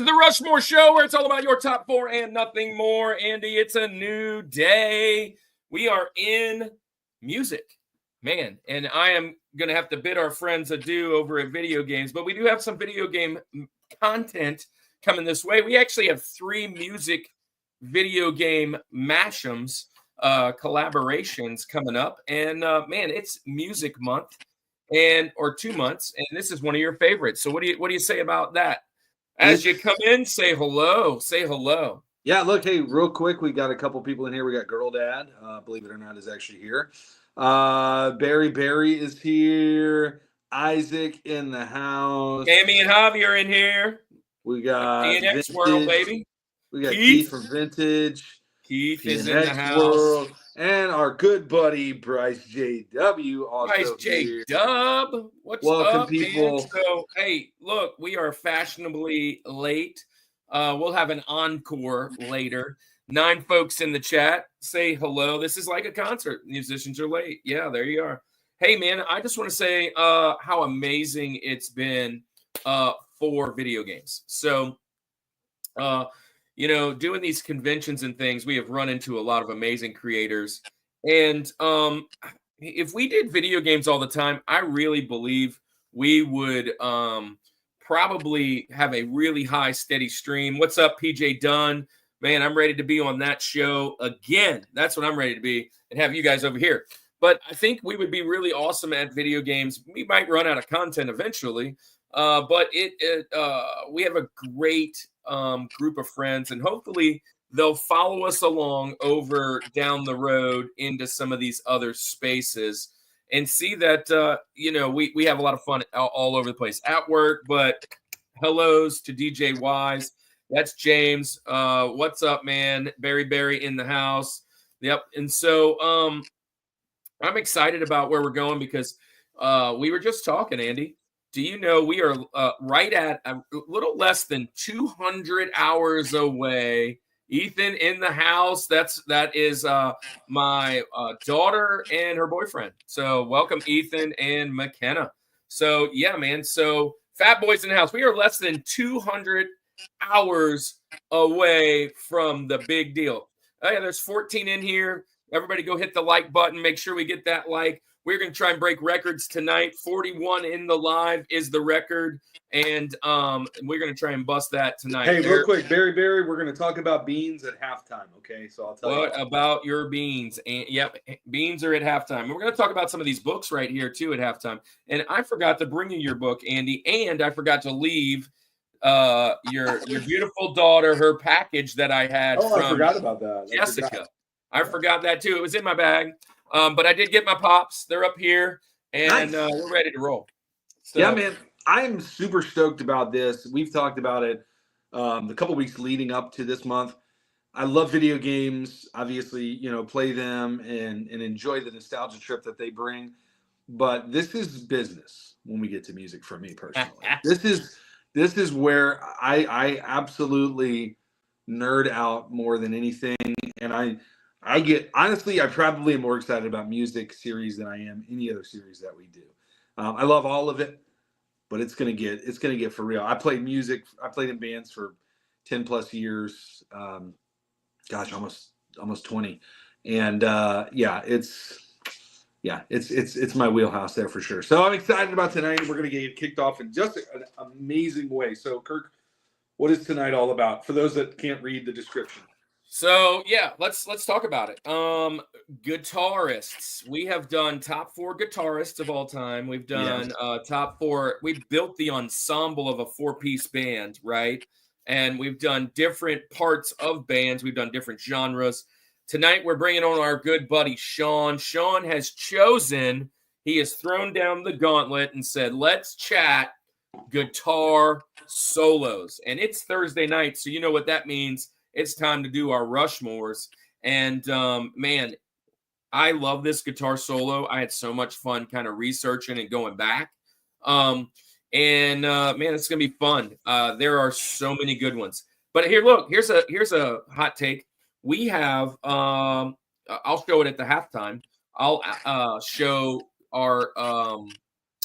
is the Rushmore Show, where it's all about your top four and nothing more. Andy, it's a new day. We are in music, man, and I am going to have to bid our friends adieu over at video games, but we do have some video game content coming this way. We actually have 3 music video game mashups, collaborations coming up, and man, it's music month or 2 months, and this is one of your favorites. So what do you say about that? As you come in, say hello. Say hello. Yeah, look, hey, real quick, we got a couple people in here. We got Girl Dad, believe it or not, is actually here. Barry is here. Isaac in the house. Amy and Javi are in here. We got PNX World, baby. We got Keith from Vintage. Keith PNX is in the house. World. And our good buddy Bryce J.W. also Bryce J.W. What's Welcome, up, people. Man? So, hey, look, we are fashionably late. We'll have an encore later. 9 folks in the chat. Say hello. This is like a concert. Musicians are late. Yeah, there you are. Hey, man, I just want to say how amazing it's been for video games. So, doing these conventions and things, we have run into a lot of amazing creators. And if we did video games all the time, I really believe we would probably have a really high, steady stream. What's up, PJ Dunn? Man, I'm ready to be on that show again. That's what I'm ready to be, and have you guys over here. But I think we would be really awesome at video games. We might run out of content eventually, but we have a great group of friends, and hopefully they'll follow us along over down the road into some of these other spaces and see that we have a lot of fun all over the place at work. But hellos to DJ Wise. That's James. What's up, man? Barry in the house. Yep. And so I'm excited about where we're going because we were just talking, Andy. Do you know we are right at a little less than 200 hours away? Ethan in the house. That is my daughter and her boyfriend. So welcome, Ethan and McKenna. So yeah, man. So Fat Boys in the house. We are less than 200 hours away from the big deal. Oh yeah, there's 14 in here. Everybody go hit the like button. Make sure we get that like. We're going to try and break records tonight. 41 in the live is the record. And we're going to try and bust that tonight. Hey, real quick, Barry, we're going to talk about beans at halftime, okay? So I'll tell you. What about your beans? And yep, beans are at halftime. And we're going to talk about some of these books right here, too, at halftime. And I forgot to bring you your book, Andy. And I forgot to leave your beautiful daughter her package that I had from I forgot about that. Jessica. I forgot that, too. It was in my bag. But I did get my pops. They're up here, and nice. We're ready to roll. So, yeah, man. I'm super stoked about this. We've talked about it the couple weeks leading up to this month. I love video games. Obviously, play them and enjoy the nostalgia trip that they bring. But this is business when we get to music for me personally. This is where I absolutely nerd out more than anything, and I get, honestly, I probably am more excited about music series than I am any other series that we do. I love all of it, but it's gonna get for real. I played music. I played in bands for 10 plus years. Almost 20. And it's my wheelhouse there for sure. So I'm excited about tonight. We're gonna get kicked off in just an amazing way. So Kirk, what is tonight all about? For those that can't read the description. So yeah, let's talk about it. Guitarists. We have done top 4 guitarists of all time. We've done top 4. We built the ensemble of a 4-piece band, right? And we've done different parts of bands. We've done different genres. Tonight we're bringing on our good buddy Sean. Sean has chosen. He has thrown down the gauntlet and said, "Let's chat guitar solos." And it's Thursday night, so you know what that means. It's time to do our Rushmores. And, man, I love this guitar solo. I had so much fun kind of researching and going back. Man, it's going to be fun. There are so many good ones. But here, look, here's a hot take. We have I'll show it at the halftime. I'll show our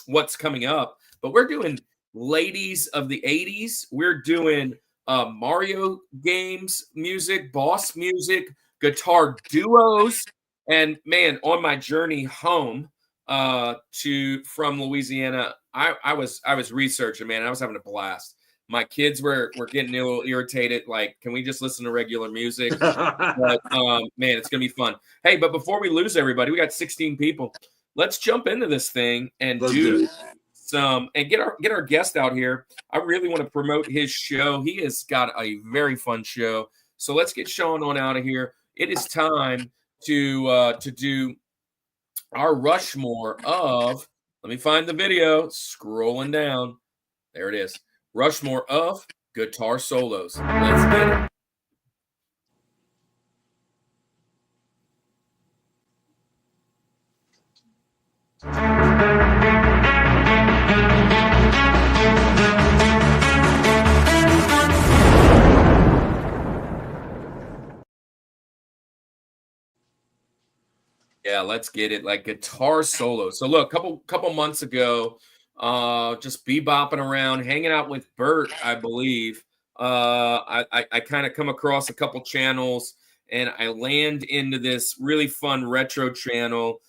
what's coming up. But we're doing ladies of the 80s. We're doing Mario games music, boss music, guitar duos, and man, on my journey home to from Louisiana, I was researching, man. I was having a blast. My kids were getting a little irritated. Like, can we just listen to regular music? But man, it's gonna be fun. Hey, but before we lose everybody, we got 16 people. Let's jump into this thing and do some and get our guest out here. I really want to promote his show. He has got a very fun show. So let's get Sean on out of here. It is time to do our Rushmore of. Let me find the video. Scrolling down. There it is. Rushmore of guitar solos. Let's get it. Yeah, let's get it. Like guitar solo. So look, couple months ago, just bebopping around, hanging out with Bert, I believe. I kind of come across a couple channels, and I land into this really fun retro channel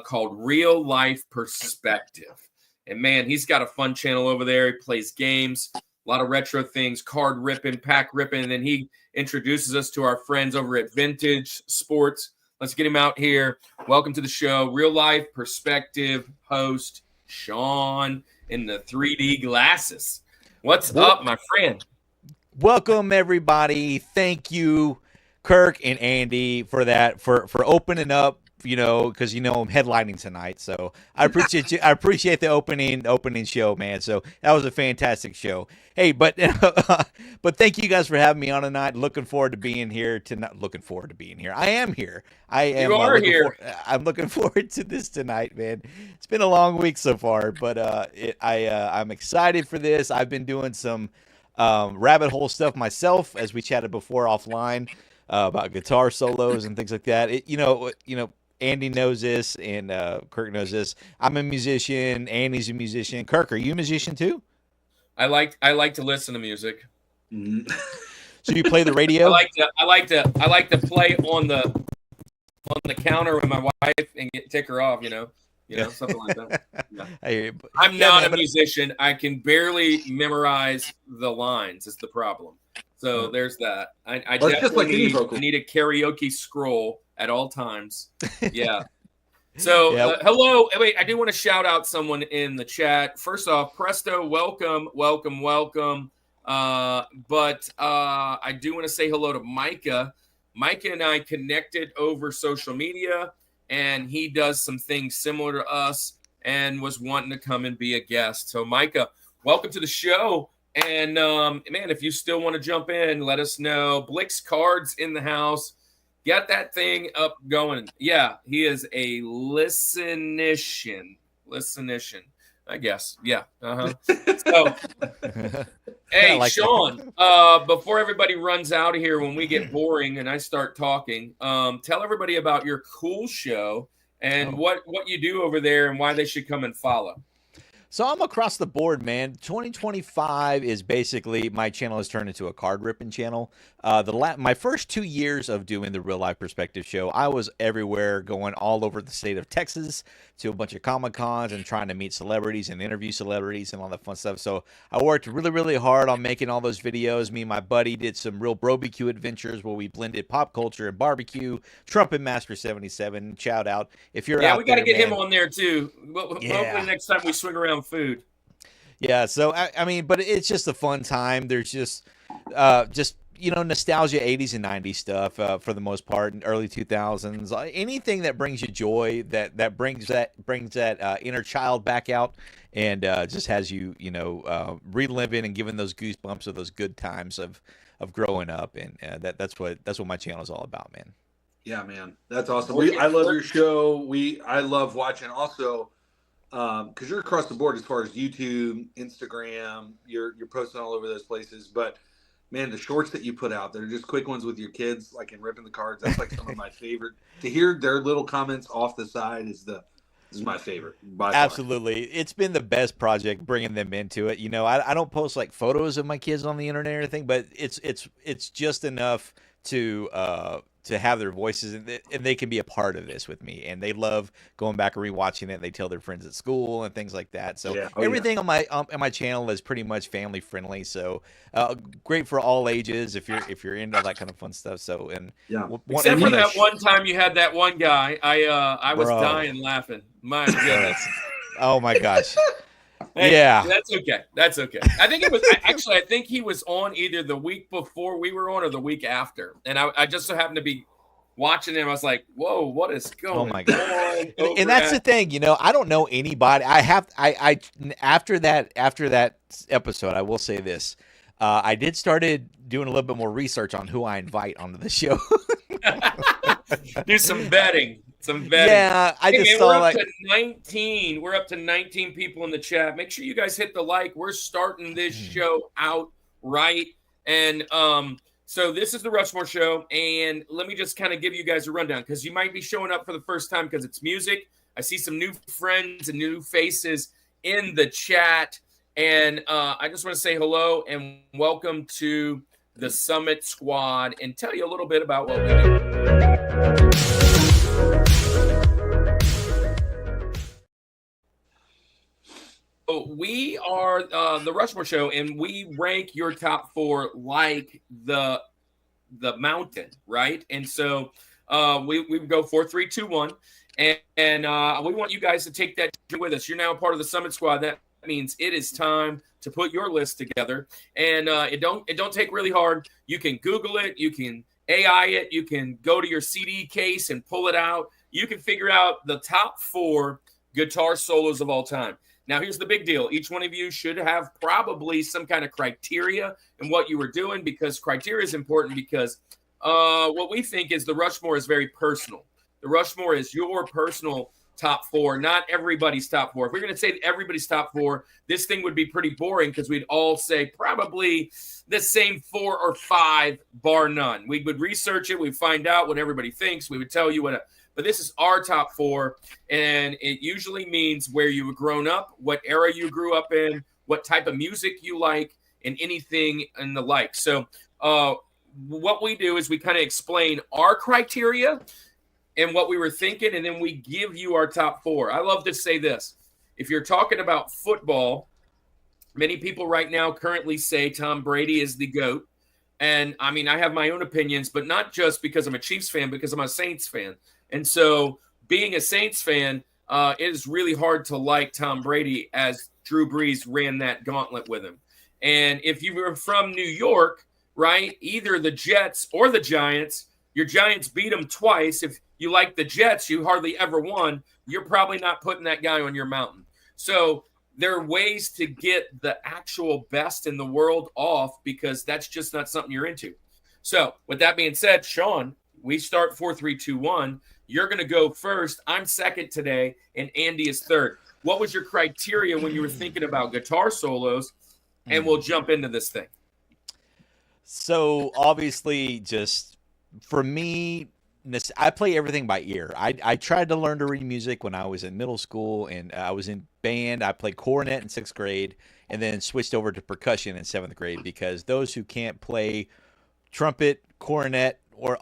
called Real Life Perspective. And man, he's got a fun channel over there. He plays games, a lot of retro things, card ripping, pack ripping, and then he introduces us to our friends over at Vintage Sports. Let's get him out here. Welcome to the show, Real Life Perspective host Sean in the 3D glasses. What's up, my friend? Welcome, everybody. Thank you, Kirk and Andy, for that, for opening up. You know, because I'm headlining tonight, so I appreciate you. I appreciate the opening show, man. So that was a fantastic show. Hey, but but thank you guys for having me on tonight. Looking forward to being here. Looking forward to being here. I am here. I am. You are here. I'm looking forward to this tonight, man. It's been a long week so far, but I'm excited for this. I've been doing some rabbit hole stuff myself, as we chatted before offline about guitar solos and things like that. Andy knows this, and Kirk knows this. I'm a musician. Andy's a musician. Kirk, are you a musician too? I like to listen to music. So you play the radio? I like to play on the counter with my wife and tick her off. Something like that. Yeah. I hear you. I'm not a musician. I can barely memorize the lines. Is the problem. So there's that. I definitely need a karaoke scroll at all times. Yeah. So hello. Wait, I do want to shout out someone in the chat. First off, Presto, welcome. But I do want to say hello to Micah. Micah and I connected over social media, and he does some things similar to us and was wanting to come and be a guest. So Micah, welcome to the show. And man, if you still want to jump in, let us know. Blix Cards in the house. Get that thing up going. Yeah, he is a listenician, I guess. Yeah. So, hey, like Sean, before everybody runs out of here when we get boring and I start talking, tell everybody about your cool show and what you do over there and why they should come and follow. So I'm across the board, man. 2025 is basically, my channel has turned into a card ripping channel. My first 2 years of doing the Real Life Perspective show, I was everywhere, going all over the state of Texas to a bunch of Comic Cons and trying to meet celebrities and interview celebrities and all that fun stuff. So I worked really, really hard on making all those videos. Me and my buddy did some real barbecue adventures where we blended pop culture and barbecue. Trumpet Master 77, shout out if you're out. We got to get him on there too. Hopefully next time we swing around food. Yeah, so I mean, but it's just a fun time. There's just nostalgia, 80s and 90s stuff for the most part, in early 2000s. Anything that brings you joy, that brings that inner child back out, and just has you reliving and giving those goosebumps of those good times of growing up, and that's what my channel is all about, man. Yeah, man, that's awesome. I love your show. I love watching also. Because you're across the board as far as YouTube, Instagram, you're posting all over those places. But man, the shorts that you put out, they're just quick ones with your kids, like in ripping the cards. That's like some of my favorite. To hear their little comments off the side is This is my favorite by far. Absolutely. It's been the best project bringing them into it. You know, I don't post like photos of my kids on the internet or anything, but it's just enough to have their voices and they can be a part of this with me. And they love going back and rewatching it. They tell their friends at school and things like that. So everything on my channel is pretty much family friendly. So great for all ages if you're into all that kind of fun stuff. So except for that one time you had that one guy, I was dying laughing. My goodness. Oh my gosh. Hey, yeah, that's okay. That's okay. I think it was actually. I think he was on either the week before we were on or the week after, and I just so happened to be watching him. I was like, "Whoa, what is going on?" Oh my god! And that's the thing, you know. I don't know anybody. I after that episode, I will say this: I did started doing a little bit more research on who I invite onto the show. Do some vetting. Yeah, I just saw we're up to 19. We're up to 19 people in the chat. Make sure you guys hit the like. We're starting this show out right. And so this is the Rushmore Show. And let me just kind of give you guys a rundown because you might be showing up for the first time because it's music. I see some new friends and new faces in the chat. And I just want to say hello and welcome to the Summit Squad and tell you a little bit about what we do. We are the Rushmore Show, and we rank your top 4 like the mountain, right? And so we go 4, 3, 2, 1, and we want you guys to take that with us. You're now a part of the Summit Squad. That means it is time to put your list together, and it don't take really hard. You can Google it, you can AI it, you can go to your CD case and pull it out. You can figure out the top 4 guitar solos of all time. Now, here's the big deal. Each one of you should have probably some kind of criteria in what you were doing because criteria is important because what we think is the Rushmore is very personal. The Rushmore is your personal top 4, not everybody's top 4. If we're going to say everybody's top 4, this thing would be pretty boring because we'd all say probably the same 4 or 5, bar none. We would research it. We'd find out what everybody thinks. We would tell you but this is our top 4, and it usually means where you've grown up, what era you grew up in, what type of music you like, and anything and the like. So what we do is we kind of explain our criteria and what we were thinking, and then we give you our top 4. I love to say this. If you're talking about football, many people right now currently say Tom Brady is the GOAT. And, I mean, I have my own opinions, but not just because I'm a Chiefs fan, because I'm a Saints fan. And so being a Saints fan, it is really hard to like Tom Brady as Drew Brees ran that gauntlet with him. And if you were from New York, right, either the Jets or the Giants, your Giants beat them twice. If you like the Jets, you hardly ever won. You're probably not putting that guy on your mountain. So there are ways to get the actual best in the world off because that's just not something you're into. So with that being said, Sean, we start 4, 3, 2, 1. You're going to go first. I'm second today, and Andy is third. What was your criteria when you were thinking about guitar solos? And we'll jump into this thing. So obviously, just for me, I play everything by ear. I tried to learn to read music when I was in middle school, and I was in band. I played cornet in 6th grade, and then switched over to percussion in 7th grade because those who can't play trumpet, cornet, or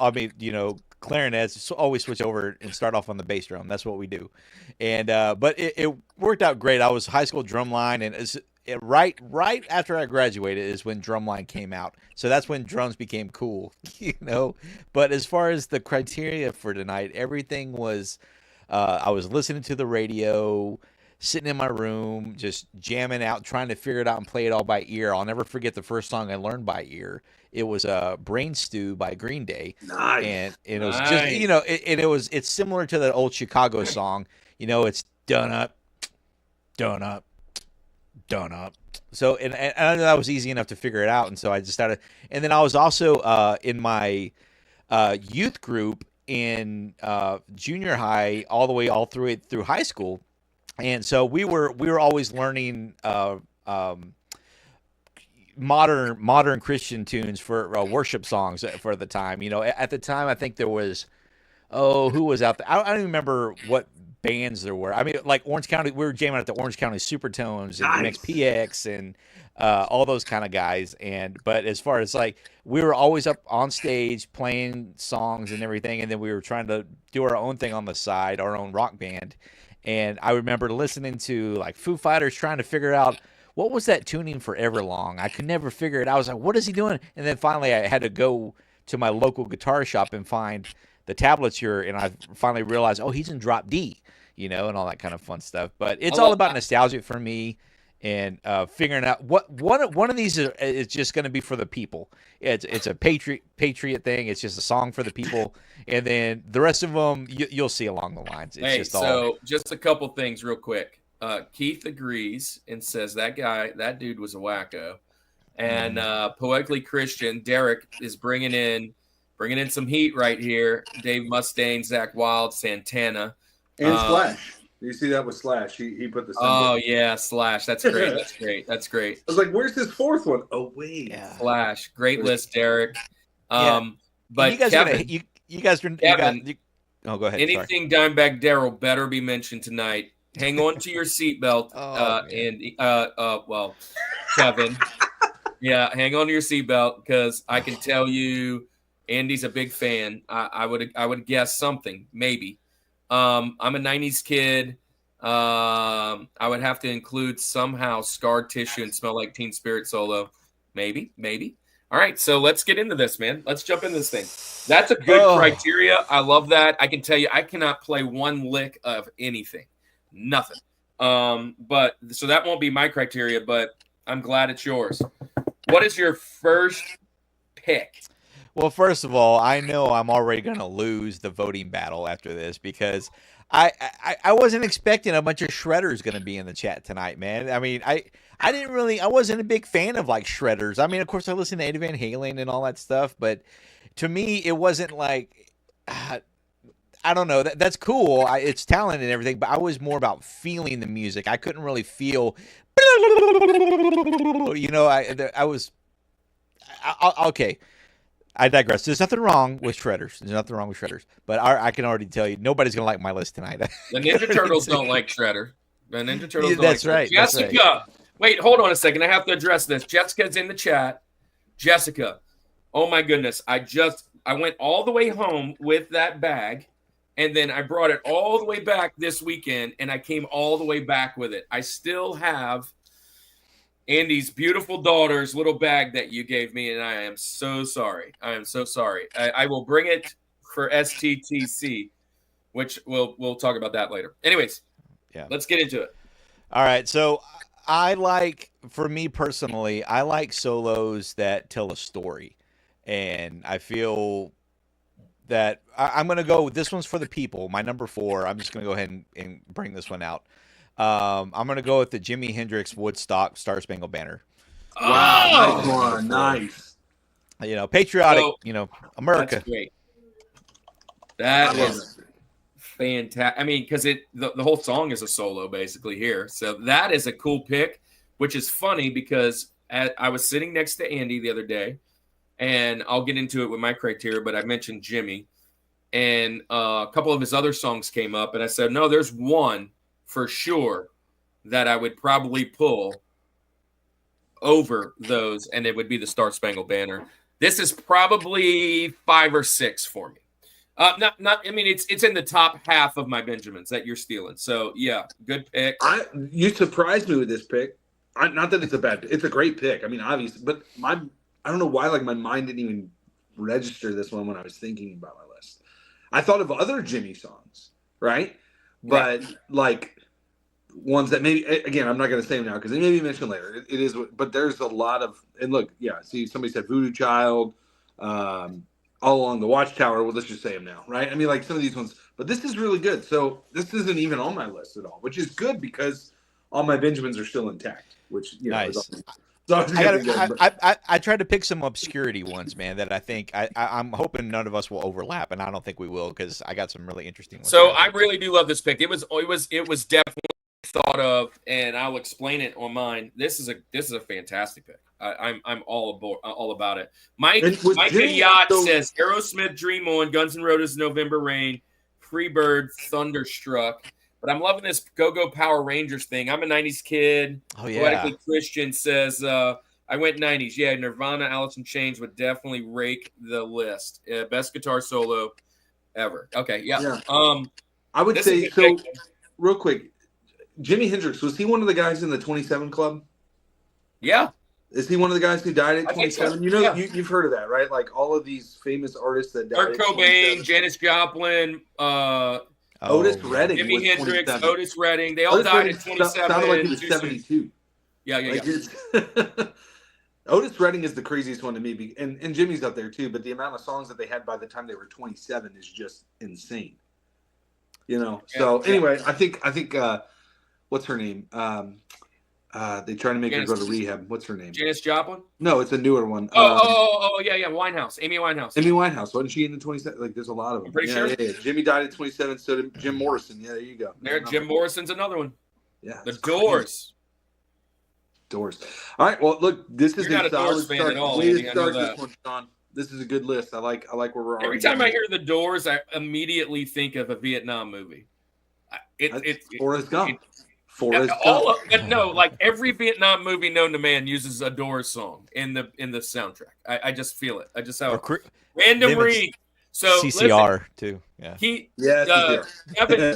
clarinets always switch over and start off on the bass drum. That's what we do. And but it worked out great. I was high school drumline, and right after I graduated is when drumline came out. So that's when drums became cool, But as far as the criteria for tonight, everything was I was listening to the radio, sitting in my room, just jamming out, trying to figure it out and play it all by ear. I'll never forget the first song I learned by ear. It was Brain Stew by Green Day. Nice. And it was just, it's similar to the old Chicago song. It's done up. So, and I know that was easy enough to figure it out. And so I just started, and then I was also in my youth group in junior high all through high school. And so we were always learning modern Christian tunes for worship songs for the time. At the time, I think there was, who was out there? I don't even remember what bands there were. I mean, like Orange County, we were jamming at the Orange County Supertones and Nice. MXPX and all those kind of guys. But as far as like, we were always up on stage playing songs and everything, and then we were trying to do our own thing on the side, our own rock band. And I remember listening to like Foo Fighters, trying to figure out what was that tuning for Everlong. I could never figure it out. I was like, what is he doing? And then finally I had to go to my local guitar shop and find the tablature, and I finally realized, oh, he's in drop D, and all that kind of fun stuff. But it's all about nostalgia for me, and figuring out what one of these is just going to be for the people. It's a patriot thing. It's just a song for the people, and then the rest of them you'll see along the lines. It's just a couple things real quick. Keith agrees and says that dude was a wacko, and Poetically Christian Derek is bringing in some heat right here. Dave Mustaine, Zach Wild, Santana, and Slash. You see that with Slash? He put the symbol. Oh yeah, Slash. That's great. That's great. I was like, "Where's this fourth one?" Oh wait, yeah. Slash. Great list, Derek. But you guys Kevin, oh, go ahead. Anything Dimebag Darrell better be mentioned tonight. Hang on to your seatbelt, Andy. Kevin. Yeah, hang on to your seatbelt, because I can tell you, Andy's a big fan. I would guess something, maybe. I'm a 90s kid. I would have to include somehow Scar Tissue and Smell Like Teen Spirit solo. Maybe. All right, so let's get into this, man. Let's jump into this thing. That's a good criteria. I love that. I can tell you, I cannot play one lick of anything. Nothing. But so that won't be my criteria, but I'm glad it's yours. What is your first pick? Well, first of all, I know I'm already going to lose the voting battle after this, because I wasn't expecting a bunch of shredders going to be in the chat tonight, man. I mean, I wasn't a big fan of like shredders. I mean, of course, I listen to Eddie Van Halen and all that stuff, but to me, it wasn't like, I don't know. That's cool. It's talent and everything, but I was more about feeling the music. I couldn't really feel, okay. I digress. There's nothing wrong with shredders. But I can already tell you, nobody's going to like my list tonight. The Ninja Turtles don't like Shredder. The Ninja Turtles don't That's like right. Jessica. That's right. Wait, hold on a second. I have to address this. Jessica's in the chat. Jessica. Oh, my goodness. I went all the way home with that bag, and then I brought it all the way back this weekend, and I came all the way back with it. I still have Andy's beautiful daughter's little bag that you gave me, and I am so sorry. I will bring it for STTC, which we'll talk about that later. Anyways, let's get into it. All right, so for me personally, I like solos that tell a story, and I feel that I'm going to go. This one's for the people. My number 4. I'm just going to go ahead and bring this one out. I'm going to go with the Jimi Hendrix Woodstock Star Spangled Banner. Wow, nice. Patriotic, America. That's great. That is fantastic. I mean, because the whole song is a solo basically here. So that is a cool pick, which is funny because I was sitting next to Andy the other day, and I'll get into it with my criteria, but I mentioned Jimmy, and a couple of his other songs came up, and I said, no, there's one for sure that I would probably pull over those, and it would be the Star Spangled Banner. This is probably 5 or 6 for me. I mean, it's in the top half of my Benjamins that you're stealing. So yeah, good pick. You surprised me with this pick. Not that it's a bad, it's a great pick. I mean, obviously, but I don't know why, like, my mind didn't even register this one when I was thinking about my list. I thought of other Jimmy songs, right? But like ones that maybe, again, I'm not going to say them now because they may be mentioned later. It is, but there's a lot of, and look, see, somebody said Voodoo Child, All Along the Watchtower. Well, let's just say them now, right? I mean, like some of these ones, but this is really good. So this isn't even on my list at all, which is good because all my Benjamins are still intact, which, nice. I tried to pick some obscurity ones, man, that I think I'm hoping none of us will overlap, and I don't think we will because I got some really interesting ones. So I really do love this pick. It was definitely thought of, and I'll explain it on mine. This is a fantastic pick. I'm all about it. Micah Yacht says Aerosmith, Dream On, Guns N' Roses, November Rain, Freebird, Thunderstruck. But I'm loving this Go-Go Power Rangers thing. I'm a 90s kid. Oh, yeah. Poetically Christian says, I went 90s. Yeah, Nirvana, Alice in Chains would definitely rake the list. Best guitar solo ever. Okay, yeah. I would this say, is a so big- real quick, Jimi Hendrix, was he one of the guys in the 27 Club? Yeah. Is he one of the guys who died at I think so. 27? You know, Yeah. you've heard of that, right? Like all of these famous artists that died Kurt at Cobain, 27. Janis Joplin, Otis Redding Jimi was Hendrix, 27. Otis Redding. They all Otis died Redding at 27. sounded like he was too soon. 72. Yeah. Like Otis Redding is the craziest one to me, and Jimmy's up there too. But the amount of songs that they had by the time they were 27 is just insane. You know. So anyway, I think what's her name? They try to make her go to rehab. What's her name? Janis Joplin? No, it's a newer one. Yeah. Winehouse. Amy Winehouse. Amy Winehouse. Wasn't she in the 27? Like, there's a lot of them. I'm pretty sure. Yeah. Jimmy died at 27. So did Jim Morrison. Yeah, there you go. Jim Morrison's another one. Yeah. The Doors. Doors. All right. Well, look, this is You're not a a Doors solid fan start. at all, Way Andy, to I know start this that. one, Sean. This is a good list. I like where we're already. Every time going. I hear the Doors, I immediately think of a Vietnam movie. Forrest Gump. Like every Vietnam movie known to man uses a Doors song in the soundtrack. I just feel it. I just have random read. So CCR too. Yeah.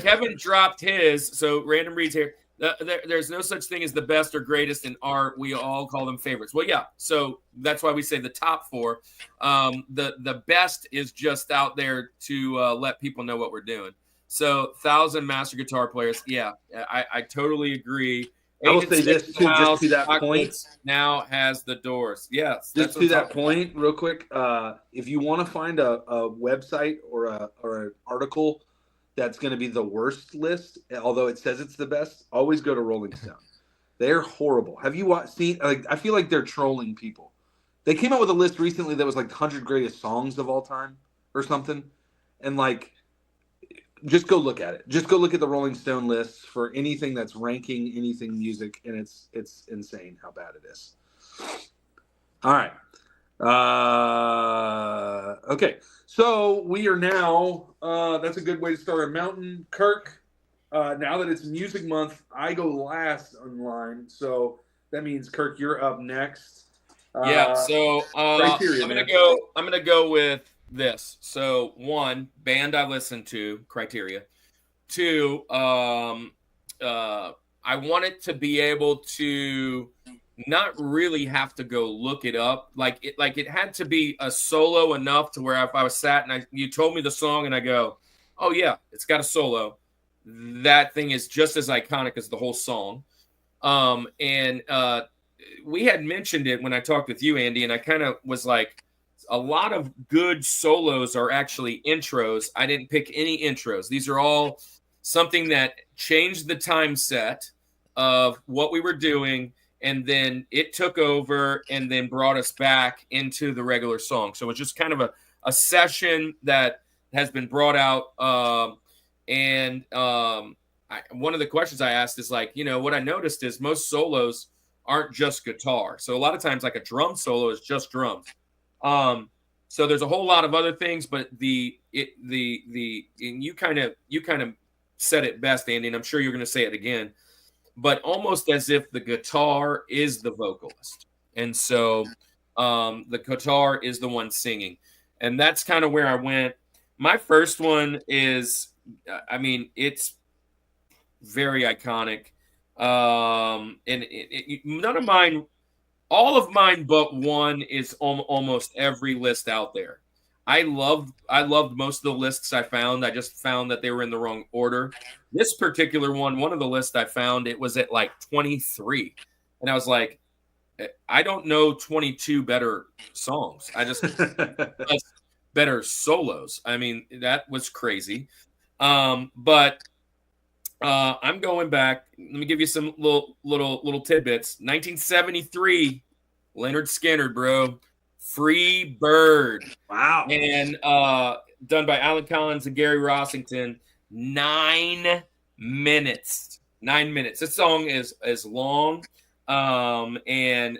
Kevin dropped his. So random reads here. There's no such thing as the best or greatest in art. We all call them favorites. Well, yeah. So that's why we say the top four. The best is just out there to let people know what we're doing. So 1,000 master guitar players. Yeah, I totally agree. I will say this too, just to that point. Now has the Doors. Yes. Just to that point, real quick. If you want to find a website or an article that's going to be the worst list, although it says it's the best, always go to Rolling Stone. They're horrible. Have you seen? Like, I feel like they're trolling people. They came out with a list recently that was like 100 greatest songs of all time or something, and like. Just go look at it. Just go look at the Rolling Stone lists for anything that's ranking anything music, and it's insane how bad it is. All right. Okay. So we are now. That's a good way to start a mountain. Kirk. Now that it's Music Month, I go last in line. So that means Kirk, you're up next. So I'm gonna go with this. So 1, band I listened to, Criteria. 2, I want it to be able to not really have to go look it up. Like it had to be a solo enough to where if I was sat and you told me the song and I go, oh yeah, it's got a solo. That thing is just as iconic as the whole song. We had mentioned it when I talked with you, Andy, and I kind of was like, a lot of good solos are actually intros. I didn't pick any intros. These are all something that changed the time set of what we were doing, and then it took over and then brought us back into the regular song. So it's just kind of a session that has been brought out. One of the questions I asked is like, what I noticed is most solos aren't just guitar. So a lot of times like a drum solo is just drums. So there's a whole lot of other things, but and you kind of said it best, Andy, and I'm sure you're going to say it again, but almost as if the guitar is the vocalist. And so, the guitar is the one singing, and that's kind of where I went. My first one is, it's very iconic. And none of mine, all of mine but one is almost every list out there. I loved most of the lists I found. I just found that they were in the wrong order. This particular one of the lists I found, it was at like 23. And I was like, I don't know 22 better songs. I just better solos. I mean, that was crazy. But I'm going back. Let me give you some little tidbits. 1973, Leonard Skinner, bro. Free Bird. Wow. And done by Alan Collins and Gary Rossington. 9 minutes. 9 minutes. This song is long. And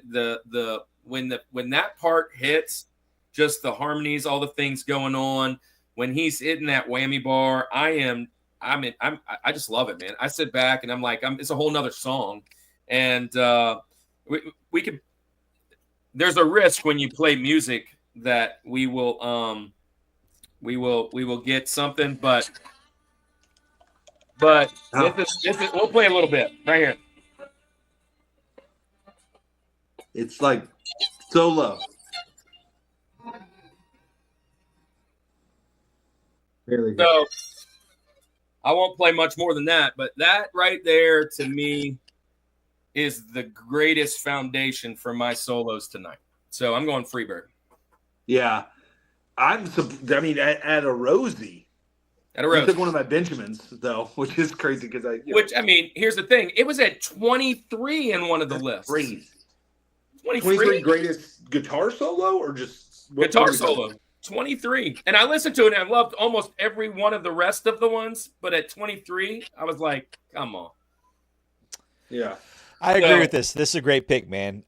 when that part hits, just the harmonies, all the things going on, when he's hitting that whammy bar, I I just love it, man. I sit back and I'm like, it's a whole nother song, and we could. There's a risk when you play music that we will get something, but this is we'll play a little bit right here. It's like so low. So I won't play much more than that, but that right there to me is the greatest foundation for my solos tonight. So I'm going Freebird. Yeah. I mean, at a Rosie. At a Rosie. I took one of my Benjamins, though, which is crazy because I mean, here's the thing. It was at 23 in one of the lists. Crazy. 23 greatest guitar solo or just guitar solo? 23. And I listened to it and I loved almost every one of the rest of the ones. But at 23, I was like, come on. Yeah. I agree with this. This is a great pick, man.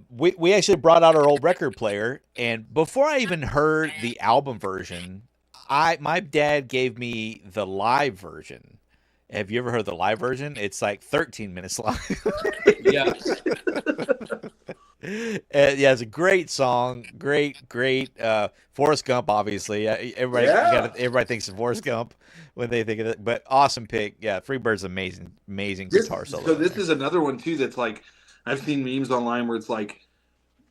We actually brought out our old record player, and before I even heard the album version, my dad gave me the live version. Have you ever heard the live version? It's like 13 minutes long. Yeah. Yeah, it's a great song. Great. Forrest Gump, obviously. Everybody thinks of Forrest Gump when they think of it. But awesome pick. Yeah, Freebird's amazing guitar solo. So this is another one too that's like I've seen memes online where it's like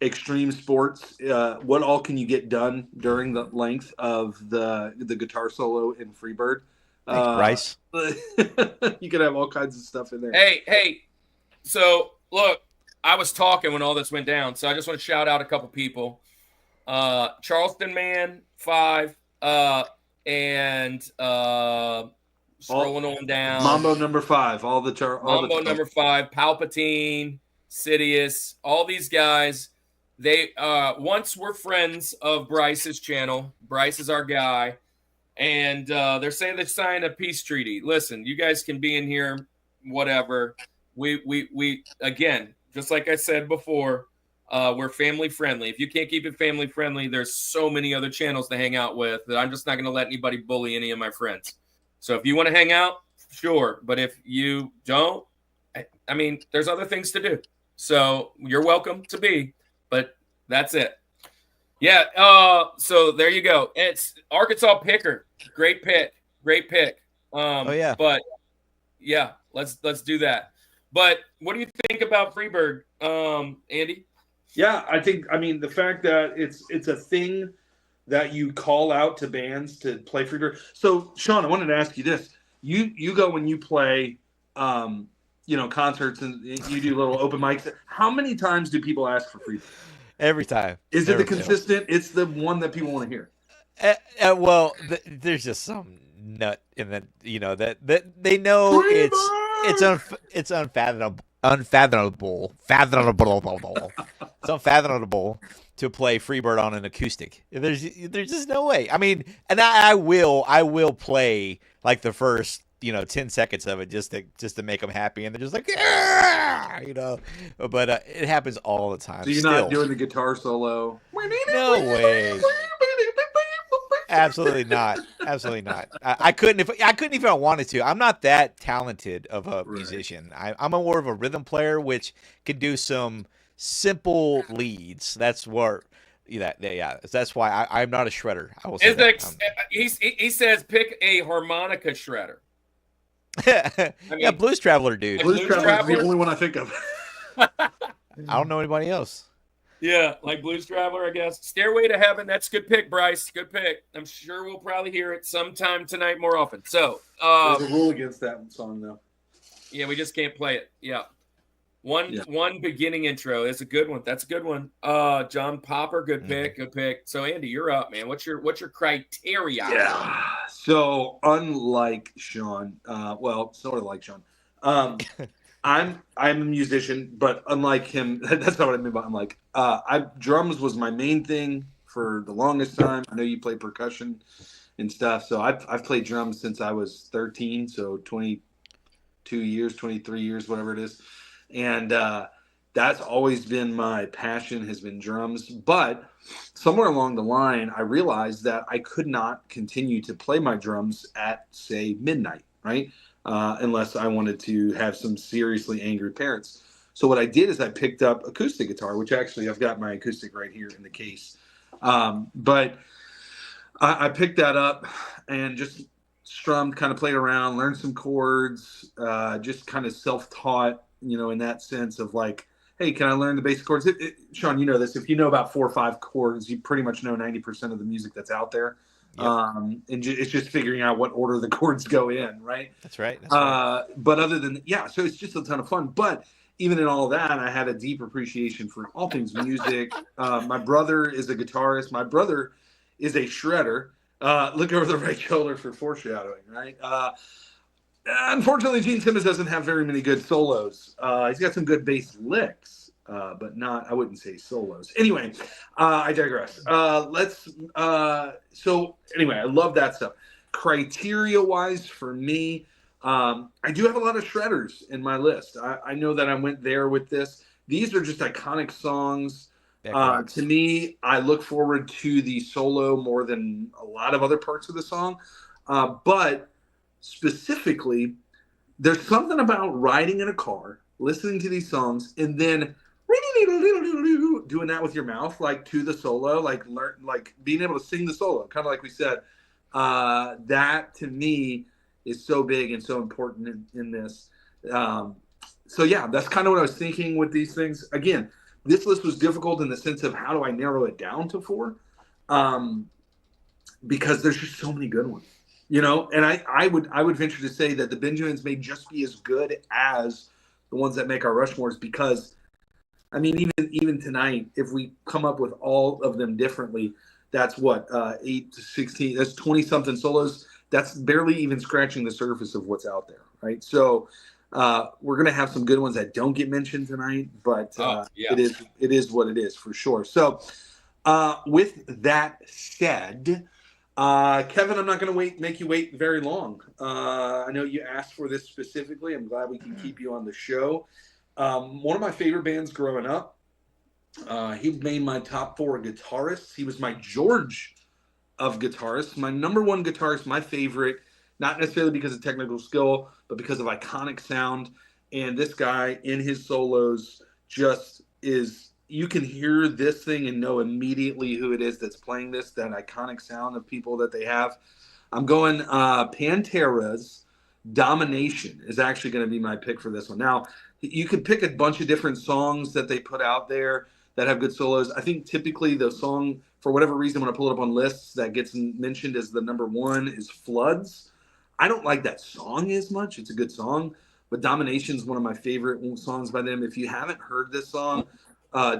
extreme sports. What all can you get done during the length of the guitar solo in Freebird? Thanks, Bryce. You could have all kinds of stuff in there. Hey. So look. I was talking when all this went down, so I just want to shout out a couple people. Charleston Man 5, and scrolling on down. Mambo number 5, Mambo number 5, Palpatine, Sidious, all these guys. They once were friends of Bryce's channel. Bryce is our guy, and they're saying they signed a peace treaty. Listen, you guys can be in here, whatever. We again. Just like I said before, we're family friendly. If you can't keep it family friendly, there's so many other channels to hang out with that I'm just not going to let anybody bully any of my friends. So if you want to hang out, sure. But if you don't, I mean, there's other things to do. So you're welcome to be, but that's it. Yeah. So there you go. It's Arkansas Picker. Great pick. But yeah, let's do that. But what do you think about Freebird, Andy? Yeah, I mean, the fact that it's a thing that you call out to bands to play Freebird. So, Sean, I wanted to ask you this. You go when you play, concerts and you do little open mics. How many times do people ask for Freebird? Every time. Is it the consistent? It's the one that people want to hear. There's just some nut in that, that they know Freebird! It's unfathomable. It's unfathomable to play Freebird on an acoustic. There's just no way. I mean, and I will play like the first 10 seconds of it just to make them happy, and they're just like, But it happens all the time. So you're not doing the guitar solo? No way. Absolutely not. I couldn't if I wanted to. I'm not that talented of a musician. I'm more of a rhythm player, which can do some simple leads. That's what. Yeah. That's why I'm not a shredder. I will say that. He says pick a harmonica shredder. Yeah, Blues Traveler, dude. Blues Traveler is the only one I think of. I don't know anybody else. Yeah, like Blues Traveler, I guess. Stairway to Heaven, that's a good pick, Bryce. Good pick. I'm sure we'll probably hear it sometime tonight more often. So there's a rule against that song, though. Yeah, we just can't play it. Yeah. One beginning intro. That's a good one. John Popper, good pick. So Andy, you're up, man. What's your criteria? Yeah. So unlike Sean, sort of like Sean. I'm a musician, but unlike him, that's not what I mean by unlike. Drums was my main thing for the longest time. I know you play percussion and stuff, so I've played drums since I was 13, so 22 years, 23 years, whatever it is, and that's always been my passion, has been drums. But somewhere along the line, I realized that I could not continue to play my drums at, say, midnight. right? Unless I wanted to have some seriously angry parents. So what I did is I picked up acoustic guitar, which actually I've got my acoustic right here in the case. But I picked that up and just strummed, kind of played around, learned some chords, just kind of self-taught, in that sense of like, hey, can I learn the basic chords? Sean, you know this. If you know about 4 or 5 chords, you pretty much know 90% of the music that's out there. Yep. And it's just figuring out what order the chords go in, right? That's right. That's right. But other than, so it's just a ton of fun. But even in all that, I had a deep appreciation for all things music. My brother is a guitarist. My brother is a shredder. Look over the right shoulder for foreshadowing, right? Unfortunately, Gene Simmons doesn't have very many good solos. He's got some good bass licks, but not, I wouldn't say solos. Anyway, I digress. So anyway, I love that stuff. Criteria-wise, for me, I do have a lot of shredders in my list. I know that I went there with this. These are just iconic songs. To me, I look forward to the solo more than a lot of other parts of the song. But specifically, there's something about riding in a car, listening to these songs, and then doing that with your mouth, like to the solo, like being able to sing the solo, kind of like we said. That to me is so big and so important in this. So yeah, that's kind of what I was thinking with these things. Again, this list was difficult in the sense of how do I narrow it down to 4? Because there's just so many good ones, and I would venture to say that the Benjamins may just be as good as the ones that make our Rushmores, because I mean, even tonight, if we come up with all of them differently, that's what, 8 to 16, that's 20 something solos. That's barely even scratching the surface of what's out there, right? So we're going to have some good ones that don't get mentioned tonight, but it is what it is for sure. So with that said, Kevin, I'm not going to make you wait very long. I know you asked for this specifically. I'm glad we can keep you on the show. One of my favorite bands growing up, he made my top 4 guitarists. He was my George of guitarists, my number 1 guitarist, my favorite, not necessarily because of technical skill, but because of iconic sound. And this guy in his solos just is, you can hear this thing and know immediately who it is that's playing this, that iconic sound of people that they have. I'm going Pantera's Domination is actually going to be my pick for this one. Now, you could pick a bunch of different songs that they put out there that have good solos. I think typically the song, for whatever reason, when I pull it up on lists, that gets mentioned as the number 1 is Floods. I don't like that song as much. It's a good song, but Domination is one of my favorite songs by them. If you haven't heard this song,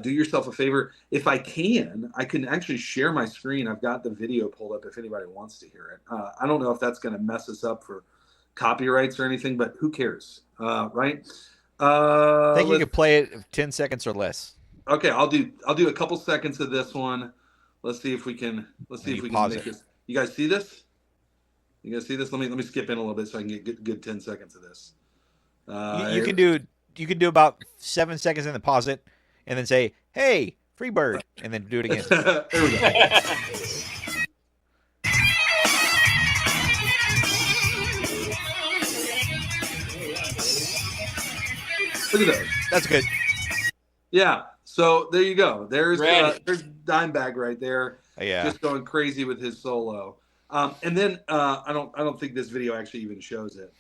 do yourself a favor. If I can actually share my screen. I've got the video pulled up if anybody wants to hear it. I don't know if that's going to mess us up for copyrights or anything, but who cares, right? I think you could play it 10 seconds or less. Okay, I'll do a couple seconds of this one. Let's see if we can make it. You guys see this? Let me skip in a little bit so I can get good 10 seconds of this. You can do about 7 seconds and then pause it and then say, "Hey, Freebird," and then do it again. There we go. Look at those. That's good. Yeah. So there you go. There's Dimebag right there. Yeah. Just going crazy with his solo. And then I don't think this video actually even shows it,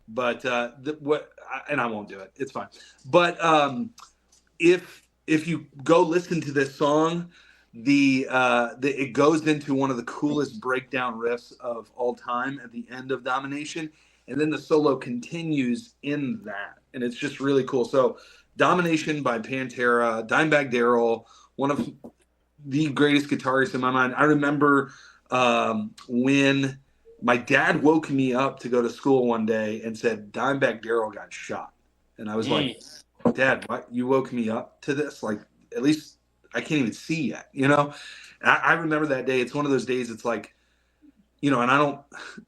but and I won't do it. It's fine. But if you go listen to this song, it goes into one of the coolest breakdown riffs of all time at the end of Domination, and then the solo continues in that, and it's just really cool. So Domination by Pantera, Dimebag Darrell, one of the greatest guitarists in my mind. I remember when my dad woke me up to go to school one day and said Dimebag Darrell got shot, and I was like, Dad, what? You woke me up to this? Like, at least I can't even see yet, I remember that day. It's one of those days, it's like, and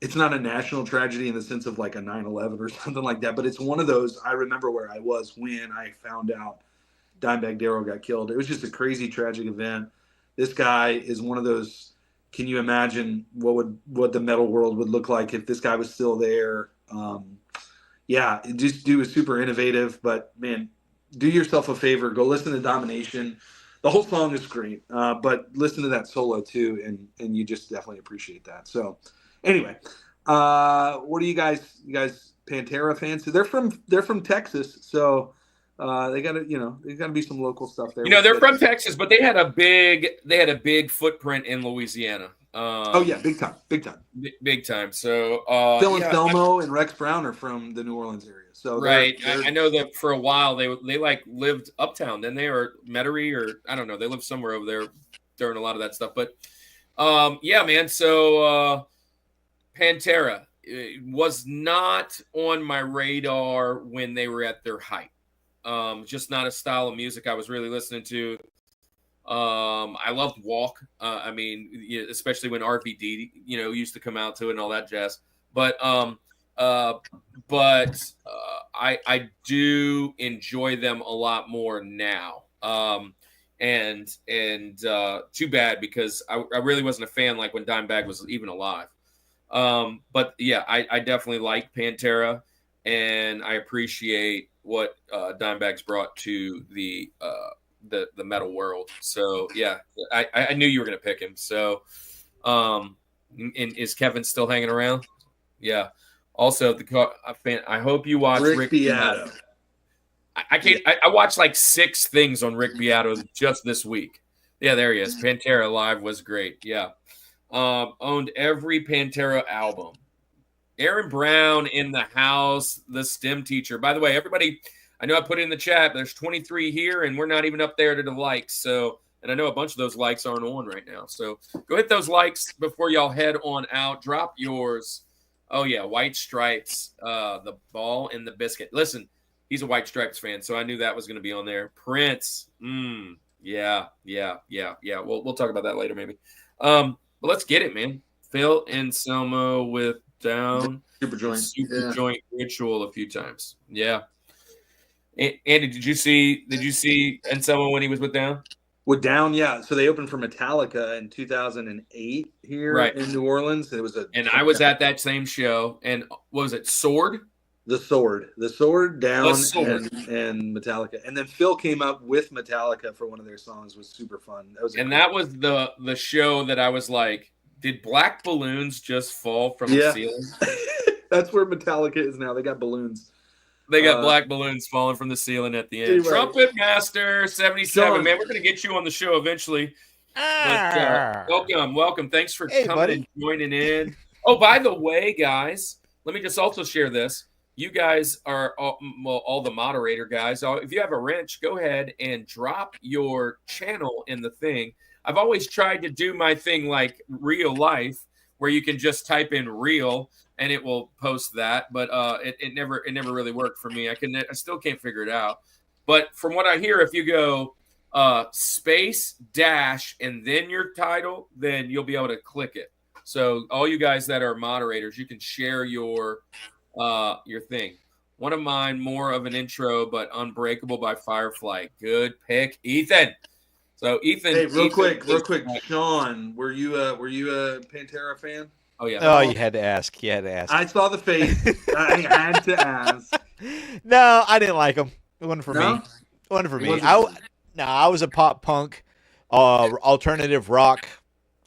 it's not a national tragedy in the sense of like a 9/11 or something like that, but it's one of those, I remember where I was when I found out Dimebag Darrell got killed. It was just a crazy, tragic event. This guy is one of those, can you imagine what the metal world would look like if this guy was still there? Yeah, just do is super innovative. But man, do yourself a favor, go listen to Domination. The whole song is great, but listen to that solo too, and you just definitely appreciate that. So, anyway, what are you guys? You guys Pantera fans? So they're from Texas, so they got to there's got to be some local stuff there. They're from Texas, but they had a big footprint in Louisiana. Oh yeah, big time. Big time. So Phil and Thelmo and Rex Brown are from the New Orleans area. So right, I know that for a while they like lived uptown. Then they are Metairie, or I don't know. They lived somewhere over there during a lot of that stuff. But yeah, man. So Pantera was not on my radar when they were at their height. Just not a style of music I was really listening to. I loved Walk. I mean, especially when RVD, used to come out to it and all that jazz. But I do enjoy them a lot more now. And too bad, because I really wasn't a fan like when Dimebag was even alive. But yeah, I definitely like Pantera, and I appreciate what Dimebag's brought to the metal world. So yeah, I knew you were gonna pick him. So, and is Kevin still hanging around? Yeah. Also, I hope you watch Rick Beato. I watched like 6 things on Rick Beato just this week. Yeah, there he is. Pantera Live was great. Yeah. Owned every Pantera album. Aaron Brown in the house, the STEM teacher. By the way, everybody, I know I put it in the chat, but there's 23 here, and we're not even up there to the likes. So, and I know a bunch of those likes aren't on right now. So go hit those likes before y'all head on out. Drop yours. Oh, yeah, White Stripes, the ball and the biscuit. Listen, he's a White Stripes fan, so I knew that was going to be on there. Prince. Yeah. We'll talk about that later maybe. But let's get it, man. Phil Anselmo with Down. Super Joint Ritual a few times. Yeah. Andy, did you see Anselmo when he was with Down? With Down, yeah. So they opened for Metallica in 2008 here in New Orleans. It was I was at that same show. And what was it? Sword? The Sword, Down, and Metallica. And then Phil came up with Metallica for one of their songs. It was super fun. That was the show that I was like, did black balloons just fall from the ceiling? That's where Metallica is now. They got balloons. They got black balloons falling from the ceiling at the end. Anyway. Trumpet Master 77. Man, we're going to get you on the show eventually. But, welcome. Thanks for coming buddy. And joining in. Oh, by the way, guys, let me just also share this. You guys are all the moderator guys. If you have a wrench, go ahead and drop your channel in the thing. I've always tried to do my thing like real life, where you can just type in real and it will post that. But it never really worked for me. I still can't figure it out. But from what I hear, if you go space dash and then your title, then you'll be able to click it. So all you guys that are moderators, you can share your thing. One of mine, more of an intro, but Unbreakable by Firefly. Good pick, Ethan. So Ethan. Hey, real quick, Sean, were you a Pantera fan? Oh yeah. Oh, you had to ask. I saw the face. I had to ask. No, I didn't like them. It wasn't for me. It wasn't for me. I was a pop punk, alternative rock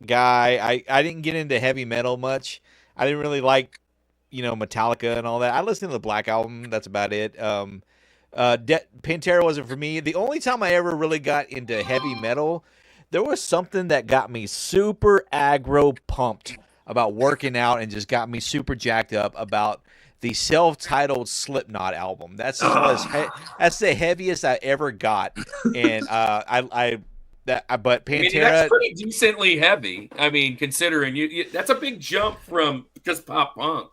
guy. I didn't get into heavy metal much. I didn't really like, Metallica and all that. I listened to the Black Album. That's about it. Pantera wasn't for me. The only time I ever really got into heavy metal, there was something that got me super aggro pumped about working out and just got me super jacked up about the self-titled Slipknot album. That's that's the heaviest I ever got, and but Pantera. That's pretty decently heavy. I mean, considering you that's a big jump from just pop punk.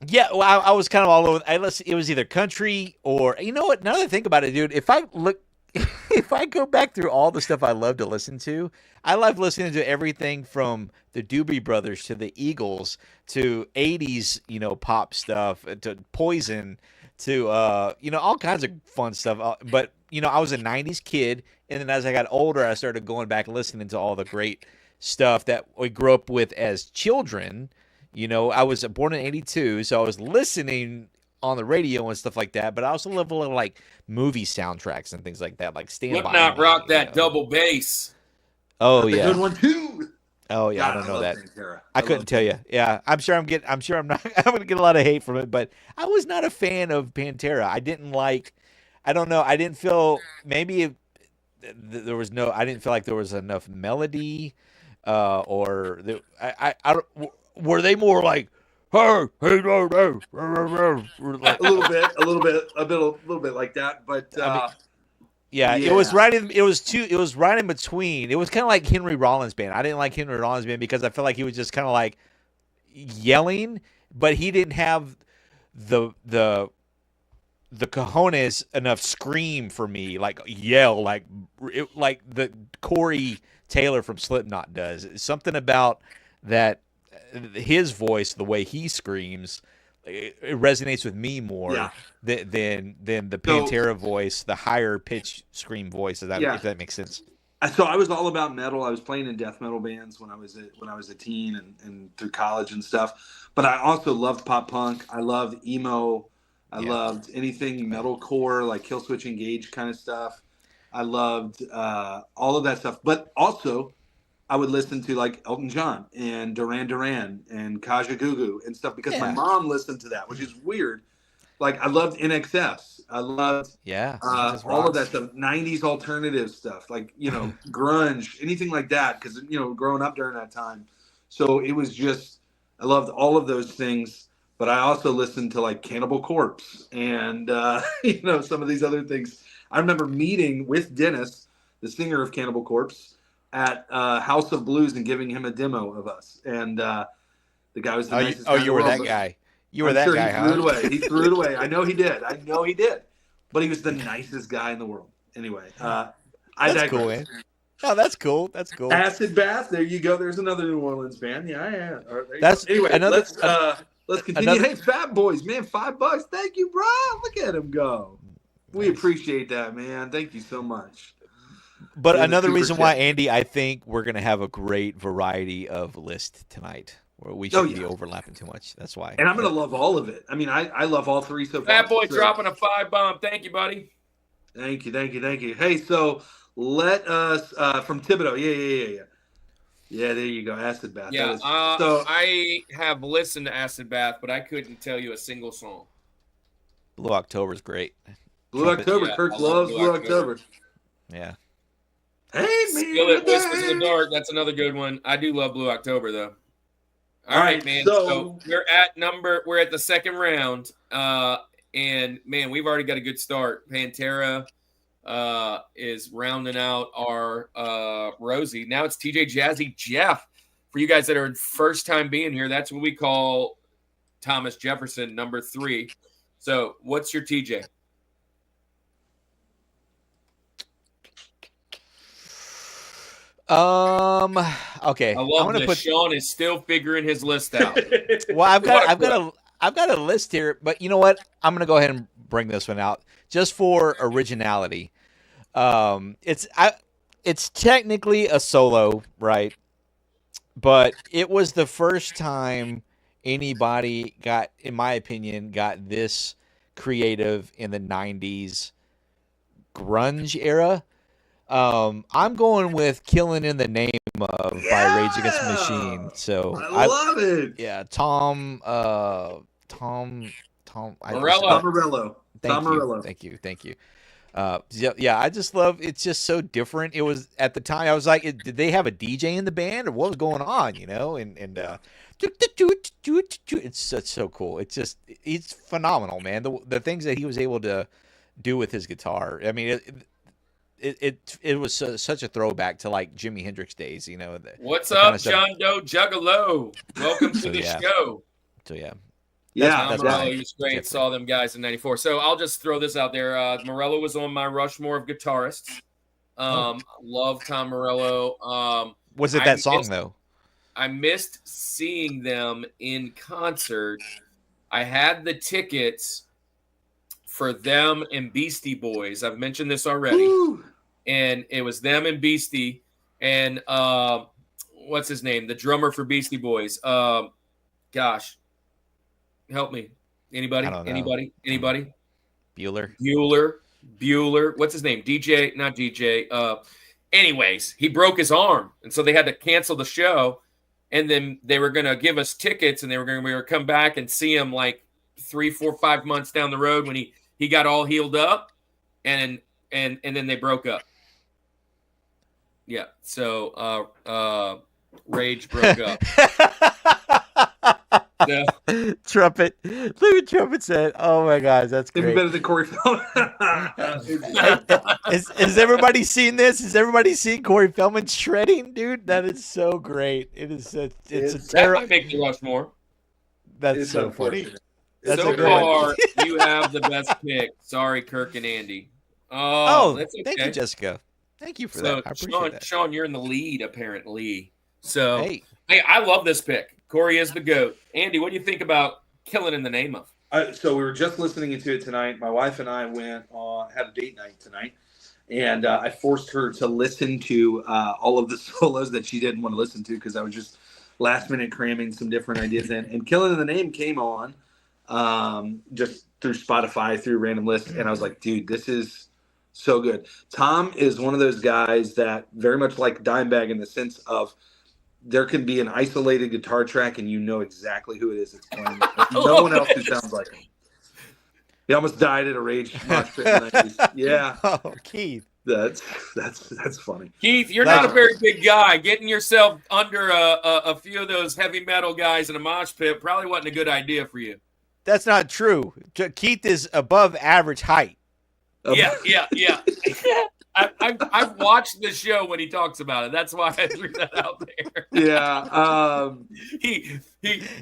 Yeah, well, I was kind of all over. It was either country or, you know what? Now that I think about it, dude, if I go back through all the stuff I love to listen to, I love listening to everything from the Doobie Brothers to the Eagles to 80s, pop stuff to Poison to, all kinds of fun stuff. But, I was a 90s kid, and then as I got older, I started going back and listening to all the great stuff that we grew up with as children. You know, I was born in '82, so I was listening on the radio and stuff like that. But I also love a little like movie soundtracks and things like that, like Stand By Slipknot Me. rock You that know? double bass. Oh That's a yeah. good one too. Oh yeah, God, I don't know love that. Pantera. I couldn't tell you. Yeah, I'm sure I'm not. I'm gonna get a lot of hate from it, but I was not a fan of Pantera. I didn't like. I don't know. I didn't feel there was no. I didn't feel like there was enough melody, or were they more like, hey, no, no, like, A little bit like that. But I mean, yeah, it was right in. It was right in between. It was kind of like Henry Rollins band. I didn't like Henry Rollins band because I felt like he was just kind of like yelling, but he didn't have the cojones enough scream for me, like yell, like the Corey Taylor from Slipknot does. It's something about that, his voice, the way he screams, it resonates with me more than the Pantera voice, the higher pitch scream voice. If that makes sense. So I was all about metal. I was playing in death metal bands when I was a teen and through college and stuff. But I also loved pop punk. I loved emo. I loved anything metalcore, like Killswitch Engage kind of stuff. I loved all of that stuff. But also, I would listen to like Elton John and Duran Duran and Kaja Gugu and stuff because my mom listened to that, which is weird. Like I loved NXS. I loved all of that stuff, 90s alternative stuff, like, you know, grunge, anything like that, because, you know, growing up during that time. So it was just, I loved all of those things, but I also listened to like Cannibal Corpse and, you know, some of these other things. I remember meeting with Dennis, the singer of Cannibal Corpse, at House of Blues and giving him a demo of us. And the guy was the nicest guy in the world. You were that guy. You were that guy, huh? He threw it away. He threw it away. I know he did. But he was the nicest guy in the world. Anyway, I digress. Cool, man. Oh, that's cool. That's cool. Acid Bath. There you go. There's another New Orleans band. Yeah. That's anyway. Let's continue. Hey, Fat Boys, man, $5. Thank you, bro. Look at him go. We appreciate that, man. Thank you so much. But another reason why, Andy, I think we're going to have a great variety of list tonight. Where we shouldn't be overlapping too much. That's why. And I'm going to love all of it. I mean, I love all three so far. Fat Boy dropping a 5 bomb. Thank you, buddy. Thank you. Hey, so let us, from Thibodeau. Yeah. Yeah, there you go. Acid Bath. Yeah, so I have listened to Acid Bath, but I couldn't tell you a single song. Blue October is great. Blue October. Kirk loves Blue October. Yeah. Hey, man. Skillet Whispers in the Dark. That's another good one. I do love Blue October, though. All right, man. So we're at the second round. And man, we've already got a good start. Pantera is rounding out our Rosie. Now it's TJ Jazzy Jeff. For you guys that are first time being here, that's what we call Thomas Jefferson, number 3. So what's your TJ? Okay. I love this. Sean is still figuring his list out. Well, I've got a list here, but you know what? I'm gonna go ahead and bring this one out just for originality. It's technically a solo, right? But it was the first time anybody got, in my opinion, got this creative in the 90s grunge era. I'm going with "Killing in the Name of" by Rage Against the Machine. So I love it. Yeah, Tom Morello. Thank you. Yeah, I just love. It's just so different. It was at the time I was like, did they have a DJ in the band or what was going on? You know, it's so cool. It's phenomenal, man. The things that he was able to do with his guitar. I mean, it was such a throwback to like Jimi Hendrix days, you know. What's up, John Doe Juggalo? Welcome to the show. So yeah. That's Morello. He was great. Different. Saw them guys in '94. So I'll just throw this out there. Morello was on my Rushmore of guitarists. Love Tom Morello. Was it that song though? I missed seeing them in concert. I had the tickets for them and Beastie Boys. I've mentioned this already. Woo! And it was them and Beastie and what's his name? The drummer for Beastie Boys. Gosh, help me. Anybody? I don't know. Anybody? Bueller. What's his name? DJ, not DJ. Anyways, he broke his arm, and so they had to cancel the show. And then they were going to give us tickets, and we were going to come back and see him like 3, 4, 5 months down the road when he got all healed up, and then they broke up. Yeah, so Rage broke up. Yeah. Trumpet. Look what Trumpet said. Oh my gosh, that's It'd be great. better than Corey Feldman. Has everybody seen this? Has everybody seen Corey Feldman shredding, dude? That is so great. It's a That terrible. might make the Rushmore. That's It's so funny. unfortunate. That's So a great one. far, you have the best pick. Sorry, Kirk and Andy. Oh, that's okay. thank you, Jessica. Thank you for So, that. I appreciate that. Sean, you're in the lead apparently. So, Hey, I love this pick. Corey is the GOAT. Andy, what do you think about Killing in the Name of? So we were just listening to it tonight. My wife and I went on had a date night tonight, and I forced her to listen to all of the solos that she didn't want to listen to because I was just last minute cramming some different ideas in. And Killing in the Name came on just through Spotify, through random lists, and I was like, dude, this is so good. Tom is one of those guys that very much like Dimebag in the sense of there can be an isolated guitar track and you know exactly who it is that's playing. There's no one else who sounds like him. He almost died at a Rage mosh pit in the 90s. Yeah, oh, Keith. that's funny. Keith, you're not a very big guy. Getting yourself under a few of those heavy metal guys in a mosh pit probably wasn't a good idea for you. That's not true. Keith is above average height. Yeah. I've watched the show when he talks about it. That's why I threw that out there. Yeah.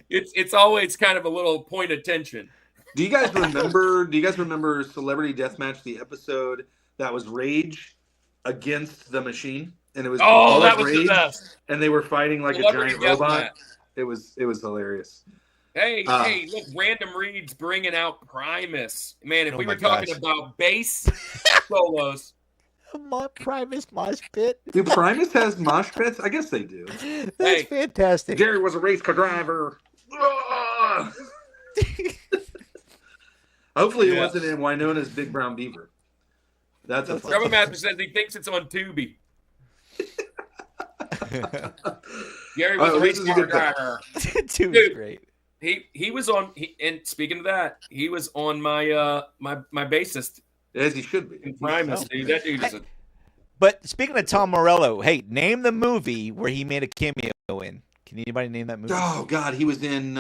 It's always kind of a little point of tension. Do you guys remember Celebrity Deathmatch, the episode that was Rage against the Machine? And it was all that of was Rage, the best. and they were fighting like Celebrity a giant robot. Deathmatch. It was hilarious. Hey, look, Random Reed's bringing out Primus. Man, if Oh we my were talking gosh. about bass solos. Primus mosh pit. Do Primus has mosh pits? I guess they do. That's fantastic. Jerry was a race car driver. Ugh. Hopefully it wasn't in Winona's Big Brown Beaver. That's a Drummer Master says he thinks it's on Tubi. Gary was a race car driver. Dude, was great. He was on. And speaking of that, he was on my my bassist. As he should be. In Primus, dude. That dude is a. But speaking of Tom Morello, hey, name the movie where he made a cameo in. Can anybody name that movie? Oh God, he was in.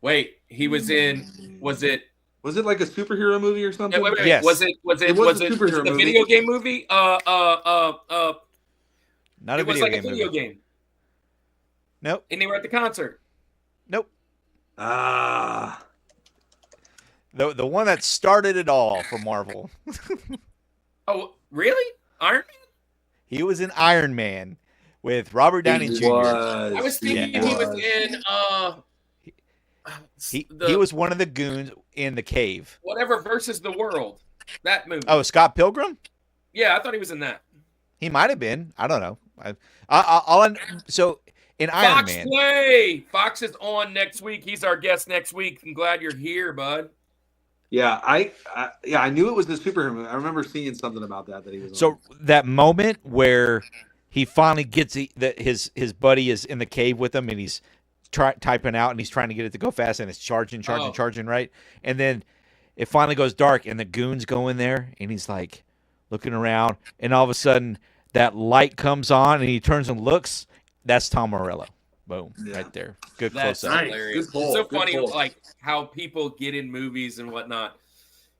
Wait, he was in. Was it like a superhero movie or something? wait. Yes. Was it was a superhero the movie. video game movie? Not a It was video like game a video movie. game. Nope. And they were at the concert. Nope. Ah. The one that started it all for Marvel. Oh, really? Iron Man? He was in Iron Man with Robert Downey Jr. I was thinking he was in He was one of the goons in the cave. whatever versus the world. That movie. Oh, Scott Pilgrim? Yeah, I thought he was in that. He might have been. I don't know. So in Iron Fox Man, Play. Fox is on next week. He's our guest next week. I'm glad you're here, bud. Yeah, I knew it was the superhero movie. I remember seeing something about that he was. so that moment where he finally gets his buddy is in the cave with him and he's typing out and he's trying to get it to go fast and it's charging, right? And then it finally goes dark and the goons go in there and he's like looking around and all of a sudden that light comes on and he turns and looks. That's Tom Morello. Boom, right there. Good That's close up. hilarious. Good pull, It's so good funny, pull. like how people get in movies and whatnot.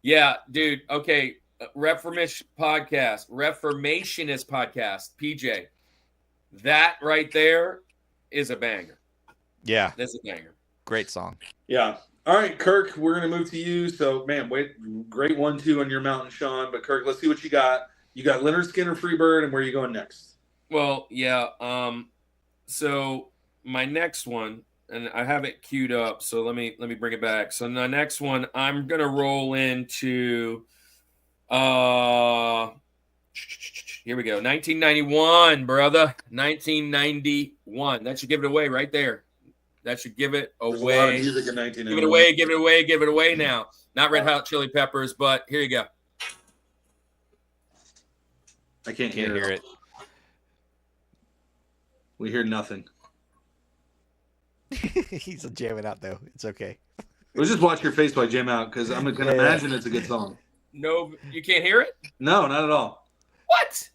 Yeah, dude. Okay, Reformationist podcast, PJ. That right there is a banger. Yeah, That's a banger. great song. Yeah. All right, Kirk, we're gonna move to you. So, man, great 1-2 on your mountain, Sean. But Kirk, let's see what you got. You got Leonard Skinner, Freebird, and where are you going next? Well, yeah. So my next one, and I have it queued up. So let me bring it back. So the next one, I'm gonna roll into. Here we go. 1991, brother. 1991. That should give it away right there. That should give it There's a lot of away. music in Give it 1991. away, give it away, give it away now. Not Red Hot Chili Peppers, but here you go. I can't hear it. We hear nothing. He's jamming out though. It's okay. Let's just watch your face while I jam out because I'm gonna imagine it's a good song. No, you can't hear it? No, not at all. What?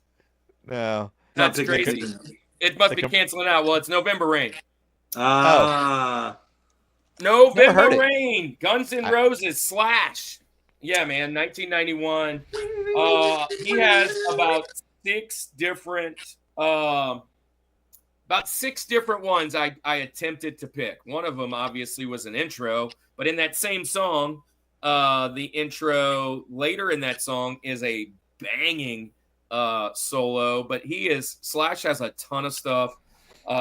No. That's crazy. It must be canceling out. Well, it's November Rain. November Rain. Guns N' Roses / Yeah, man. 1991. He has about six different ones I attempted to pick. One of them obviously was an intro, but in that same song, the intro later in that song is a banging solo, but Slash has a ton of stuff.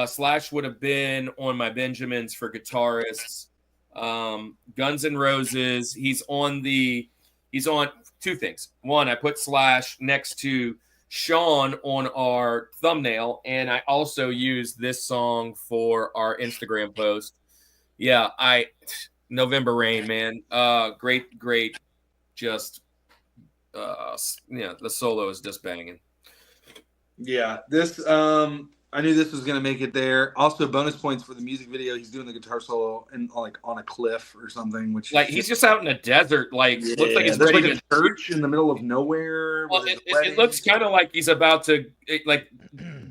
Slash would have been on my Benjamins for guitarists. Guns N' Roses. He's on two things. One, I put Slash next to Sean on our thumbnail, and I also used this song for our Instagram post. Yeah, November Rain, man. Great. Just the solo is just banging. Yeah, this I knew this was gonna make it there. Also, bonus points for the music video. He's doing the guitar solo and like on a cliff or something, which he's just out in a desert. Looks like he's ready to church in the middle of nowhere. Well, it looks kind of like he's about to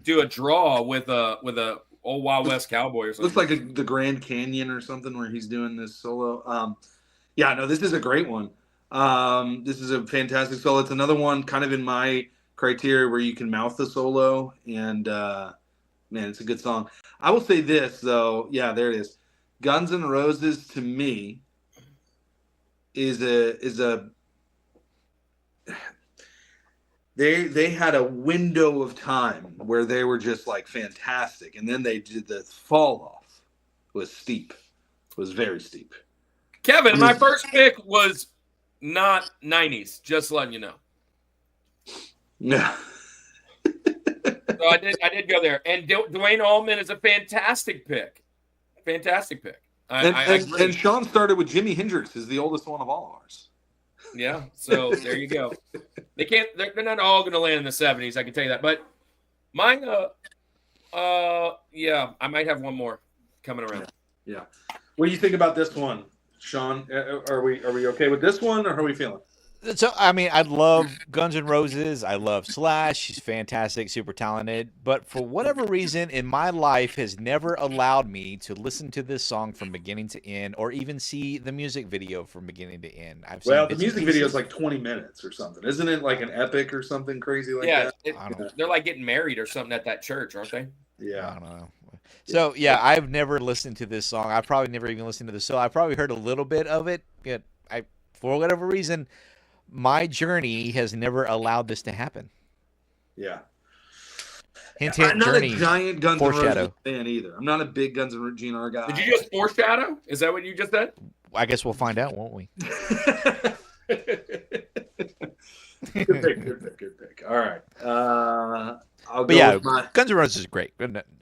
do a draw with a old Wild West cowboy or something. Looks like the Grand Canyon or something where he's doing this solo. This is a great one. This is a fantastic solo. It's another one kind of in my criteria where you can mouth the solo, and man, it's a good song. I will say this though. Yeah, there it is. Guns N' Roses to me is a they had a window of time where they were just like fantastic, and then they did the fall off. It was steep. It was very steep. Kevin, my first pick was not 90s, just letting you know. Yeah. So I did go there. And Dwayne Allman is a fantastic pick. Fantastic pick. And Sean started with Jimi Hendrix, is the oldest one of all ours. Yeah, so there you go. They're not all going to land in the 70s, I can tell you that. But mine, I might have one more coming around. Yeah. What do you think about this one, Sean? Are we okay with this one, or how are we feeling? So, I mean, I love Guns N' Roses. I love Slash. He's fantastic, super talented. But for whatever reason in my life has never allowed me to listen to this song from beginning to end or even see the music video from beginning to end. The music video is like 20 minutes or something. Isn't it like an epic or something crazy like that? They're like getting married or something at that church, aren't they? Yeah. I don't know. So, yeah, I've never listened to this song. I've probably never even listened to this. So I probably heard a little bit of it. For whatever reason, my journey has never allowed this to happen. Yeah. Hint, I'm not journey, a giant Guns N' Roses foreshadow. fan either. I'm not a big Guns N' Roses GNR guy. Did you just foreshadow? Is that what you just said? I guess we'll find out, won't we? Good pick. All right. I'll go with my... Guns N' Roses is great.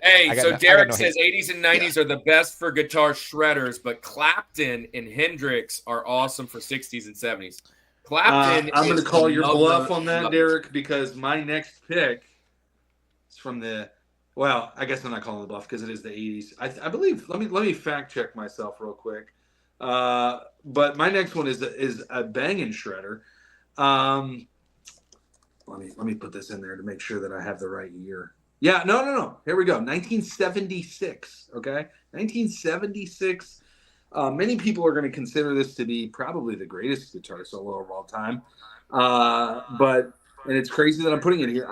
Hey, so Derek says 80s and 90s are the best for guitar shredders, but Clapton and Hendrix are awesome for 60s and 70s. Clapton. I'm going to call your bluff on that, Derek, because my next pick is from the. Well, I guess I'm not calling the bluff because it is the 80s. I believe. Let me fact check myself real quick. But my next one is a banging shredder. Let me put this in there to make sure that I have the right year. Yeah, no. Here we go. 1976. Okay, 1976. Many people are going to consider this to be probably the greatest guitar solo of all time. And it's crazy that I'm putting it here.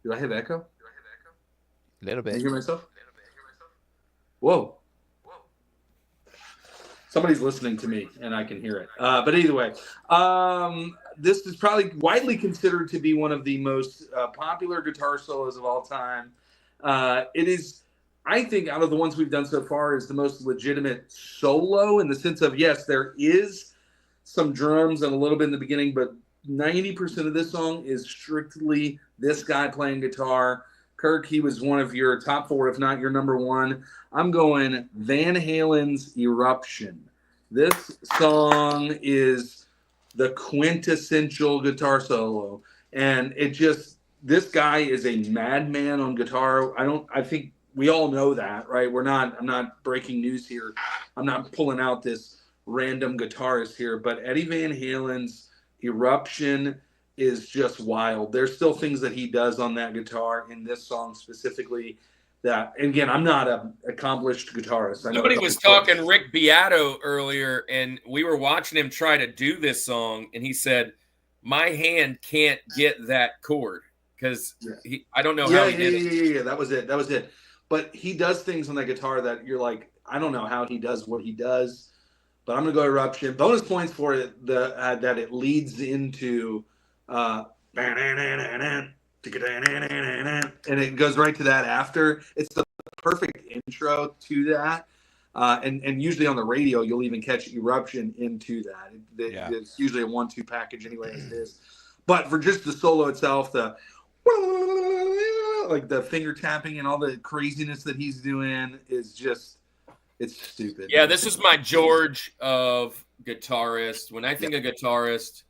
Do I have echo? A little bit. Can you hear myself? Whoa. Somebody's listening to me, and I can hear it. But either way, this is probably widely considered to be one of the most popular guitar solos of all time. It is, I think, out of the ones we've done so far, is the most legitimate solo in the sense of, yes, there is some drums and a little bit in the beginning, but 90% of this song is strictly this guy playing guitar. Kirk, he was one of your top 4, if not your number 1. I'm going Van Halen's Eruption. This song is the quintessential guitar solo, and this guy is a madman on guitar. I think we all know that, right? I'm not breaking news here. I'm not pulling out this random guitarist here, but Eddie Van Halen's Eruption is just wild. There's still things that he does on that guitar in this song specifically that, and again, I'm not an accomplished guitarist. Somebody was talking Rick Beato earlier, and we were watching him try to do this song, and he said, my hand can't get that chord because I don't know how he did it. Yeah, that was it. But he does things on that guitar that you're like, I don't know how he does what he does, but I'm going to go Eruption. Bonus points for it, that it leads into and it goes right to that after. It's the perfect intro to that. And usually on the radio, you'll even catch Eruption into that. It's usually a 1-2 package anyway, as it is. But for just the solo itself, the finger tapping and all the craziness that he's doing is just, it's stupid. Yeah, this is my George of guitarist. When I think of guitarist,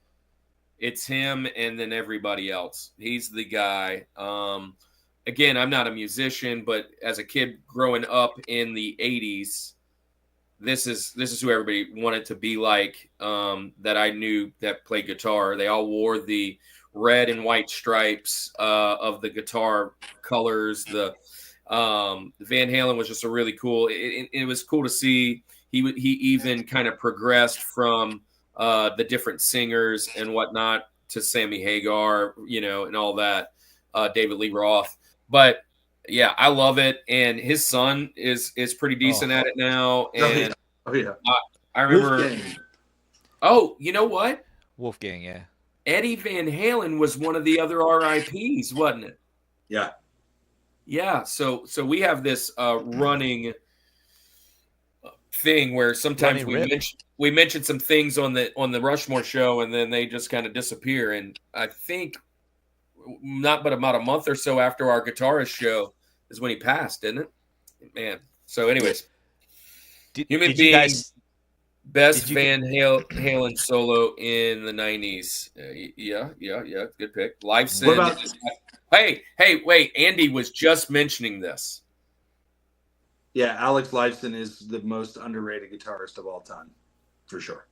it's him and then everybody else. He's the guy. Again, I'm not a musician, but as a kid growing up in the 80s, this is who everybody wanted to be like, that I knew that played guitar. They all wore the red and white stripes of the guitar colors. The Van Halen was just a really cool. It was cool to see. He even kind of progressed from the different singers and whatnot to Sammy Hagar, and all that, David Lee Roth. But yeah, I love it. And his son is pretty decent at it now. And I remember. Wolfgang. Oh, you know what? Wolfgang, yeah. Eddie Van Halen was one of the other RIPs, wasn't it? Yeah. Yeah. So we have this running thing where sometimes we mention some things on the Rushmore show and then they just kind of disappear. And I think not but about a month or so after our guitarist show is when he passed, didn't it? Man. So anyways, human beings, best Van Halen solo in the 90s. Yeah. Good pick. Lifeson. Hey, wait. Andy was just mentioning this. Yeah, Alex Lifeson is the most underrated guitarist of all time, for sure.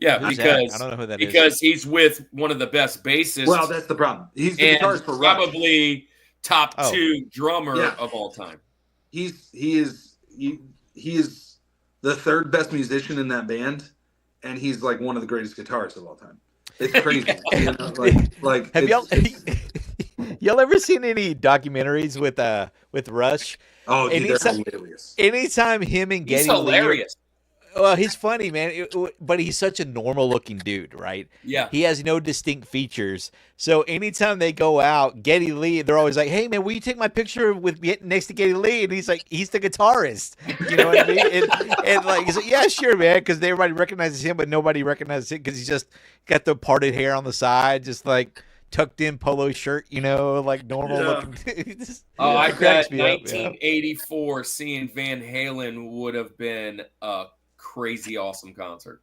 Yeah, I don't know who that is. Because he's with one of the best bassists. Well, that's the problem. He's the guitarist for Rush. Probably top 2 drummer of all time. He is the 3rd best musician in that band, and he's like one of the greatest guitarists of all time. It's crazy. Have y'all ever seen any documentaries with Rush? Oh, dude, they're hilarious. Anytime him and Geddy Lee, hilarious. Well, he's funny, man, but he's such a normal-looking dude, right? Yeah. He has no distinct features. So anytime they go out, Geddy Lee, they're always like, "Hey, man, will you take my picture with next to Geddy Lee?" And he's like, "He's the guitarist." You know what I mean? And like, he's like, "Yeah, sure, man," because everybody recognizes him, but nobody recognizes him because he's just got the parted hair on the side, just like tucked in polo shirt, like normal looking. I bet 1984 seeing Van Halen would have been a crazy awesome concert.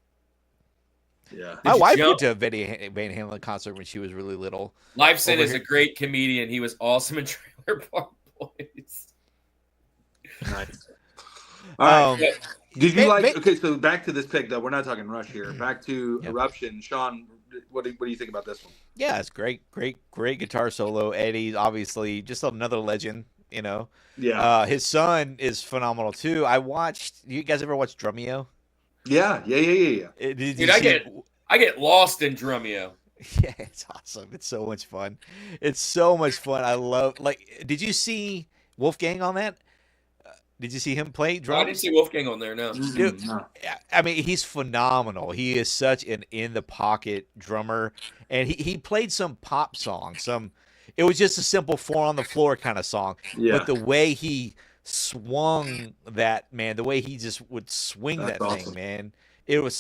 Yeah, my wife went to a Van Halen concert when she was really little. Lifeson is a great comedian. He was awesome in Trailer Park Boys. Nice. All right. Did you okay, so back to this pick, though. We're not talking Rush here. Back to Eruption. Sean, what do you think about this one? Yeah, it's great guitar solo. Eddie's obviously just another legend, Yeah. His son is phenomenal, too. You guys ever watch Drumeo? Yeah. Dude, I get lost in Drumeo. Yeah, it's awesome. It's so much fun. I love, did you see Wolfgang on that? Did you see him play drums? I didn't see Wolfgang on there, no. Dude, I mean, he's phenomenal. He is such an in-the-pocket drummer. And he played some pop songs. It was just a simple 4 on the floor kind of song. Yeah. But the way he swung that, man, the way he just would swing thing, man. It was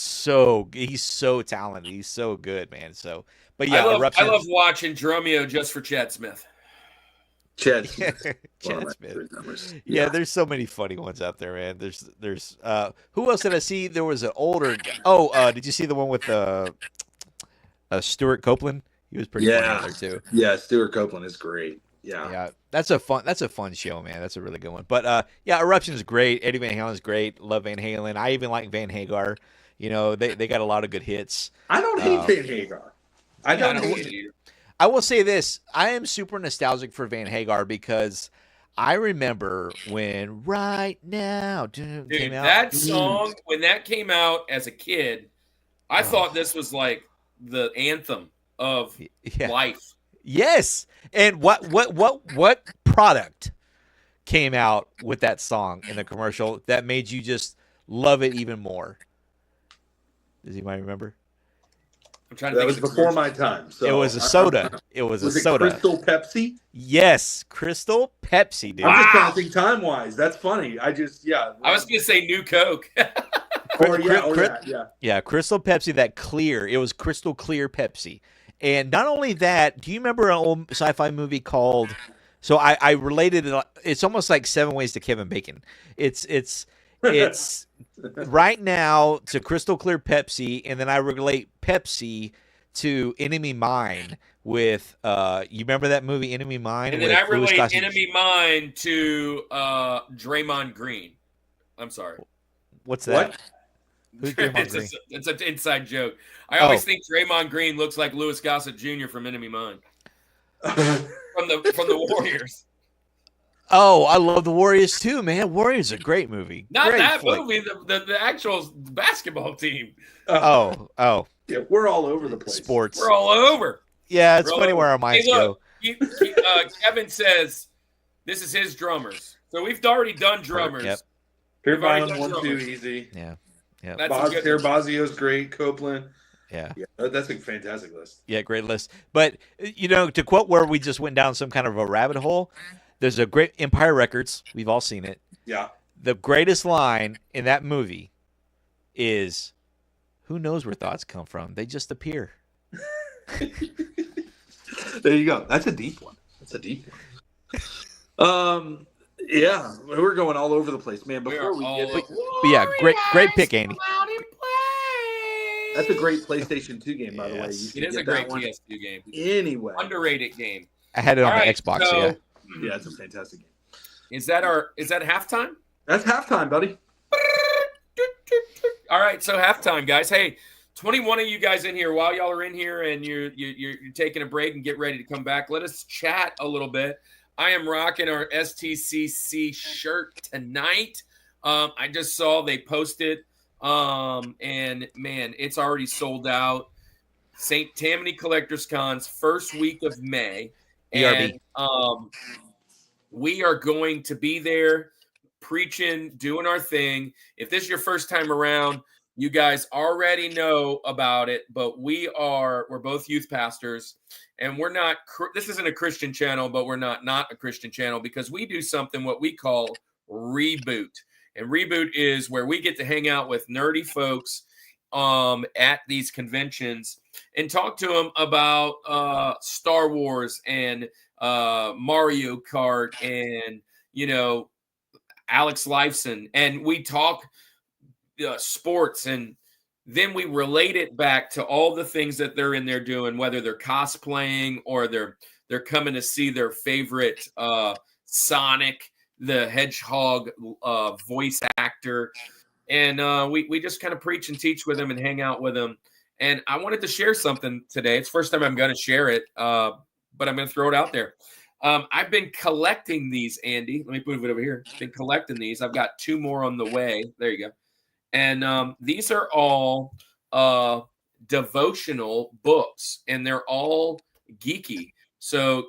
he's so talented. He's so good, man. So, but yeah, I love watching Drumeo just for Chad Smith. Chad Smith. One of Chad my Smith. favorite numbers. Yeah, there's so many funny ones out there, man. There's who else did I see? There was an older guy. Oh, did you see the one with Stuart Copeland? He was pretty funny on there too. Yeah, Stuart Copeland is great. Yeah, that's a fun show, man. That's a really good one. But yeah, Eruption is great. Eddie Van Halen is great. Love Van Halen. I even like Van Hagar. You know, they got a lot of good hits. I don't hate Van Hagar. I don't hate it. I will say this: I am super nostalgic for Van Hagar because I remember when "Right Now" Dude, came out. that song when that came out as a kid, I thought this was like the anthem of life. Yes, and what product came out with that song in the commercial that made you just love it even more? Does anybody remember? I'm trying to That think was before my time. So it was a soda. It was a soda. Crystal Pepsi? Yes, Crystal Pepsi, dude. I'm just trying to think time-wise. That's funny. I was going to say New Coke. Yeah, Crystal Pepsi, that clear. It was crystal clear Pepsi. And not only that, do you remember an old sci-fi movie called? So I related it. It's almost like 7 Ways to Kevin Bacon. It's Right Now to Crystal Clear Pepsi, and then I relate Pepsi to Enemy Mine with you remember that movie Enemy Mine? And then I relate Enemy Mine to Draymond Green. I'm sorry. What's that? What? Who's Draymond Green? It's an inside joke. I always think Draymond Green looks like Louis Gossett Jr. from Enemy Mine. from the Warriors. Oh, I love the Warriors too, man. Warriors is a great movie. Not great that flick. movie, the actual basketball team. Oh. Yeah, we're all over the place. Sports. We're all over. Yeah, it's funny where our minds go. Kevin says this is his drummers. So we've already done drummers. Yep. Pierre Byron, 1, 2, easy. Yeah. Basio's great. Copeland. Yeah, that's a fantastic list. Yeah, great list. But, to quote where we just went down some kind of a rabbit hole, there's a great Empire Records. We've all seen it. Yeah. The greatest line in that movie is, who knows where thoughts come from? They just appear. There you go. That's a deep one. Yeah, we're going all over the place, man. Before we get it, but yeah, great pick, Andy. That's a great PlayStation 2 game, by the way. It is a great PS2 game. Anyway, underrated game. I had it on the Xbox. So, yeah, it's a fantastic game. Is that halftime? That's halftime, buddy. All right, so halftime, guys. Hey, 21 of you guys in here. While y'all are in here and you're taking a break and get ready to come back, let us chat a little bit. I am rocking our STCC shirt tonight. I just saw they posted, and man, it's already sold out. St. Tammany Collectors Con's first week of May, and we are going to be there preaching, doing our thing. If this is your first time around, you guys already know about it, but we're both youth pastors, and we're not, this isn't a Christian channel, but we're not a Christian channel because we do something what we call Reboot. And Reboot is where we get to hang out with nerdy folks at these conventions and talk to them about Star Wars and Mario Kart and, Alex Lifeson. And we talk sports, and then we relate it back to all the things that they're in there doing, whether they're cosplaying or they're coming to see their favorite Sonic the Hedgehog voice actor. And we just kind of preach and teach with them and hang out with them. And I wanted to share something today. It's the first time I'm going to share it, but I'm going to throw it out there. I've been collecting these, Andy. Let me move it over here. I've been collecting these. I've got 2 more on the way. There you go. And these are all devotional books, and they're all geeky. So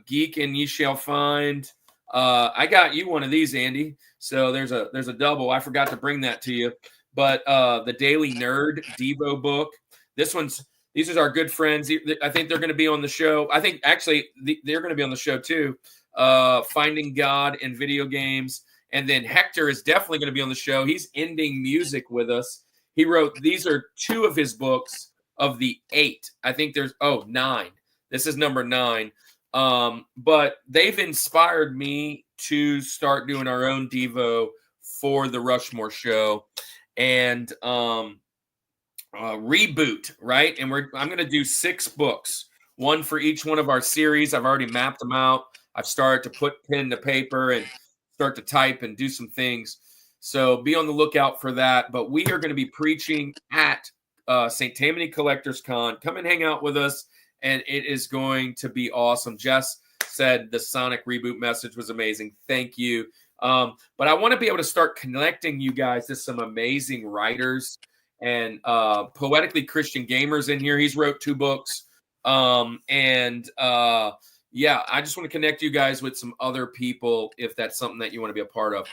geek and ye shall find. I got you one of these, Andy. So there's a double. I forgot to bring that to you. But the Daily Nerd Devo book. These are our good friends. I think they're going to be on the show. I think actually they're going to be on the show too. Finding God in Video Games. And then Hector is definitely going to be on the show. He's ending music with us. He wrote, these are 2 of his books of the 8. I think there's, 9. This is number 9. But they've inspired me to start doing our own Devo for the Rushmore Show and reboot, right? And I'm going to do 6 books, one for each one of our series. I've already mapped them out. I've started to put pen to paper and start to type and do some things. So be on the lookout for that. But we are going to be preaching at St. Tammany Collectors Con. Come and hang out with us, and it is going to be awesome. Jess said the Sonic reboot message was amazing. Thank you. But I want to be able to start connecting you guys to some amazing writers and Poetically Christian Gamers in here. He's wrote 2 books. Yeah, I just want to connect you guys with some other people if that's something that you want to be a part of.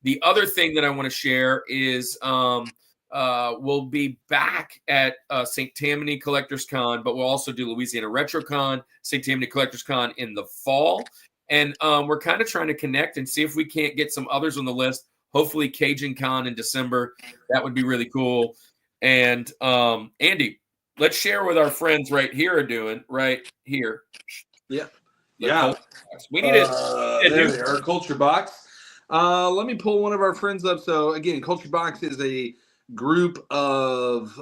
The other thing that I want to share is we'll be back at St. Tammany Collectors Con, but we'll also do Louisiana RetroCon, St. Tammany Collectors Con in the fall. And we're kind of trying to connect and see if we can't get some others on the list. Hopefully Cajun Con in December. That would be really cool. And Andy, let's share what our friends right here are doing right here. Yeah. Yeah. We need it. There they are, Culture Box. Let me pull one of our friends up. So again, Culture Box is a group of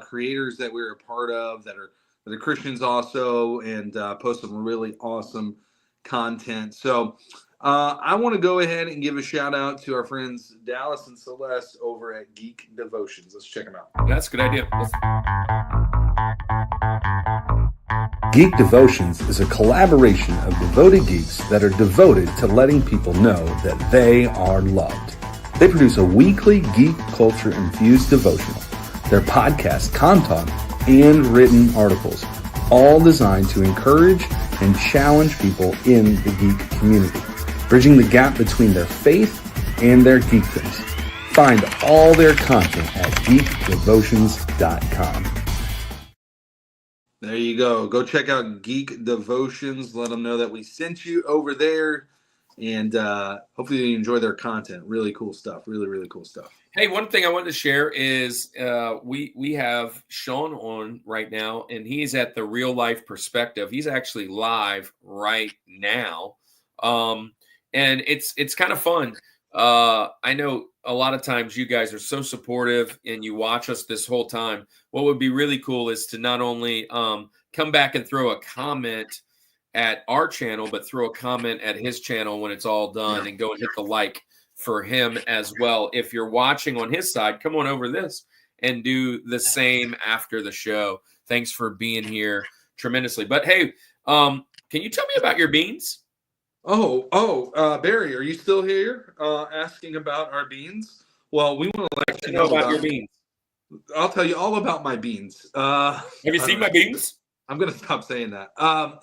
creators that we're a part of that are Christians also, and post some really awesome content. So I want to go ahead and give a shout out to our friends Dallas and Celeste over at Geek Devotions. Let's check them out. That's a good idea. Geek Devotions is a collaboration of devoted geeks that are devoted to letting people know that they are loved. They produce a weekly geek culture infused devotional, their podcast content, and written articles, all designed to encourage and challenge people in the geek community, bridging the gap between their faith and their geekdoms. Find all their content at geekdevotions.com. There you go. Go check out Geek Devotions. Let them know that we sent you over there. And hopefully you enjoy their content. Really cool stuff. Really, really cool stuff. Hey, one thing I wanted to share is we have Sean on right now, and he's at the Real Life Perspective. He's actually live right now. And it's kind of fun. I know a lot of times you guys are so supportive and you watch us this whole time. What would be really cool is to not only come back and throw a comment at our channel, but throw a comment at his channel when it's all done, and go and hit the like for him as well. If you're watching on his side, come on over this and do the same after the show. Thanks for being here tremendously. But hey, can you tell me about your beans? Barry, are you still here asking about our beans? Well, we want to let you know about your beans. I'll tell you all about my beans. Have you seen my beans? I'm going to stop saying that.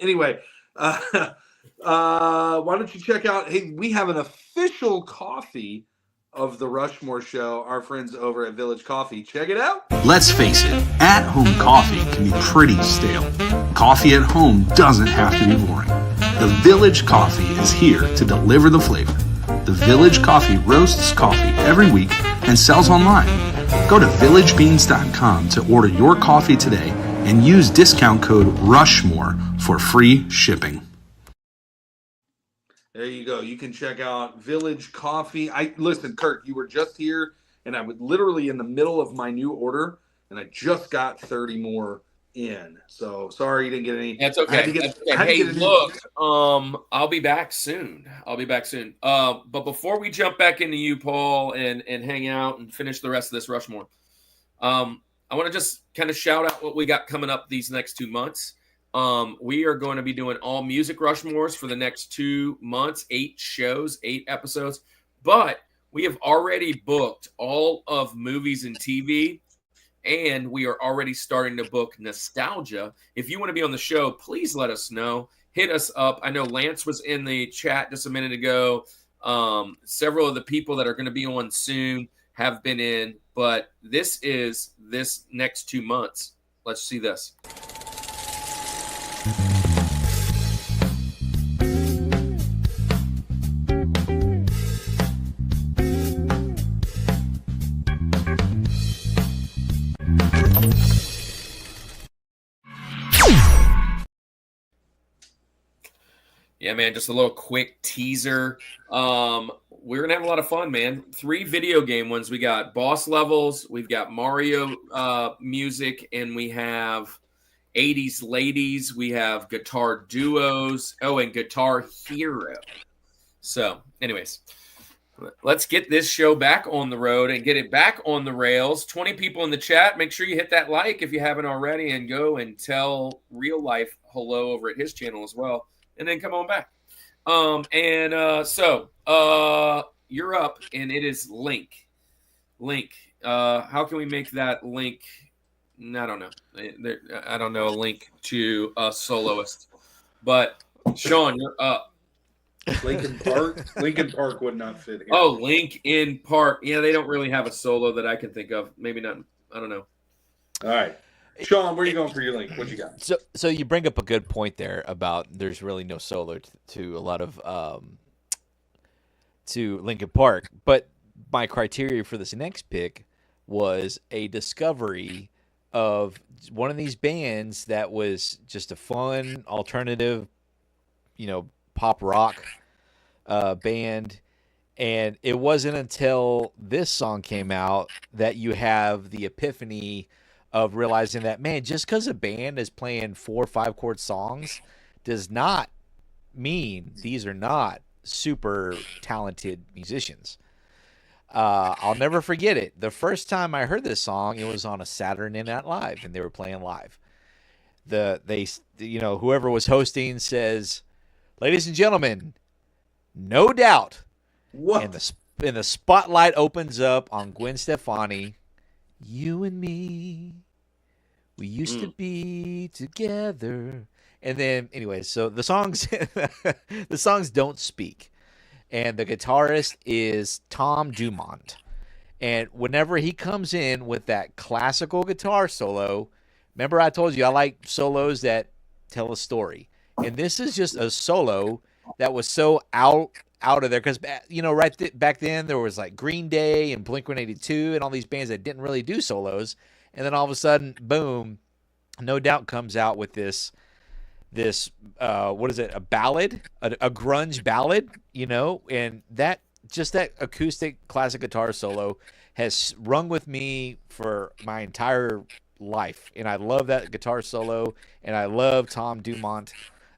Anyway, why don't you check out, hey, we have an official coffee of the Rushmore Show, our friends over at Village Coffee. Check it out. Let's face it, at-home coffee can be pretty stale. Coffee at home doesn't have to be boring. The Village Coffee is here to deliver the flavor. The Village Coffee roasts coffee every week and sells online. Go to villagebeans.com to order your coffee today and use discount code Rushmore for free shipping. There you go. You can check out Village Coffee. Listen, Kurt, you were just here, and I was literally in the middle of my new order, and I just got 30 more in. So sorry you didn't get any. That's okay. Hey, look, I'll be back soon. But before we jump back into you, Paul, and hang out and finish the rest of this Rushmore, I want to just kind of shout out what we got coming up these next 2 months. We are going to be doing all music Rushmores for the next 2 months, 8 shows, 8 episodes. But we have already booked all of movies and TV, and we are already starting to book nostalgia. If you want to be on the show, please let us know. Hit us up. I know Lance was in the chat just a minute ago. Several of the people that are going to be on soon have been in, but this is this next 2 months. Let's see this. Yeah, man, just a little quick teaser. We're gonna have a lot of fun, man. 3 video game ones. We got boss levels, we've got Mario music, and we have 80s ladies. We have guitar duos. Oh, and Guitar Hero. So, anyways, let's get this show back on the road and get it back on the rails. 20 people in the chat. Make sure you hit that like if you haven't already, and go and tell Real Life hello over at his channel as well. And then come on back. So you're up, and it is Link. Link. How can we make that link? I don't know. I don't know a link to a soloist. But Sean, you're up. Lincoln Park. Lincoln Park would not fit here. Oh, Lincoln Park. Yeah, they don't really have a solo that I can think of. Maybe not. I don't know. All right. Sean, where are you going for your link? What you got? So you bring up a good point there about there's really no solo to a lot of to Linkin Park, but my criteria for this next pick was a discovery of one of these bands that was just a fun alternative, pop rock band. And it wasn't until this song came out that you have the epiphany of realizing that, man, just because a band is playing 4 or 5 chord songs does not mean these are not super talented musicians. I'll never forget it. The first time I heard this song, it was on a Saturday Night Live, and they were playing live. Whoever was hosting says, "Ladies and gentlemen, No Doubt." What? And the spotlight opens up on Gwen Stefani. You and me, we used to be together. And then, anyway, so the songs don't speak. And the guitarist is Tom Dumont. And whenever he comes in with that classical guitar solo, remember I told you I like solos that tell a story. And this is just a solo that was so out of there, because back then there was like Green Day and Blink-182 and all these bands that didn't really do solos, and then all of a sudden, boom, No Doubt comes out with this what is it, a ballad, a grunge ballad, and that acoustic classic guitar solo has rung with me for my entire life, and I love that guitar solo, and I love Tom Dumont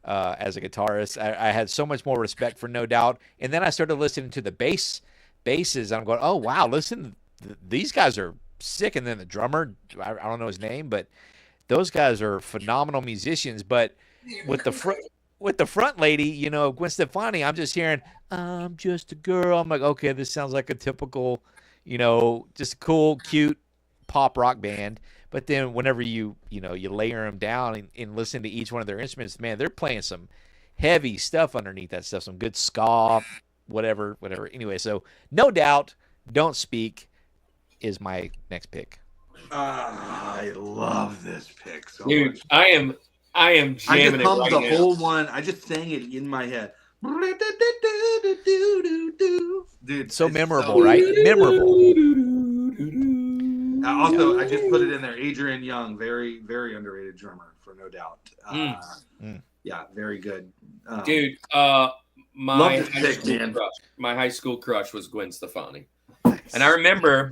as a guitarist. I had so much more respect for No Doubt. And then I started listening to the basses, and I'm going, oh, wow, listen, these guys are sick. And then the drummer, I don't know his name, but those guys are phenomenal musicians. But with the front lady, Gwen Stefani, I'm just hearing, I'm just a girl. I'm like, okay, this sounds like a typical, just a cool, cute pop rock band. But then whenever you layer them down and listen to each one of their instruments, man, they're playing some heavy stuff underneath that stuff, some good ska, whatever. Anyway, so No Doubt, Don't Speak is my next pick. I love this pick so Dude, much. I am jamming I just it hummed right the now. whole one. I just sang it in my head. Dude, So it's memorable, right? Memorable. Also, I just put it in there. Adrian Young, very, very underrated drummer, for No Doubt. Yeah, very good. Dude, love my this pick, man. my high school crush was Gwen Stefani. And I remember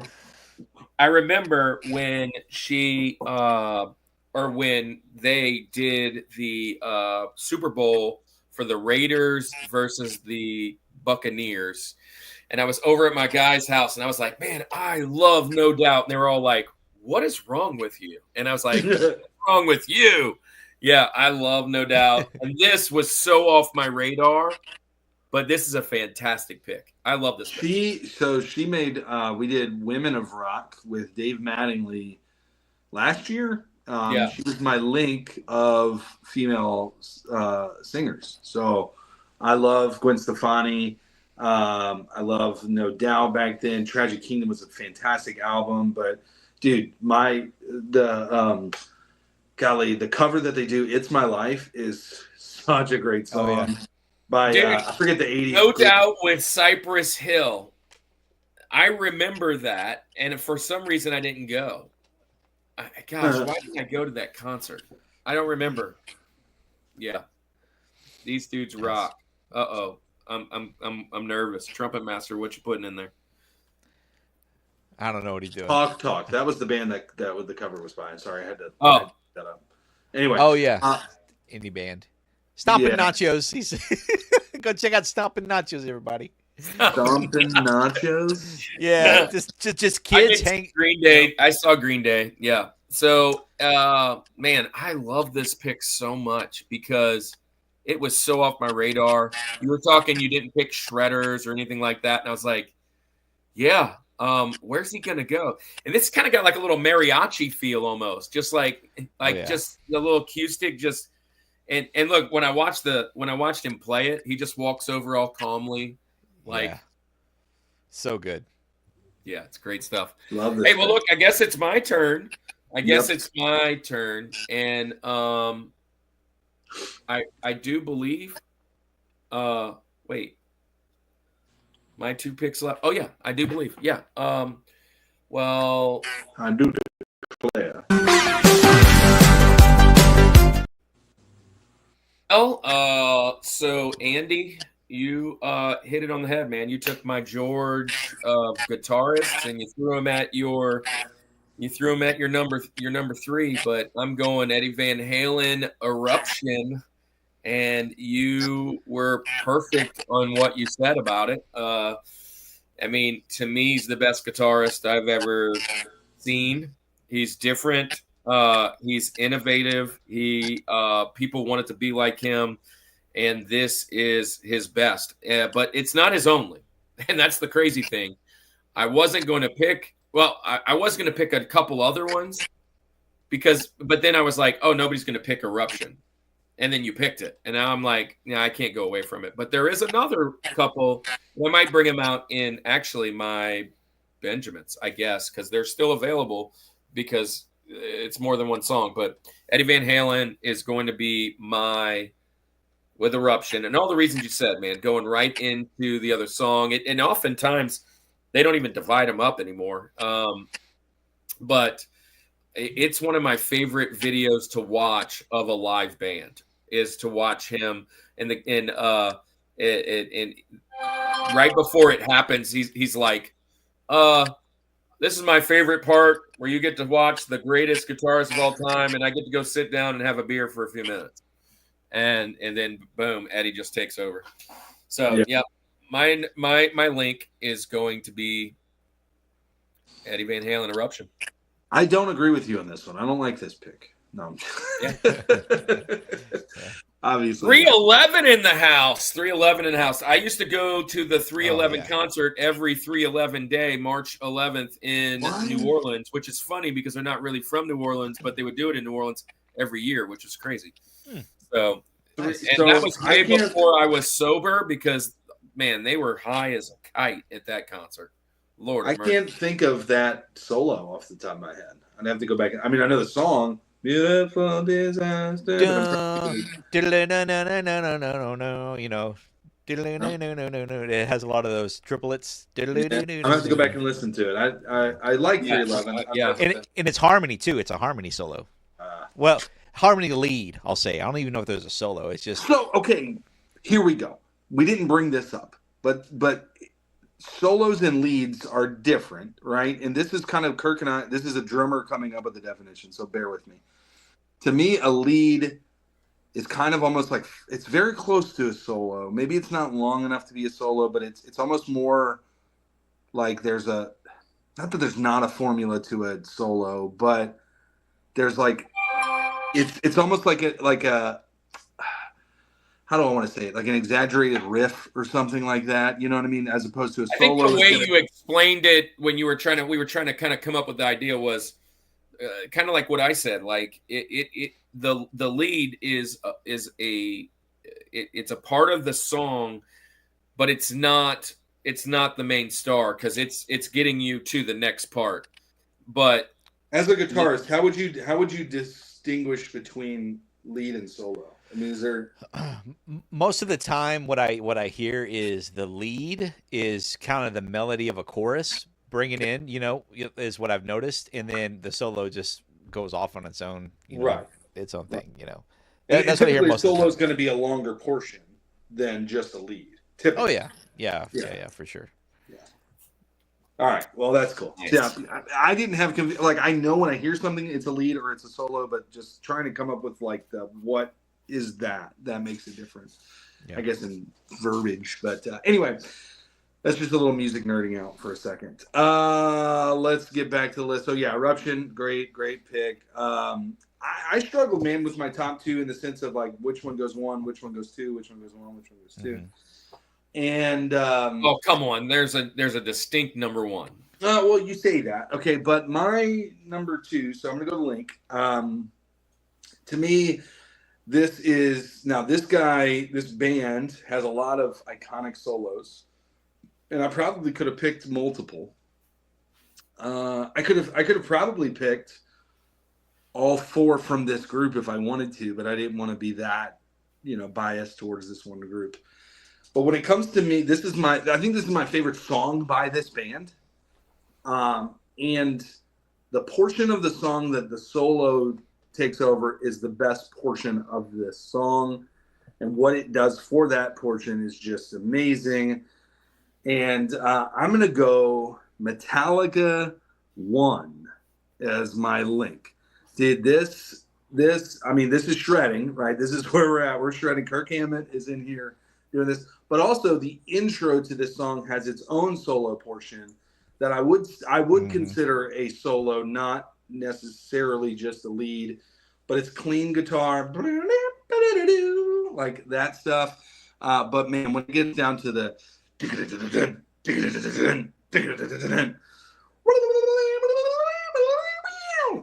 when she or when they did the Super Bowl for the Raiders versus the Buccaneers. And I was over at my guy's house, and I was like, man, I love No Doubt. And they were all like, what is wrong with you? And I was like, what's wrong with you? Yeah, I love No Doubt. And this was so off my radar, but this is a fantastic pick. I love this pick. She made, we did Women of Rock with Dave Mattingly last year. She was my link of female singers. So I love Gwen Stefani. I love No Doubt back then. Tragic Kingdom was a fantastic album, but dude, the cover that they do, It's My Life, is such a great song. Oh, yeah. By Dude, I forget the 80s. No Doubt with Cypress Hill. I remember that, and for some reason I didn't go. Gosh, why didn't I go to that concert? I don't remember. Yeah. These dudes rock. Uh-oh. I'm nervous. Trumpet Master, what you putting in there? I don't know what he's doing. Talk. That was the band that the cover was by. I'm sorry, I had to Oh. that up. Anyway. Oh yeah. Indie band. Stompin' Yeah. Nachos. Go check out Stompin' Nachos, everybody. Stompin' Nachos. Yeah, just kids hang. Green Day. I saw Green Day. Yeah. So, man, I love this pick so much because it was so off my radar. You were talking, you didn't pick Shredders or anything like that, and I was like, yeah. Where's he gonna go? And this kind of got like a little mariachi feel almost, just like just a little acoustic, just and look, when I watched him play it, he just walks over all calmly, like so good. Yeah, it's great stuff. Love this. Hey, well, look, I guess it's my turn. It's my turn, and I do believe. Wait. My 2 picks left. Oh yeah, I do believe. Yeah. Well, I do declare. Well, so Andy, you hit it on the head, man. You took my George guitarist and you threw him at your number 3, but I'm going Eddie Van Halen Eruption. And you were perfect on what you said about it. I mean, to me, he's the best guitarist I've ever seen. He's different. He's innovative. People wanted to be like him, and this is his best. But it's not his only, and that's the crazy thing. I wasn't going to pick. Well, I was going to pick a couple other ones but then I was like, oh, nobody's going to pick Eruption. And then you picked it. And now I'm like, yeah, I can't go away from it. But there is another couple. I might bring them out in actually my Benjamins, I guess, because they're still available because it's more than one song. But Eddie Van Halen is going to be with Eruption. And all the reasons you said, man, going right into the other song. And oftentimes they don't even divide them up anymore. But it's one of my favorite videos to watch of a live band is to watch him and right before it happens, he's like, this is my favorite part where you get to watch the greatest guitarist of all time, and I get to go sit down and have a beer for a few minutes. And then boom, Eddie just takes over. So yeah, my link is going to be Eddie Van Halen Eruption. I don't agree with you on this one. I don't like this pick. No. Obviously. 311 in the house. 311 in the house. I used to go to the 311 concert every 311 day, March 11th in New Orleans, which is funny because they're not really from New Orleans, but they would do it in New Orleans every year, which is crazy. So that was way before I was sober because, man, they were high as a kite at that concert. Lord, I can't think of that solo off the top of my head. I'd have to go back. I mean, I know the song. Beautiful disaster. You know, it has a lot of those triplets. I'm gonna have to go back and listen to it. I like 311. And it's harmony too. It's a harmony solo. Well, harmony lead, I'll say. I don't even know if there's a solo. It's just okay. Here we go. We didn't bring this up, but solos and leads are different, right? And this is kind of Kirk and I. This is a drummer coming up with the definition, so bear with me. To me, a lead is kind of almost like it's very close to a solo. Maybe it's not long enough to be a solo, but it's almost more like there's not that there's not a formula to a solo, but there's like it's almost like a how do I want to say it? Like an exaggerated riff or something like that. You know what I mean? As opposed to a solo. I think the way you explained it when we were trying to kind of come up with the idea was kind of like what I said. Like the lead is it's a part of the song, but it's not the main star because it's getting you to the next part. But as a guitarist, how would you distinguish between lead and solo? I mean, is there most of the time what I hear is the lead is kind of the melody of a chorus bringing in, you know, is what I've noticed, and then the solo just goes off on its own, you know, its own thing, you know. That's what I hear most of the time. Solo is going to be a longer portion than just a lead. Typically. Oh yeah, for sure. All right. Well, that's cool. Nice. Yeah, I didn't have like I know when I hear something, it's a lead or it's a solo, but just trying to come up with like the what is that makes it different. Yeah. I guess in verbiage, but anyway, that's just a little music nerding out for a second. Let's get back to the list. So yeah, Eruption, great pick. I struggled, man, with my top two in the sense of like which one goes one, which one goes two, which one goes one, which one goes two. Mm-hmm. And oh, come on, there's a distinct number one. Well, you say that, okay, but my number two. So I'm gonna go to Link. To me, this band has a lot of iconic solos, and I probably could have picked multiple. I could have probably picked all four from this group if I wanted to, but I didn't want to be that, biased towards this one group. But when it comes to me, I think this is my favorite song by this band. And the portion of the song that the solo takes over is the best portion of this song. And what it does for that portion is just amazing. And I'm going to go Metallica 1 as my link. Did this is shredding, right? This is where we're at. We're shredding. Kirk Hammett is in here doing this. But also the intro to this song has its own solo portion that I would consider a solo, not necessarily just a lead, but it's clean guitar, like that stuff. But man, when it gets down to the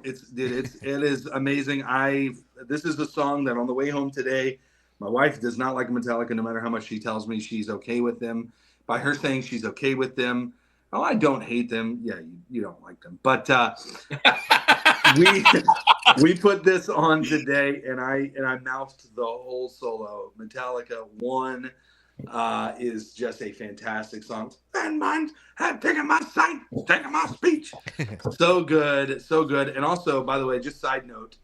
it is amazing. This is the song that on the way home today, my wife does not like Metallica, no matter how much she tells me she's okay with them. By her saying she's okay with them, oh, I don't hate them. Yeah, you don't like them. But we put this on today, and I mouthed the whole solo. Metallica 1 is just a fantastic song. And mine have taken my sight, taken my speech. So good. And also, by the way, just side note,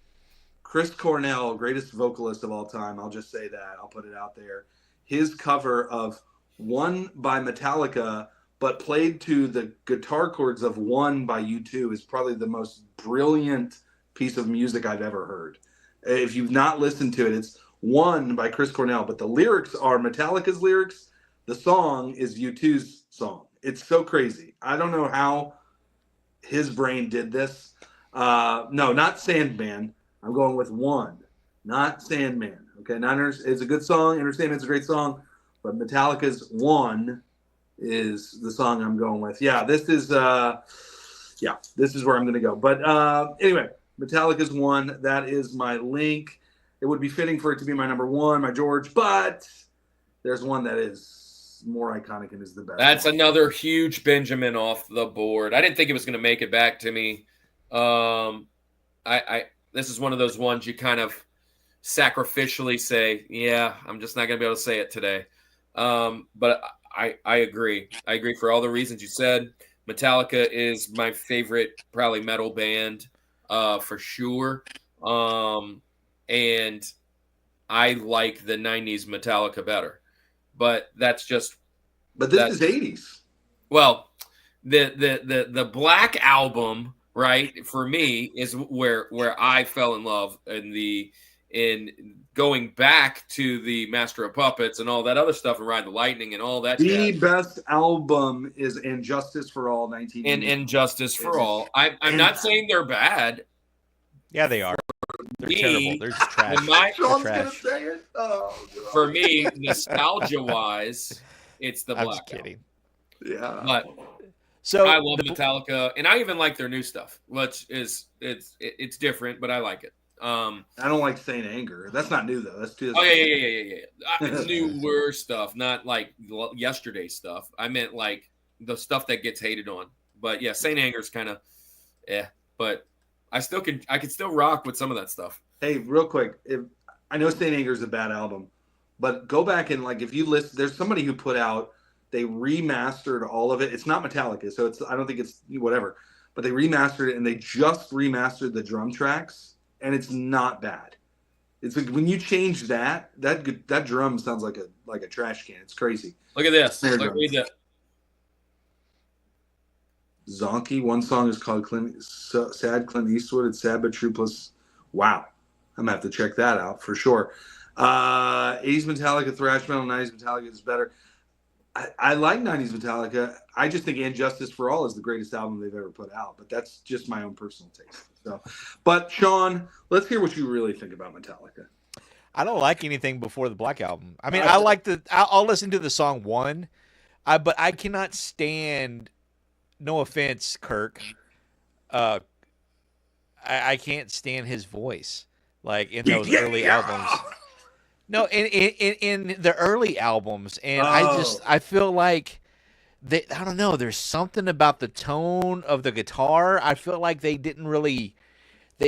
Chris Cornell, greatest vocalist of all time. I'll just say that. I'll put it out there. His cover of One by Metallica, but played to the guitar chords of One by U2 is probably the most brilliant piece of music I've ever heard. If you've not listened to it, it's One by Chris Cornell, but the lyrics are Metallica's lyrics. The song is U2's song. It's so crazy. I don't know how his brain did this. No, not Sandman. I'm going with One, not Sandman. Okay, it's a good song. Understand it's a great song, but Metallica's One is the song I'm going with. Yeah, this is where I'm going to go. But anyway, Metallica's One. That is my link. It would be fitting for it to be my number one, my George, but there's one that is more iconic and is the best. That's another huge Benjamin off the board. I didn't think it was going to make it back to me. This is one of those ones you kind of sacrificially say, yeah, I'm just not going to be able to say it today. But I agree. I agree for all the reasons you said. Metallica is my favorite, probably metal band for sure. And I like the 90s Metallica better. But that's just... But this is 80s. Well, the Black Album... right, for me, is where I fell in love in going back to the Master of Puppets and all that other stuff and Ride the Lightning and all that. The best album is Injustice for All, 1980. And Injustice for All. I'm not saying they're bad. Yeah, they are. They're terrible. They're just trash. Sean's gonna say it. Oh, God. For me, nostalgia-wise, it's the I'm Black just kidding. Yeah, but. So I love Metallica, and I even like their new stuff, which is it's different, but I like it. I don't like Saint Anger. That's not new though. That's too. Oh yeah. It's newer stuff, not like yesterday's stuff. I meant like the stuff that gets hated on. But yeah, Saint Anger's kind of, but I could still rock with some of that stuff. Hey, real quick, I know Saint Anger is a bad album, but go back and like if you listen, there's somebody who put out. They remastered all of it. It's not Metallica, so I don't think it's whatever. But they remastered it, and they just remastered the drum tracks, and it's not bad. It's like when you change that drum sounds like a trash can. It's crazy. Look at this. Snare drum. Read that. Zonky. One song is called Sad Clint Eastwood. It's sad but true plus. Wow. I'm going to have to check that out for sure. 80s Metallica, thrash metal, 90s Metallica is better. I like 90s Metallica. I just think And Justice for All is the greatest album they've ever put out, but that's just my own personal taste. So, but Sean, let's hear what you really think about Metallica. I don't like anything before the Black Album. I mean, I'll listen to the song One, but I cannot stand, no offense, Kirk, I can't stand his voice, like in those early albums. No, in the early albums, and I feel like I don't know. There's something about the tone of the guitar. I feel like they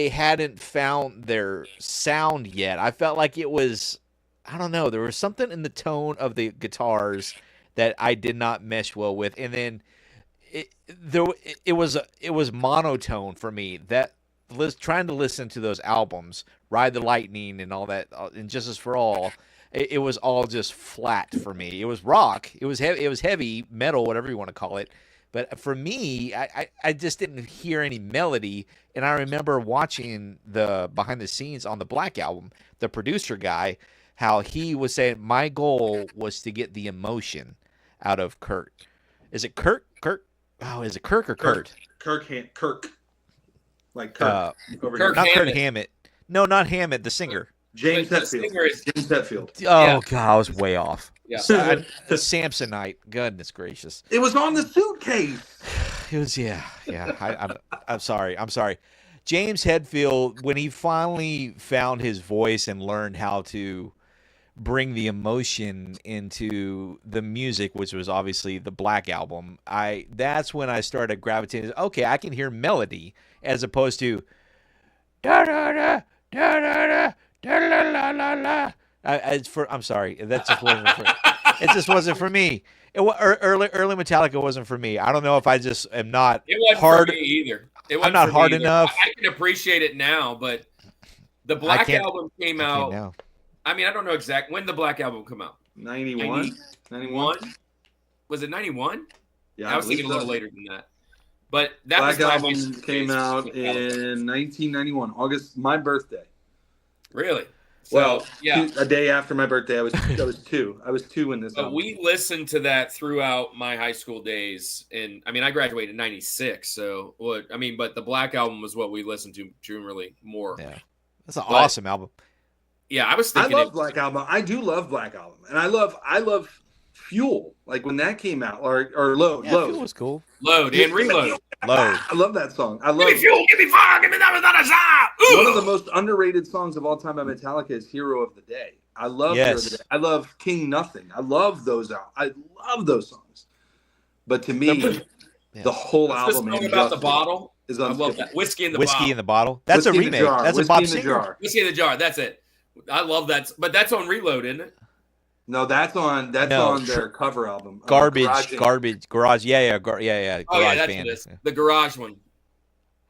hadn't found their sound yet. I felt like it was, I don't know. There was something in the tone of the guitars that I did not mesh well with, and then it was monotone for me. Trying to listen to those albums, Ride the Lightning and all that, and Justice for All, it was all just flat for me. It was rock, it was heavy metal, whatever you want to call it. But for me, I just didn't hear any melody. And I remember watching the behind the scenes on the Black Album, the producer guy, how he was saying, my goal was to get the emotion out of Kurt. Is it Kurt? Oh, is it Kirk or Kurt? Kirk. Like Kirk. Not Kurt Hammett. No, not Hammett, the singer. James Hetfield. Oh, yeah. God, I was way off. Yeah. Samsonite. Goodness gracious. It was on the suitcase. It was, yeah. I'm sorry. James Hetfield, when he finally found his voice and learned how to bring the emotion into the music, which was obviously the Black Album, that's when I started gravitating. Okay, I can hear melody as opposed to da da da da da da da la la la. I'm sorry, that just wasn't for it. Just wasn't for me. Early Metallica wasn't for me. I don't know if I just am not it wasn't hard for me either. I'm not hard enough. I can appreciate it now, but the Black Album came out. Now. I mean, I don't know exactly when the Black Album came out. 91? Was it 91? Yeah, I was thinking a little later than that. But that Black Album came out in 1991, August, my birthday. Really? So, well, yeah. A day after my birthday, I was 2. I was 2 when this. But we listened to that throughout my high school days, and I mean, I graduated in '96. So but the Black Album was what we listened to generally more. Yeah, that's an awesome album. Yeah, I was thinking. I love Black Album. I do love Black Album, and I love Fuel. Like when that came out, or Load. Yeah, Fuel was cool. Load and Reload. Load. I love that song. I love Give me fuel, give me fire, give me that without a shot. One of the most underrated songs of all time by Metallica is "Hero of the Day." I love Hero of the Day. I love King Nothing. I love those songs. But to me, the whole album. This about the bottle. I love that. Whiskey in the Bottle. That's a remake. That's a Bob Seger. Whiskey in the Jar. That's it. I love that, but that's on Reload, isn't it? No, that's on their cover album. Garage. Yeah. Garage that's Band. It is. The Garage one.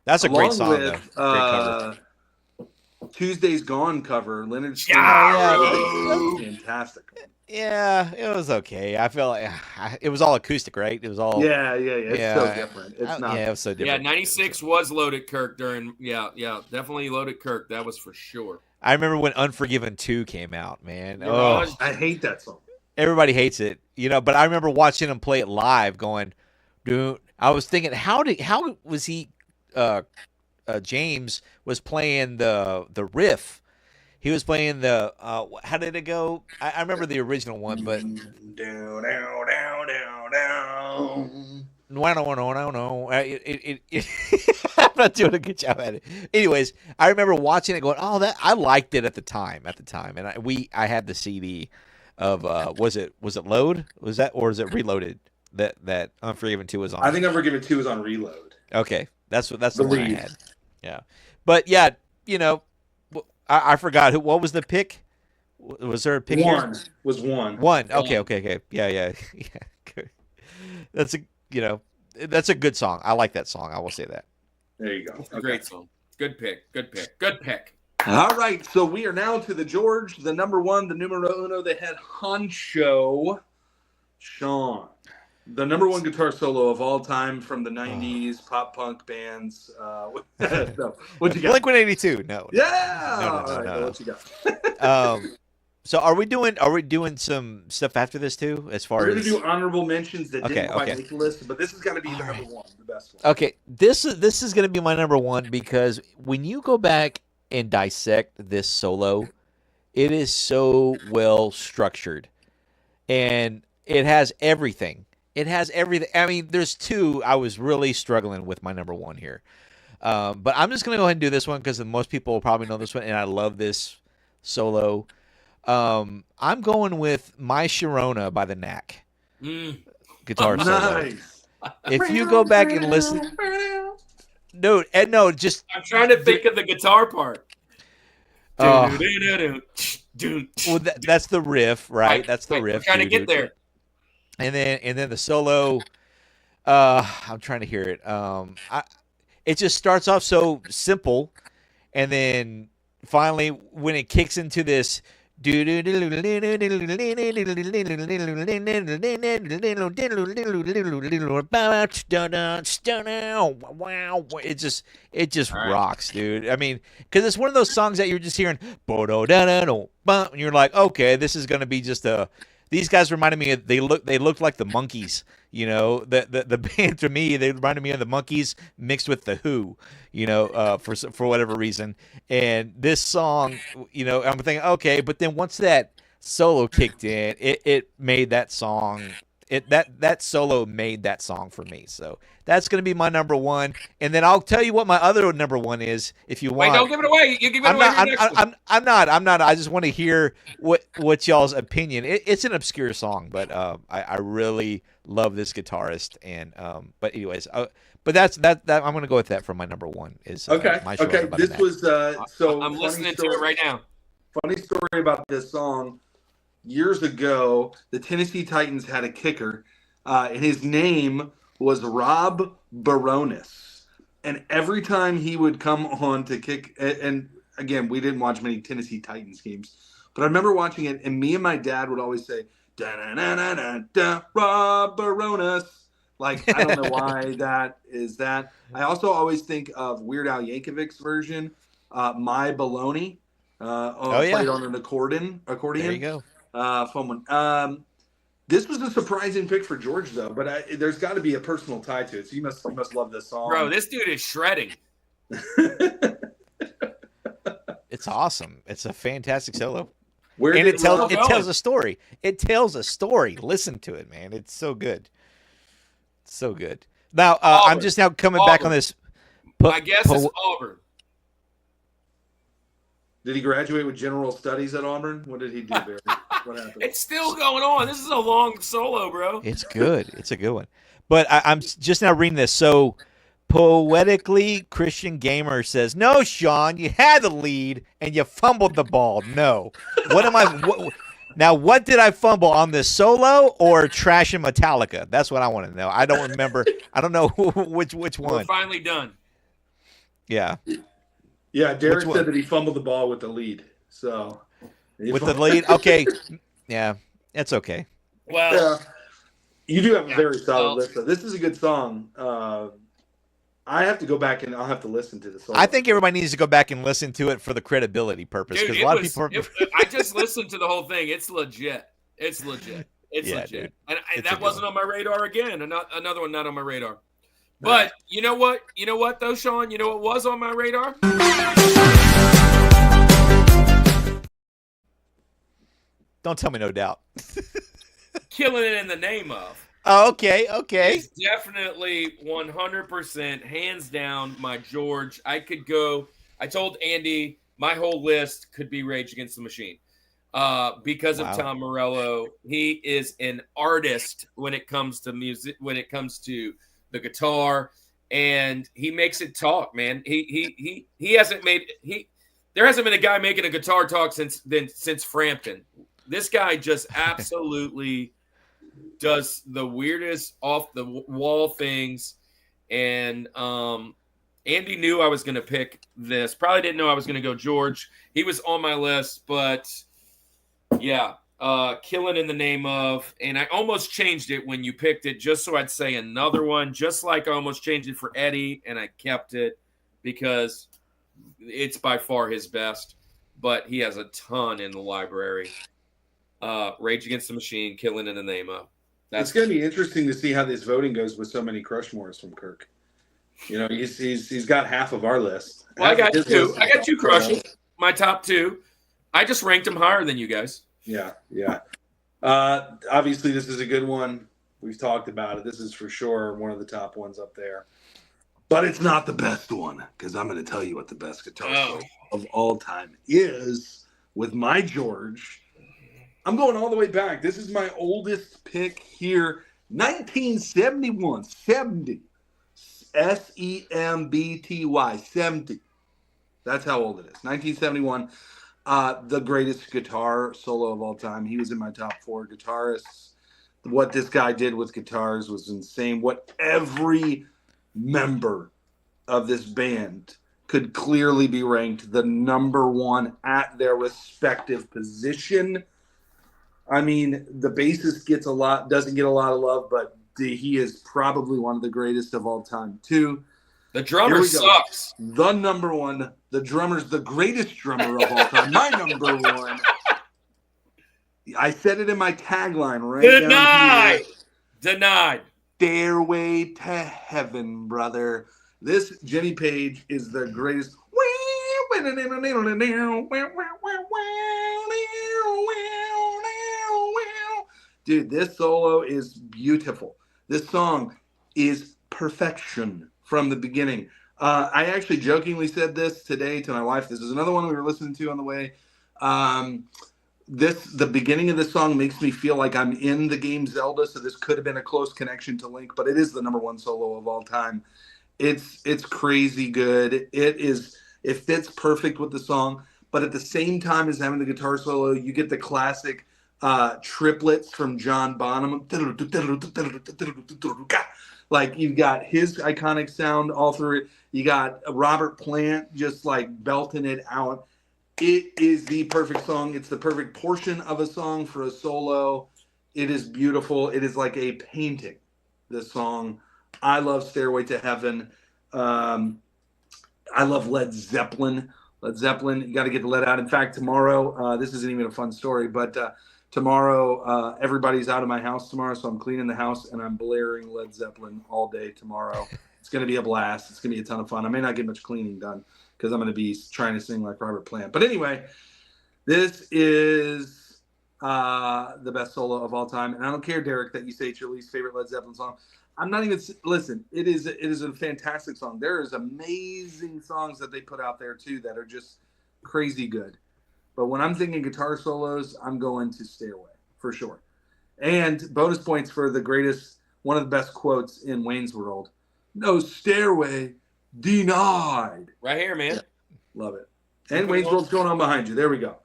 That's a great song, with, though. Great cover. Tuesday's Gone cover. Leonard Skinner. Fantastic. Yeah, it was okay. I feel like it was all acoustic, right? It was all. Yeah. It's so different. It's not. Yeah, it was so different. Yeah, 96 was Loaded Kirk during. Yeah, definitely Loaded Kirk. That was for sure. I remember when Unforgiven 2 came out, man. I hate that song. Everybody hates it, but I remember watching him play it live going, dude, I was thinking, how was he, James was playing the riff. He was playing the, how did it go? I remember the original one, but. No. I'm not doing a good job at it. Anyways, I remember watching it going, I liked it at the time. And I had the CD of, was it Load? Was that, or is it Reloaded that Unforgiven 2 was on? I think Unforgiven 2 was on Reload. Okay. That's the one I had. Yeah. But yeah, I forgot what was the pick? Was there a pick? One was one. One. Okay. Yeah. That's that's a good song. I like that song. I will say that. There you go. It's a great song. Good pick. All right, so we are now to the George, the number one, the numero uno, the head honcho, Sean. The number one guitar solo of all time from the 90s pop punk bands. No, what you got? Blink-182. No. Yeah. No. All right, what you got? So are we doing some stuff after this too? As far We're as going to do honorable mentions that didn't quite make the list, but this is going to be the number one, the best one. Okay, this is going to be my number one because when you go back and dissect this solo, it is so well structured, and it has everything. It has everything. I mean, there's two. I was really struggling with my number one here, but I'm just going to go ahead and do this one because most people will probably know this one, and I love this solo. I'm going with My Sharona by the Knack. Guitar solo. Nice. If you go back and listen, no, just I'm trying to think of the guitar part. well, that's the riff, right? That's the riff. I'm trying to get there. And then the solo. I'm trying to hear it. It just starts off so simple, and then finally when it kicks into this. It just rocks, dude. I mean, because it's one of those songs that you're just hearing, and you're like, okay, this is gonna be just a. These guys reminded me of they looked like the Monkees, you know. The band to me, they reminded me of the Monkees mixed with the Who, you know, for whatever reason. And this song, you know, I'm thinking, okay, but then once that solo kicked in, it made that song. That solo made that song for me. So that's going to be my number one. And then I'll tell you what my other number one is if you want. Wait, don't give it away. You give it away. I'm not. I just want to hear what y'all's opinion. It's an obscure song, but I really love this guitarist. And but anyways, but that's that. I'm going to go with that for my number one. Is okay. Okay, this was so. I'm listening to it right now. Funny story about this song. Years ago, the Tennessee Titans had a kicker, and his name was Rob Baronis. And every time he would come on to kick, and again, we didn't watch many Tennessee Titans games, but I remember watching it, and me and my dad would always say, da-na-na-na-na-da, Rob Baronis. Like, I don't know why that is that. I also always think of Weird Al Yankovic's version, My Baloney, played on an accordion. There you go. Fun one. This was a surprising pick for George, though. But there's got to be a personal tie to it. So you must love this song, bro. This dude is shredding. It's awesome. It's a fantastic solo, and it tells a story. It tells a story. Listen to it, man. It's so good. So good. Now I'm just now coming back on this. My guess is Auburn. Did he graduate with general studies at Auburn? What did he do, Barry? What happened? It's still going on. This is a long solo, bro. It's good. It's a good one. But I'm just now reading this. So, Poetically Christian Gamer says, "No, Sean, you had the lead and you fumbled the ball." No. What am I? Now, what did I fumble on this solo or Trash and Metallica? That's what I want to know. I don't remember. I don't know which one. We're finally done. Yeah. Yeah, Derek said that he fumbled the ball with the lead. So with the lead, okay, yeah, it's okay. Well, yeah. You do have a very solid list. So this is a good song. I have to go back and I'll have to listen to the song. I think everybody needs to go back and listen to it for the credibility purpose because a lot of people. I just listened to the whole thing. It's legit. It's legit. It's legit. Dude. And that wasn't on my radar again. Another one not on my radar. But you know what? You know what, though, Sean? You know what was on my radar? Don't tell me No Doubt. Killing It in the Name of. Oh, okay. It's definitely 100%, hands down, my George. I told Andy my whole list could be Rage Against the Machine because of Tom Morello. He is an artist when it comes to music, when it comes to the guitar, and he makes it talk, man. He hasn't made there hasn't been a guy making a guitar talk since Frampton. This guy just absolutely does the weirdest off the wall things, and Andy knew I was going to pick this. Probably didn't know I was going to go George. He was on my list, but yeah, Killing in the Name of. And I almost changed it when you picked it just so I'd say another one, just like I almost changed it for Eddie, and I kept it because it's by far his best, but he has a ton in the library. Rage Against the Machine, Killing in the Name of. It's going to be interesting to see how this voting goes with so many Crushmores from Kirk. You know, he's got half of our list. Well, I got two. I got two Crushes. My top two. I just ranked them higher than you guys. Yeah. Obviously, this is a good one. We've talked about it. This is for sure one of the top ones up there. But it's not the best one, because I'm going to tell you what the best guitar solo of all time is with my George. I'm going all the way back. This is my oldest pick here. 1971. 70. SEMBTY. 70. That's how old it is. 1971. The greatest guitar solo of all time. He was in my top 4 guitarists. What this guy did with guitars was insane. What every member of this band could clearly be ranked the number 1 at their respective position. I mean, the bassist doesn't get a lot of love, but he is probably one of the greatest of all time too. The drummer sucks. The number 1, the drummer's the greatest drummer of all time. My number 1. I said it in my tagline right Denied. Denied. Stairway to Heaven, brother. This Jimmy Page is the greatest. Dude, this solo is beautiful. This song is perfection from the beginning. I actually jokingly said this today to my wife. This is another one we were listening to on the way. The beginning of this song makes me feel like I'm in the game Zelda, so this could have been a close connection to Link, but it is the number 1 solo of all time. It's crazy good. It fits perfect with the song, but at the same time as having the guitar solo, you get the classic triplets from John Bonham. Like, you've got his iconic sound all through it. You got Robert Plant just like belting it out. It is the perfect song. It's the perfect portion of a song for a solo. It is beautiful. It is like a painting, this song. I love Stairway to Heaven. I love Led Zeppelin. Led Zeppelin, you got to get the lead out. In fact, tomorrow, this isn't even a fun story, but tomorrow, everybody's out of my house tomorrow, so I'm cleaning the house, and I'm blaring Led Zeppelin all day tomorrow. It's going to be a blast. It's going to be a ton of fun. I may not get much cleaning done because I'm going to be trying to sing like Robert Plant. But anyway, this is the best solo of all time. And I don't care, Derek, that you say it's your least favorite Led Zeppelin song. I'm not even – listen, it is a fantastic song. There is amazing songs that they put out there, too, that are just crazy good. But when I'm thinking guitar solos, I'm going to Stairway for sure. And bonus points for the greatest – one of the best quotes in Wayne's World. No stairway denied. Right here, man. Yeah. Love it. And Wayne's World's going on behind you. There we go.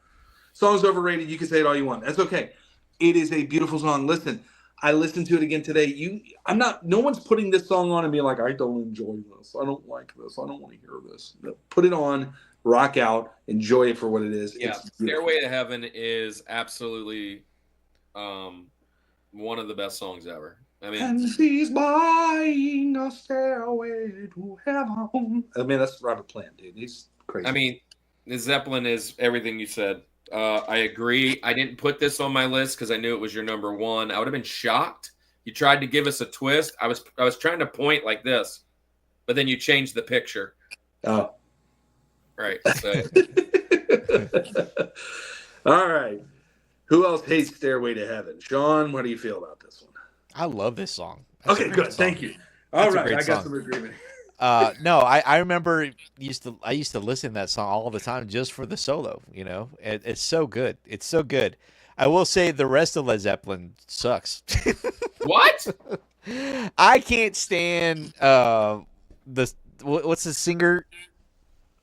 Song's overrated. You can say it all you want. That's okay. It is a beautiful song. Listen, I listened to it again today. No one's putting this song on and being like, I don't enjoy this. I don't like this. I don't want to hear this. No, put it on, rock out, enjoy it for what it is. Yeah, Stairway to Heaven is absolutely one of the best songs ever. I mean, and she's buying a stairway to heaven. I mean, that's Robert Plant, dude. He's crazy. I mean, Zeppelin is everything you said. I agree. I didn't put this on my list because I knew it was your number 1. I would have been shocked. You tried to give us a twist. I was trying to point like this, but then you changed the picture. Oh, right. So. All right. Who else hates Stairway to Heaven? Sean, what do you feel about this one? I love this song. Okay, good. Song. Thank you. All right, I got some agreement. No, I remember I used to listen to that song all the time just for the solo. You know, it's so good. It's so good. I will say the rest of Led Zeppelin sucks. What? I can't stand what's the singer?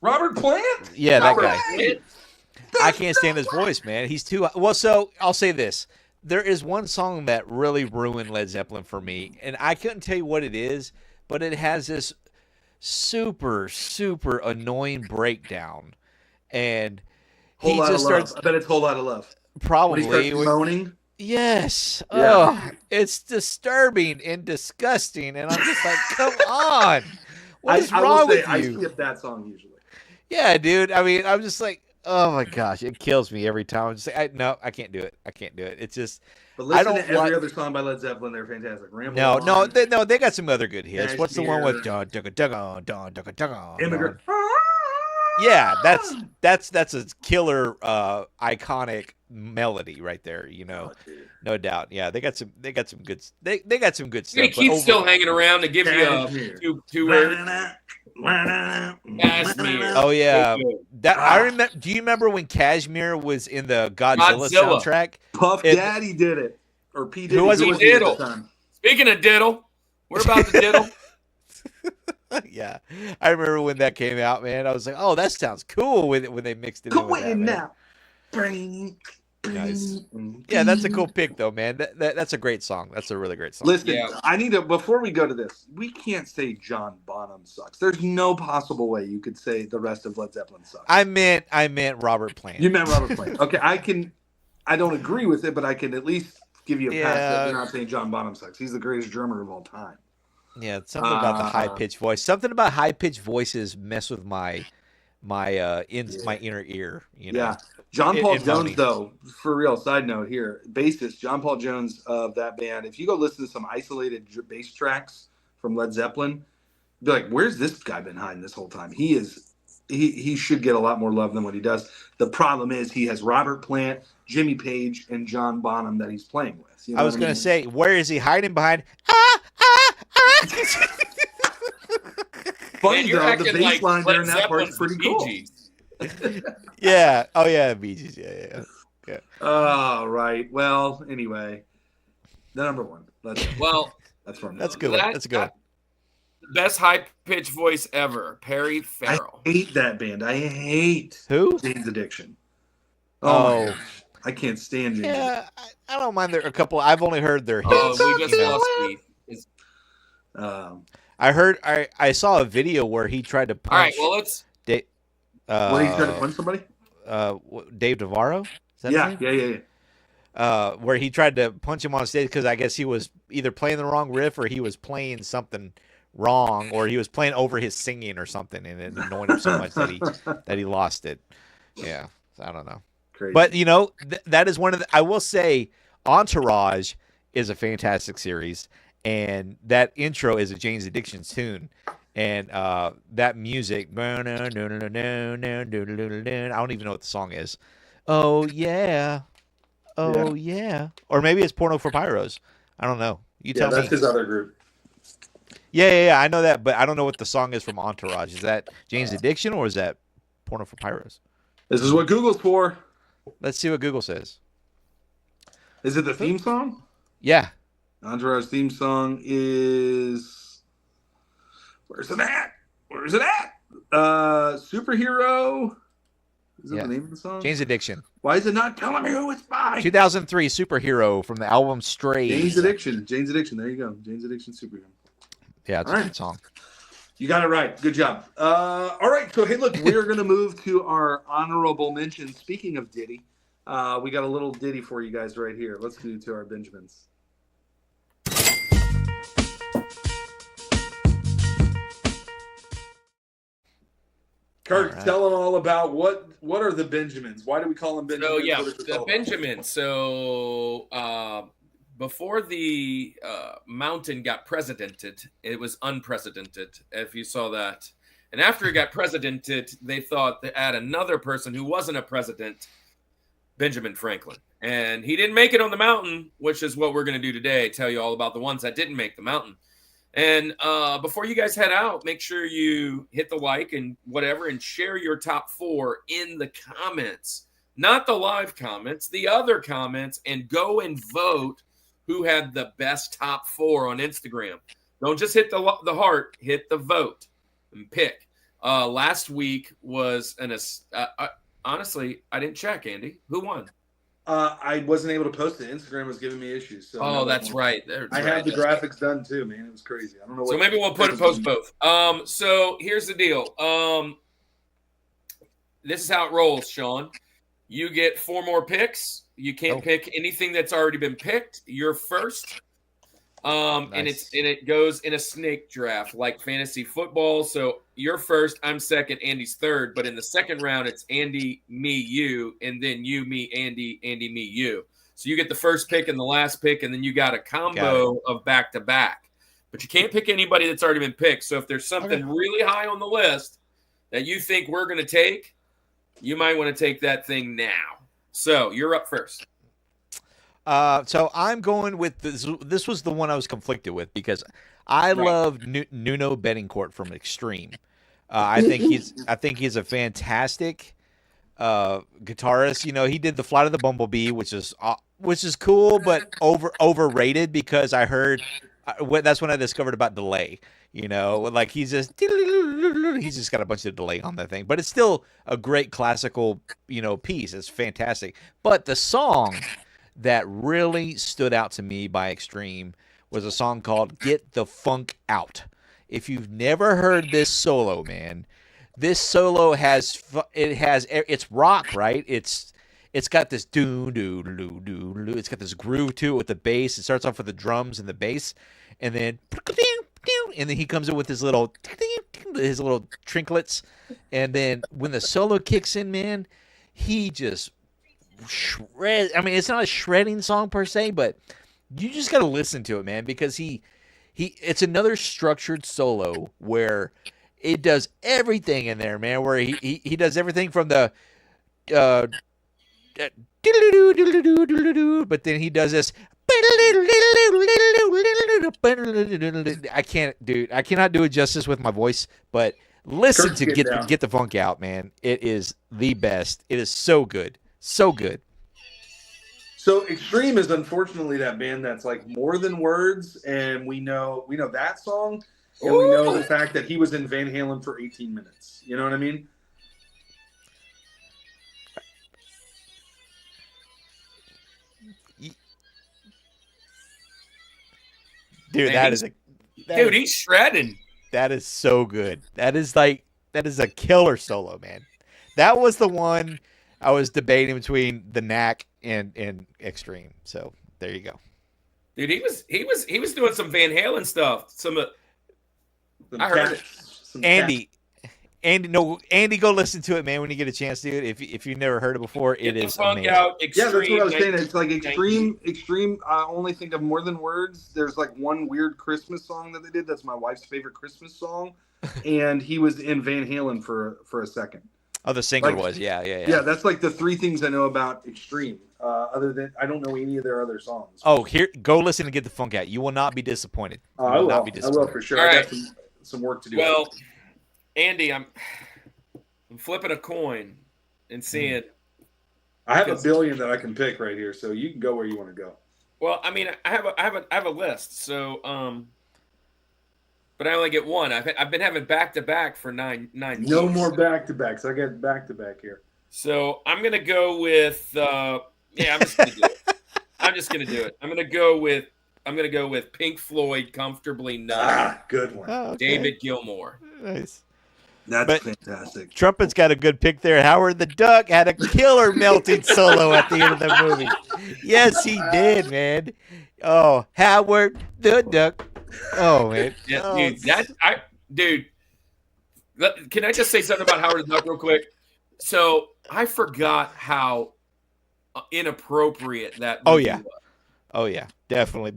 Robert Plant? Yeah, that Robert guy. Plant. I can't stand his voice, man. He's too well. So I'll say this. There is one song that really ruined Led Zeppelin for me, and I couldn't tell you what it is, but it has this super annoying breakdown, and Whole he lot just of love. starts I bet it's Whole Lot of Love. When he probably. starts moaning. Yes. Yeah. Oh, it's disturbing and disgusting, and I'm just like, come on, what is I wrong will say with I you? skip that song usually. Yeah, dude. I mean, I'm just like, oh my gosh, it kills me every time. I'm just like, no, I can't do it. I can't do it. It's just, But I listen to don't every like. other song by Led Zeppelin. They're fantastic. Ramble No, On, they got some other good hits. What's the one with Cashmere, dun, dun, dun, dun, dun, dun, Immigrant. dun. Yeah, that's a killer iconic melody right there, Oh, dude. No doubt. Yeah, they got some good they got some good Yeah, stuff. Keith's still hanging around to give you Cashmere. two words. Cashmere. Oh yeah. So good. That I remember. Do you remember when Cashmere was in the Godzilla Godzilla. soundtrack? Puff Daddy did it. Or P. Diddy. Who was it? At Diddle. the time. Speaking of diddle, we're about to diddle. Yeah, I remember when that came out, man. I was like, "Oh, that sounds cool." When they mixed it in Come with that, in man. now. Bring. Nice. Yeah, that's a cool pick, though, man. That's a great song. That's a really great song. Listen, Yeah. I need to, before we go to this, we can't say John Bonham sucks. There's no possible way you could say the rest of Led Zeppelin sucks. I meant Robert Plant. You meant Robert Plant. Okay, I don't agree with it, but I can at least give you a pass that you're not saying John Bonham sucks. He's the greatest drummer of all time. Yeah, something about the high pitched voice. Something about high pitched voices mess with my inner ear. Yeah. John Paul in Jones, harmony. though, for real, side note here, bassist John Paul Jones of that band, if you go listen to some isolated bass tracks from Led Zeppelin, be like, where's this guy been hiding this whole time? He should get a lot more love than what he does. The problem is he has Robert Plant, Jimmy Page, and John Bonham that he's playing with. You know I was what going mean? to say, where is he hiding behind? Funny Man, you're though, the acting bass like line Led during that part's Zeppelin's pretty the cool. Bee Gees. Yeah. Oh yeah, Bee Gees. Yeah. Oh, right. Well, anyway, the number one. Well, That's from That's a good one. That's a good one. Best high pitched voice ever, Perry I Farrell. hate that band. I hate Who? Jane's Addiction. Oh. My gosh. I can't stand Jane's Yeah, I don't mind a couple. I've only heard their hits. Oh, we just you know. lost Keith. Addiction. I saw a video where he tried to punch. All right, well, let's. What are you trying to punch somebody? Dave Navarro. Is that his name? Yeah. Where he tried to punch him on stage because I guess he was either playing the wrong riff or he was playing something wrong or he was playing over his singing or something and it annoyed him so much that he lost it. Yeah, so I don't know. Crazy. But that is one of the. I will say, Entourage is a fantastic series, and that intro is a Jane's Addiction tune, and that music. I don't even know what the song is. Oh yeah. Oh yeah. Or maybe it's Porno for Pyros. I don't know. You tell that's me. his other group. Yeah. I know that, but I don't know what the song is from Entourage. Is that Jane's Addiction or is that Porno for Pyros? This is what Google's for. Let's see what Google says. Is it the theme song? Yeah. Entourage theme song is. Where's it at? Superhero. Is that the name of the song? Jane's Addiction. Why is it not telling me who it's by? 2003 Superhero from the album Strays. Jane's Addiction. There you go. Jane's Addiction Superhero. Yeah, it's a good song. You got it right. Good job. All right. So, hey, look, we're going to move to our honorable mention. Speaking of Diddy, we got a little ditty for you guys right here. Let's move to our Benjamins. Kirk, tell them all about what are the Benjamins? Why do we call them Benjamins? So yeah, What is it the all Benjamin. So before the mountain got presidented, it was unprecedented. If you saw that, and after it got presidented, they thought to add another person who wasn't a president, Benjamin Franklin, and he didn't make it on the mountain, which is what we're going to do today. Tell you all about the ones that didn't make the mountain. And before you guys head out, make sure you hit the like and whatever and share your top 4 in the comments. Not the live comments, the other comments, and go and vote who had the best top 4 on Instagram. Don't just hit the heart, hit the vote and pick. Last week was honestly, I didn't check, Andy. Who won? I wasn't able to post it. Instagram was giving me issues. So Oh, that's right. I had the graphics done too, man. It was crazy. I don't know. So maybe we'll post both. So here's the deal. This is how it rolls, Sean. You get 4 more picks. You can't pick anything that's already been picked. You're first. Nice. And it goes in a snake draft like fantasy football. So you're first, I'm second, Andy's third. But in the second round, it's Andy, me, you, and then you, me, Andy, Andy, me, you. So you get the first pick and the last pick, and then you got a combo of back-to-back. But you can't pick anybody that's already been picked. So if there's something really high on the list that you think we're going to take, you might want to take that thing now. So you're up first. So I'm going with this. This was the one I was conflicted with because I love Nuno Bettencourt from Extreme. I think he's a fantastic guitarist. You know, he did the Flight of the Bumblebee, which is cool, but overrated because I heard that's when I discovered about delay. You know, like he's just got a bunch of delay on that thing, but it's still a great classical, piece. It's fantastic. But the song that really stood out to me by Extreme was a song called "Get the Funk Out." If you've never heard this solo, man, this solo it's rock, right? It's got this it's got this groove to it with the bass. It starts off with the drums and the bass, and then he comes in with his little trinklets, and then when the solo kicks in, man, he just shred. I mean, it's not a shredding song per se, but you just got to listen to it, man, because it's another structured solo where it does everything in there, man, where he does everything from the but then he does this. I cannot do it justice with my voice, but listen to Get the Funk Out, man. It is the best. It is so good. So good. So Extreme is unfortunately that band that's like more than words, and we know that song, and we know the fact that he was in Van Halen for 18 minutes. You know what I mean? Dude, he's shredding. That is so good. That is a killer solo, man. That was the one I was debating between the Knack and Extreme. So there you go. Dude, he was doing some Van Halen stuff. I heard it. Andy, go listen to it, man, when you get a chance, dude. If you've never heard it before, it is amazing. Yeah, that's what I was saying. It's like Extreme. I only think of More Than Words. There's like one weird Christmas song that they did. That's my wife's favorite Christmas song, and he was in Van Halen for a second. Oh, the singer was, yeah. Yeah, that's like the 3 things I know about Extreme. Other than I don't know any of their other songs. Oh, go listen and Get the Funk Out. You will not be disappointed. I will for sure. All right. I got some work to do. Well, Andy, I'm flipping a coin and seeing. I have a billion that I can pick right here, so you can go where you want to go. Well, I mean, I have a list, so but I only get one. I've been having back-to-back for nine No weeks. more back-to-backs. I got back-to-back here. So I'm gonna go with I'm just gonna do it. I'm just gonna do it. I'm gonna go with Pink Floyd, Comfortably Numb. Good one. Oh, okay. David Gilmour. Nice. That's fantastic. Trumpet's got a good pick there. Howard the Duck had a killer melting solo at the end of the movie. Yes, he did, man. Oh, Howard the Duck. Oh, man. Yeah, dude, can I just say something about Howard the Duck real quick? So I forgot how inappropriate that movie was. Oh yeah, definitely.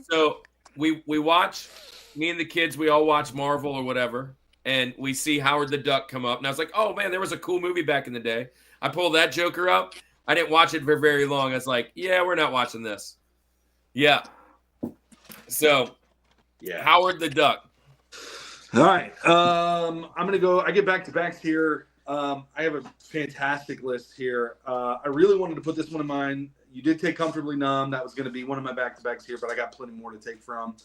So we watch, me and the kids, we all watch Marvel or whatever, and we see Howard the Duck come up, and I was like, oh man, there was a cool movie back in the day. I pulled that Joker up. I didn't watch it for very long. I was like, yeah, we're not watching this. Yeah. So, yeah, Howard the Duck. All right. I'm gonna go. I get back-to-backs here. I have a fantastic list here. I really wanted to put this one in mind. You did take Comfortably Numb. That was going to be one of my back-to-backs here, but I got plenty more to take from.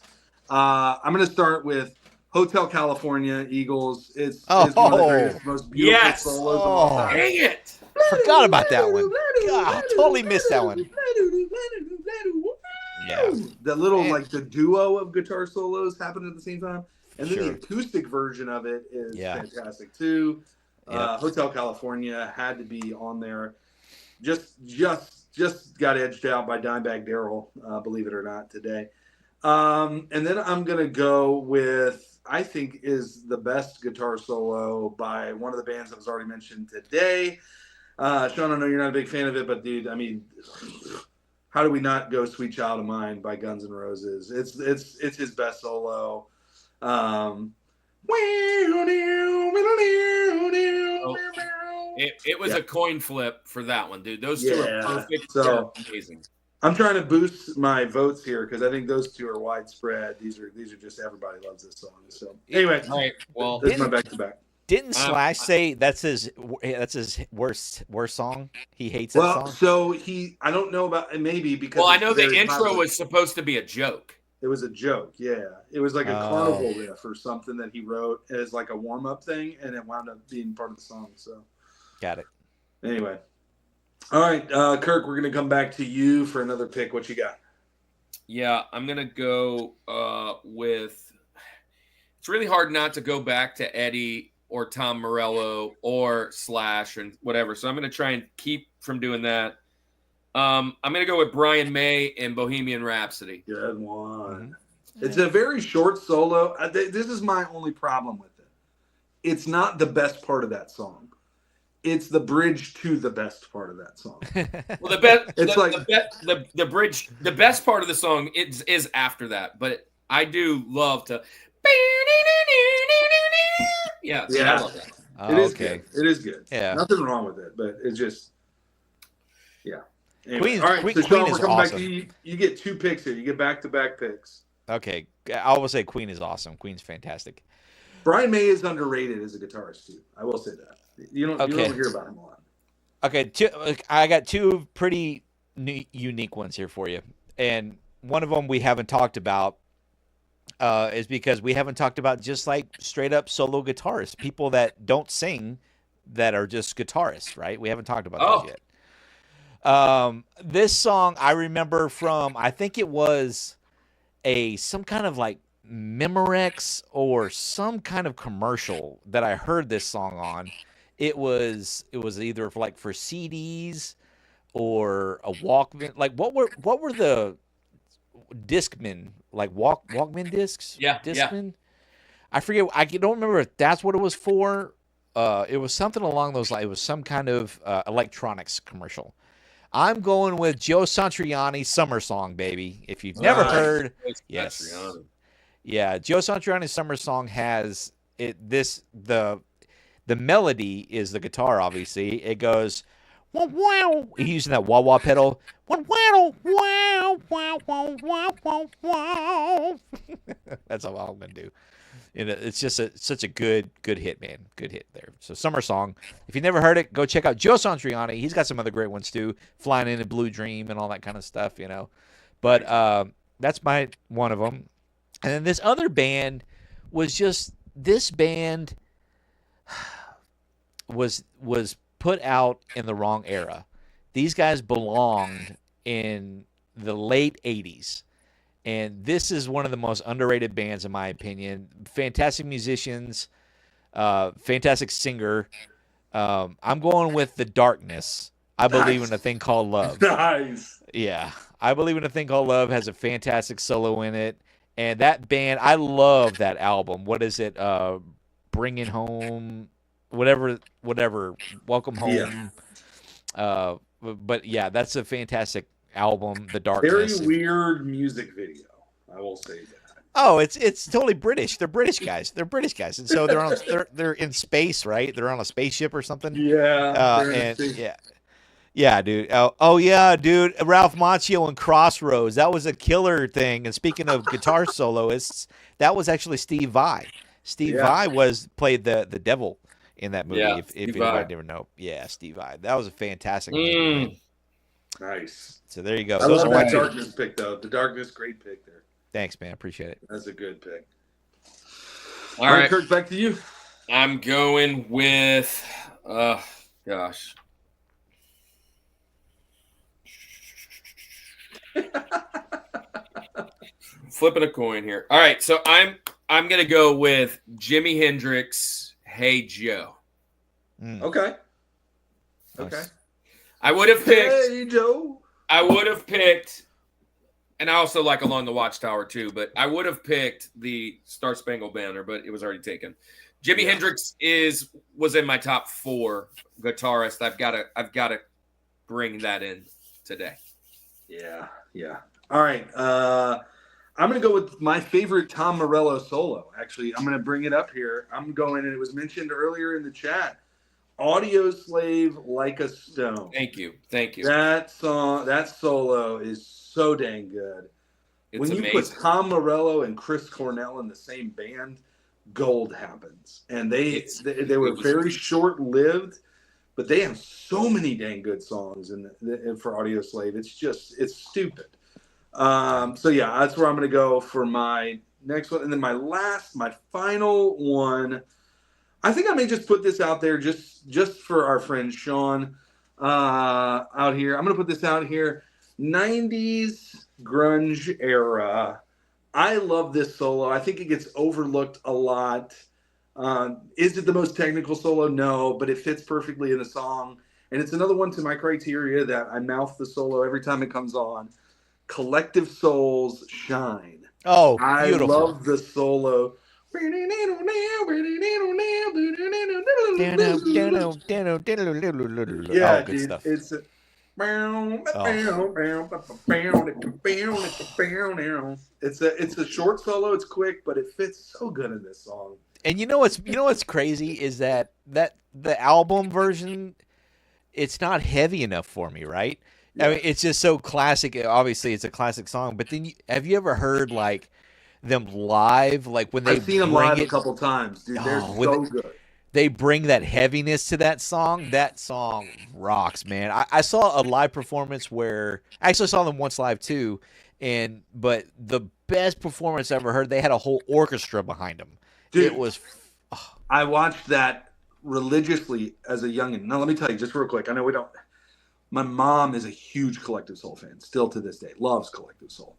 I'm going to start with Hotel California, Eagles. It's one of the greatest, most beautiful solos of all time. Dang it! Forgot about that one. God, totally missed that one. Yeah. That little like the duo of guitar solos happen at the same time, and then Sure. the acoustic version of it is Yeah. fantastic too. Yep. Hotel California had to be on there. Just got edged out by Dimebag Darrell, believe it or not, today. And then I'm gonna go with I think is the best guitar solo by one of the bands that was already mentioned today. Sean, I know you're not a big fan of it, but dude, I mean, how do we not go "Sweet Child of Mine" by Guns N' Roses? It's his best solo. It was a coin flip for that one, dude. Those two are perfect. So amazing. I'm trying to boost my votes here because I think those two are widespread. These are just everybody loves this song. So anyway, all right. Well, this is my back to back. Didn't Slash say that's his worst song? He hates that song. So I don't know about maybe because. Well, I know the intro was supposed to be a joke. It was a joke, yeah. It was like a carnival riff or something that he wrote as like a warm up thing, and it wound up being part of the song. So, got it. Anyway, all right, Kirk, we're gonna come back to you for another pick. What you got? Yeah, I'm gonna go with. It's really hard not to go back to Eddie or Tom Morello or Slash and whatever. So I'm going to try and keep from doing that. I'm going to go with Brian May and Bohemian Rhapsody. Good one. Mm-hmm. It's a very short solo. This is my only problem with it. It's not the best part of that song. It's the bridge to the best part of that song. Well, the bridge, the best part of the song is after that. But I do love to. Yeah, I love that. It is good. It is good. Yeah, nothing wrong with it, but it's just, yeah. Anyway, all right, so Sean, we're coming back to you. You get 2 picks here. You get back-to-back picks. Okay, I will say Queen is awesome. Queen's fantastic. Brian May is underrated as a guitarist too. I will say that. You don't hear about him a lot. Okay, I got 2 pretty unique ones here for you, and one of them we haven't talked about. Is because we haven't talked about just like straight up solo guitarists, people that don't sing, that are just guitarists, right? We haven't talked about those yet. This song I remember from, I think it was some kind of like Memorex or some kind of commercial that I heard this song on. It was either for CDs or a Walkman. Like what were the Discman, like Walkman discs? Yeah, Discman. Yeah. I forget. I don't remember if that's what it was for. It was something along those lines. It was some kind of electronics commercial. I'm going with Joe Satriani's "Summer Song," baby. If you've never heard, yes, yeah, Joe Satriani's "Summer Song" has it. The melody is the guitar. Obviously, it goes. Wow, he's using that wah wah pedal. Wow, wow, wow, wow, wow, wow. That's all I'm gonna do. And it's just such a good hit, man. Good hit there. So "Summer Song." If you never heard it, go check out Joe Satriani. He's got some other great ones too. "Flying in a Blue Dream" and all that kind of stuff, you know. But that's one of them. And then this other band was put out in the wrong era. These guys belonged in the late 80s. And this is one of the most underrated bands, in my opinion. Fantastic musicians, fantastic singer. I'm going with The Darkness. I Believe in a Thing Called Love. Nice. Yeah. I Believe in a Thing Called Love has a fantastic solo in it. And that band, I love that album. What is it? Bringing Home... Whatever, Welcome Home. Yeah. But yeah, that's a fantastic album, The Darkness. Very weird music video, I will say that. Oh, it's totally British. They're British guys. And so they're in space, right? They're on a spaceship or something. Yeah. Yeah, dude. Oh yeah, dude. Ralph Macchio and Crossroads. That was a killer thing. And speaking of guitar soloists, that was actually Steve Vai. Steve Vai played the devil in that movie, if anybody didn't know. Yeah, Steve Vai. That was a fantastic movie. Nice. So there you go. I love that Darkness pick, though. The Darkness, great pick there. Thanks, man. Appreciate it. That's a good pick. All right, Kirk, back to you. I'm going with, gosh. Flipping a coin here. All right, so I'm gonna go with Jimi Hendrix. Hey Joe. Okay. Nice. Okay. I would have picked. Hey Joe. I would have picked, and I also like Along the Watchtower too. But I would have picked the Star Spangled Banner, but it was already taken. Jimi Hendrix was in my top 4 guitarists. I've got to bring that in today. Yeah. All right. I'm going to go with my favorite Tom Morello solo. Actually, I'm going to bring it up here. I'm going, and it was mentioned earlier in the chat. Audio Slave, Like a Stone. Thank you. That solo is so dang good. When you amazing. put Tom Morello and Chris Cornell in the same band, gold happens. And they were very short-lived, but they have so many dang good songs for Audio Slave. It's stupid. So yeah, that's where I'm going to go for my next one. And then my final one, I think I may just put this out there just for our friend Sean out here. I'm going to put this out here. 90s grunge era. I love this solo. I think it gets overlooked a lot. Is it the most technical solo? No, but it fits perfectly in the song. And it's another one to my criteria that I mouth the solo every time it comes on. Collective Soul's Shine. Oh, I beautiful. love the solo. Yeah, good dude, stuff. it's it's a short solo. It's quick, but it fits so good in this song. And you know what's crazy is that the album version, it's not heavy enough for me, right? Yeah. I mean, it's just so classic. Obviously, it's a classic song. But then, have you ever heard like them live? Like when I've seen them live a couple times, dude. They're so good. They bring that heaviness to that song. That song rocks, man. I saw a live performance where I actually saw them once live too, but the best performance I ever heard. They had a whole orchestra behind them. Dude, it was. I watched that religiously as a youngin. Now let me tell you just real quick. I know we don't. My mom is a huge Collective Soul fan, still to this day. Loves Collective Soul.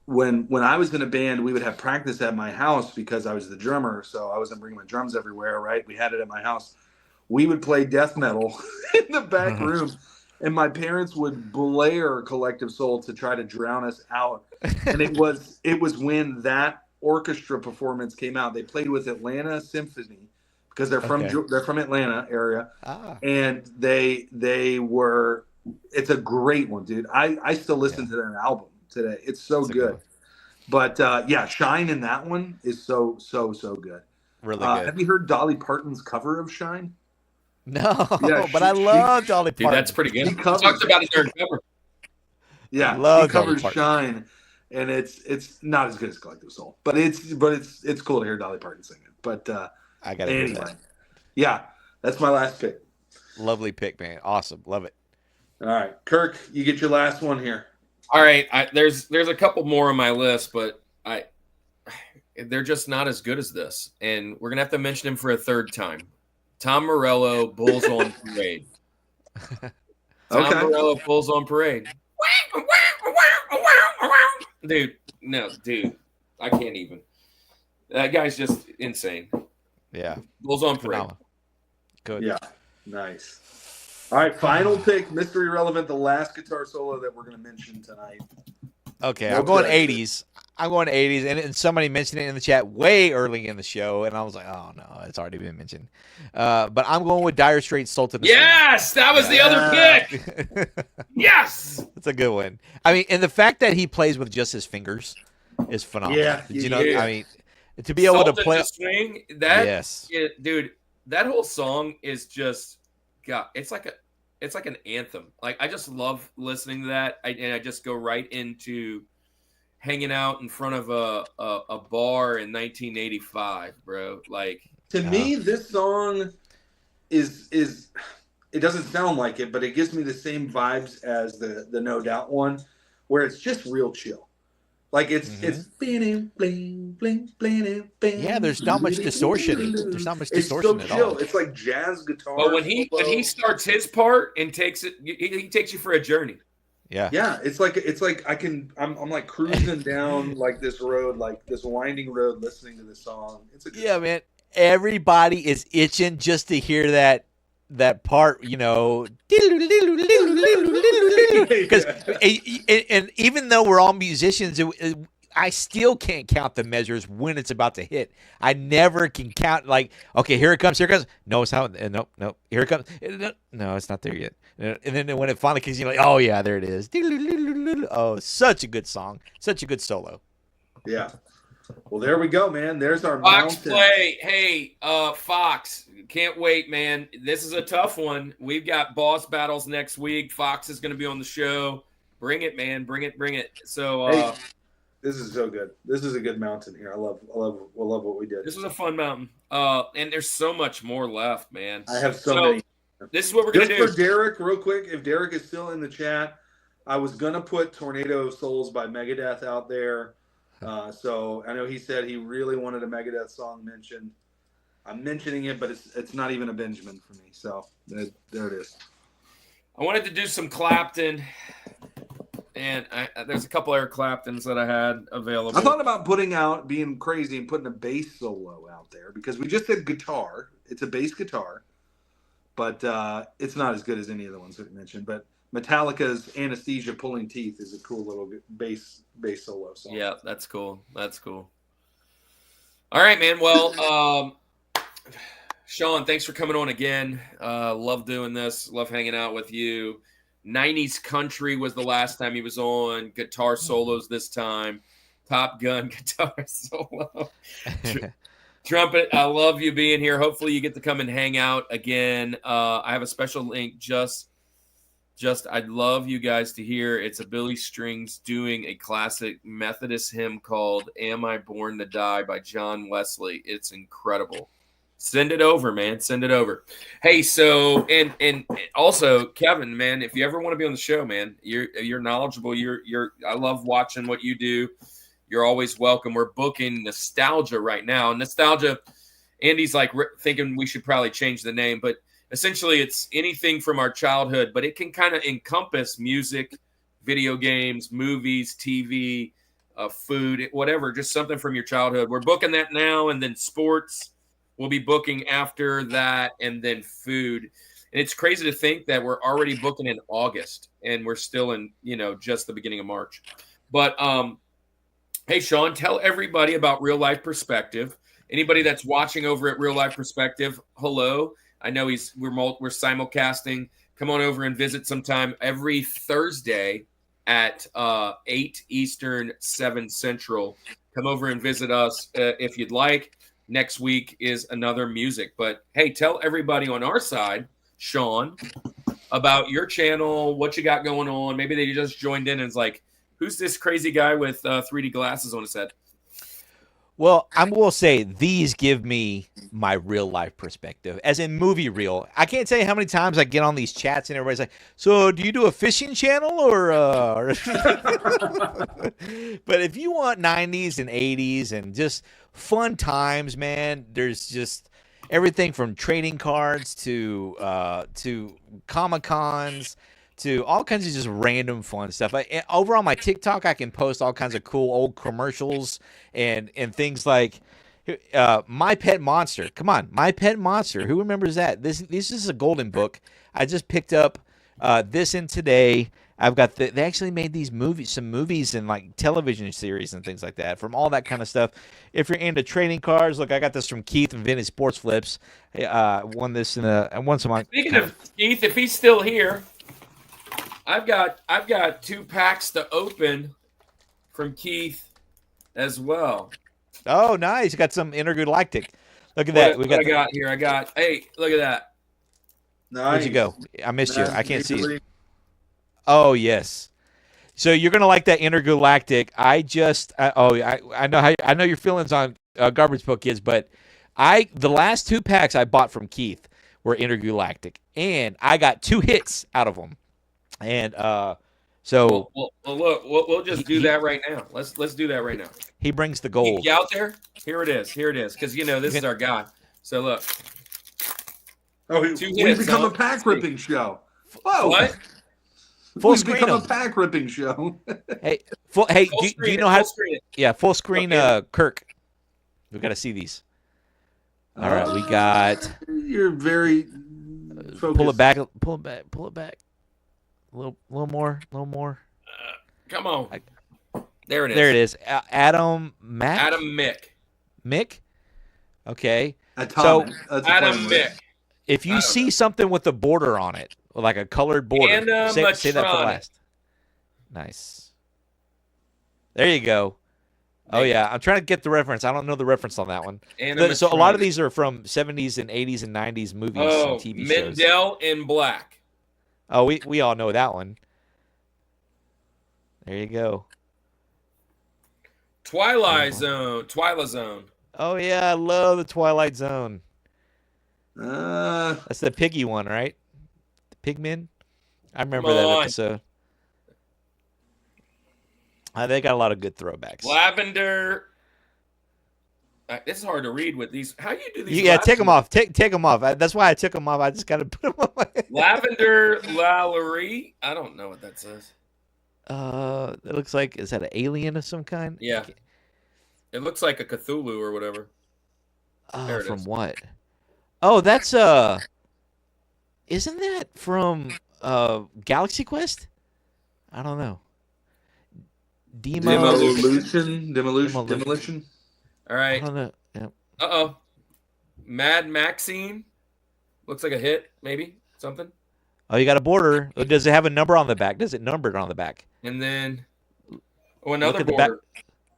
When I was in a band, we would have practice at my house because I was the drummer, so I wasn't bringing my drums everywhere, right? We had it at my house. We would play death metal in the back room, and my parents would blare Collective Soul to try to drown us out. And it was when that orchestra performance came out. They played with Atlanta Symphony because they're from Atlanta area, and they were. It's a great one, dude. I still listen to that album today. It's so good. But yeah, Shine in that one is so good. Really good. Have you heard Dolly Parton's cover of Shine? No, yeah, but I love Dolly Parton. Dude, that's pretty good. He talked about it during cover. Yeah, he covers Shine, and it's not as good as Collective Soul, but it's cool to hear Dolly Parton sing it. But I got it. Anyway, yeah, that's my last pick. Lovely pick, man. Awesome, love it. All right, Kirk, you get your last one here. All right, there's a couple more on my list, but they're just not as good as this, and we're gonna have to mention him for a third time. Tom Morello, Bulls on Parade. Tom Morello, Bulls on Parade. Dude, I can't even. That guy's just insane. Yeah, Bulls on Parade. Phenomenal. Good. Yeah, nice. All right, final pick, Mystery Relevant, the last guitar solo that we're going to mention tonight. Okay, I'm going 80s. And somebody mentioned it in the chat way early in the show, and I was like, oh, no, it's already been mentioned. But I'm going with Dire Straits' Sultan of Swing. Yes, that was the other pick. Yes! That's a good one. I mean, and the fact that he plays with just his fingers is phenomenal. Yeah. You know, I mean, to be able to play. Swing, dude, that whole song is just, God, it's like an anthem. Like, I just love listening to that, and I just go right into hanging out in front of a bar in 1985, bro. Like, to me, this song is it doesn't sound like it, but it gives me the same vibes as the No Doubt one, where it's just real chill. Like it's bling bling bling bling. Yeah, there's not much distortion. There's not much distortion it's so at chill. all. It's like jazz guitar. But when he starts his part and takes it, he takes you for a journey. Yeah, it's like I'm like cruising down like this road, like this winding road, listening to this song. It's a good song. man. Everybody is itching just to hear that part, because and even though we're all musicians, I still can't count the measures when it's about to hit. I never can count, like, okay, here it comes. No, it's not. No, here it comes. No, it's not there yet. And then when it finally kicks, you're like, oh yeah, there it is. Oh, such a good song, such a good solo. Yeah. Well, there we go, man. There's our Fox mountain. play. Hey, Fox, can't wait, man. This is a tough one. We've got boss battles next week. Fox is going to be on the show. Bring it, man. Bring it. So, Hey, this is so good. This is a good mountain here. I love what we did. this was a fun mountain. And there's so much more left, man. I have so many. This is what we're going to do. Just for Derek, real quick, if Derek is still in the chat, I was going to put Tornado of Souls by Megadeth out there. So I know he said he really wanted a Megadeth song mentioned. I'm mentioning it, but it's not even a Benjamin for me. So there it is. I wanted to do some Clapton, and there's a couple Eric Claptons that I had available. I thought about being crazy and putting a bass solo out there because we just did guitar. It's a bass guitar, but it's not as good as any of the ones that we mentioned. But Metallica's Anesthesia Pulling Teeth is a cool little bass solo song. Yeah, that's cool. All right, man. Well, Sean, thanks for coming on again. Love doing this. Love hanging out with you. 90s Country was the last time he was on. Guitar solos this time. Top Gun guitar solo. Trumpet, I love you being here. Hopefully you get to come and hang out again. I have a special link just I'd love you guys to hear. It's a Billy Strings doing a classic Methodist hymn called Am I Born to Die by John Wesley. It's incredible. Send it over, man. Send it over. Hey, so and also Kevin, man, if you ever want to be on the show, man, you're knowledgeable. I love watching what you do. You're always welcome. We're booking Nostalgia right now. Nostalgia, Andy's like thinking we should probably change the name, but essentially, it's anything from our childhood, but it can kind of encompass music, video games, movies, TV, food, whatever, just something from your childhood. We're booking that now, and then sports we'll be booking after that, and then food. And it's crazy to think that we're already booking in August, and we're still in, just the beginning of March. But, hey, Sean, tell everybody about Real Life Perspective. Anybody that's watching over at Real Life Perspective, hello. I know we're simulcasting. Come on over and visit sometime every Thursday at 8 Eastern, 7 Central. Come over and visit us if you'd like. Next week is another music. But, hey, tell everybody on our side, Sean, about your channel, what you got going on. Maybe they just joined in and it's like, who's this crazy guy with 3D glasses on his head? Well, I will say these give me my real life perspective, as in movie reel. I can't tell you how many times I get on these chats and everybody's like, "So, do you do a fishing channel or?" But if you want 90s and 80s and just fun times, man, there's just everything from trading cards to Comic-Cons. To all kinds of just random fun stuff. Over on my TikTok, I can post all kinds of cool old commercials and things like My Pet Monster. Come on, My Pet Monster. Who remembers that? This is a golden book. I just picked up this in today. I've got they actually made some movies and like television series and things like that from all that kind of stuff. If you're into trading cards, look, I got this from Keith and Vintage Sports Flips. Won this I won some. Speaking of Keith, if he's still here. I've got 2 packs to open from Keith as well. Oh, nice! You got some Intergalactic. Look at that. I got here. Hey, look at that. Nice. Where'd you go? I missed you. I can't see you. Oh yes. So you're gonna like that Intergalactic. I know your feelings on Garbage Book is, but the last 2 packs I bought from Keith were Intergalactic, and I got 2 hits out of them. And so look, we'll just do that right now. Let's do that right now. He brings the gold. You out there? Here it is. Because this is our guy. So look. Oh, we've become a pack ripping show. Whoa! What? Full We've screen become a them. pack ripping show. Hey, Full do you screen know it, how? full screen it. Yeah, full screen. Okay. Kirk, we got to see these. All right, we got. You're very focused. Pull it back. Pull it back. Pull it back. A little more. A little more. Come on. There it is. There it is. Adam Mack. Adam Mick. Mick. Okay. Atomic. So That's a Adam fun word. Mick. if you see something with a border on it, like a colored border, say that for last. Nice. There you go. Oh yeah, I'm trying to get the reference. I don't know the reference on that one. So a lot of these are from 70s and 80s and 90s movies and TV shows. Mendel in Black. Oh, we all know that one. There you go. Twilight Zone. Oh yeah, I love the Twilight Zone. Uh, That's the piggy one, right? The Pigmen. I remember that episode. They got a lot of good throwbacks. Lavender. This is hard to read with these. How do you do these? Yeah, take them off. Take them off. That's why I took them off. I just got to put them on. Lavender Lalaurie. I don't know what that says. It looks like, is that an alien of some kind? Yeah. It looks like a Cthulhu or whatever. There it From is. what? Oh, that's isn't that from Galaxy Quest? I don't know. Demolition. All right. I don't know. Yep. Uh-oh. Mad Maxine. Looks like a hit, maybe. Something. Oh, you got a border. Does it have a number on the back? Does it numbered on the back? And then another Look at the back. border.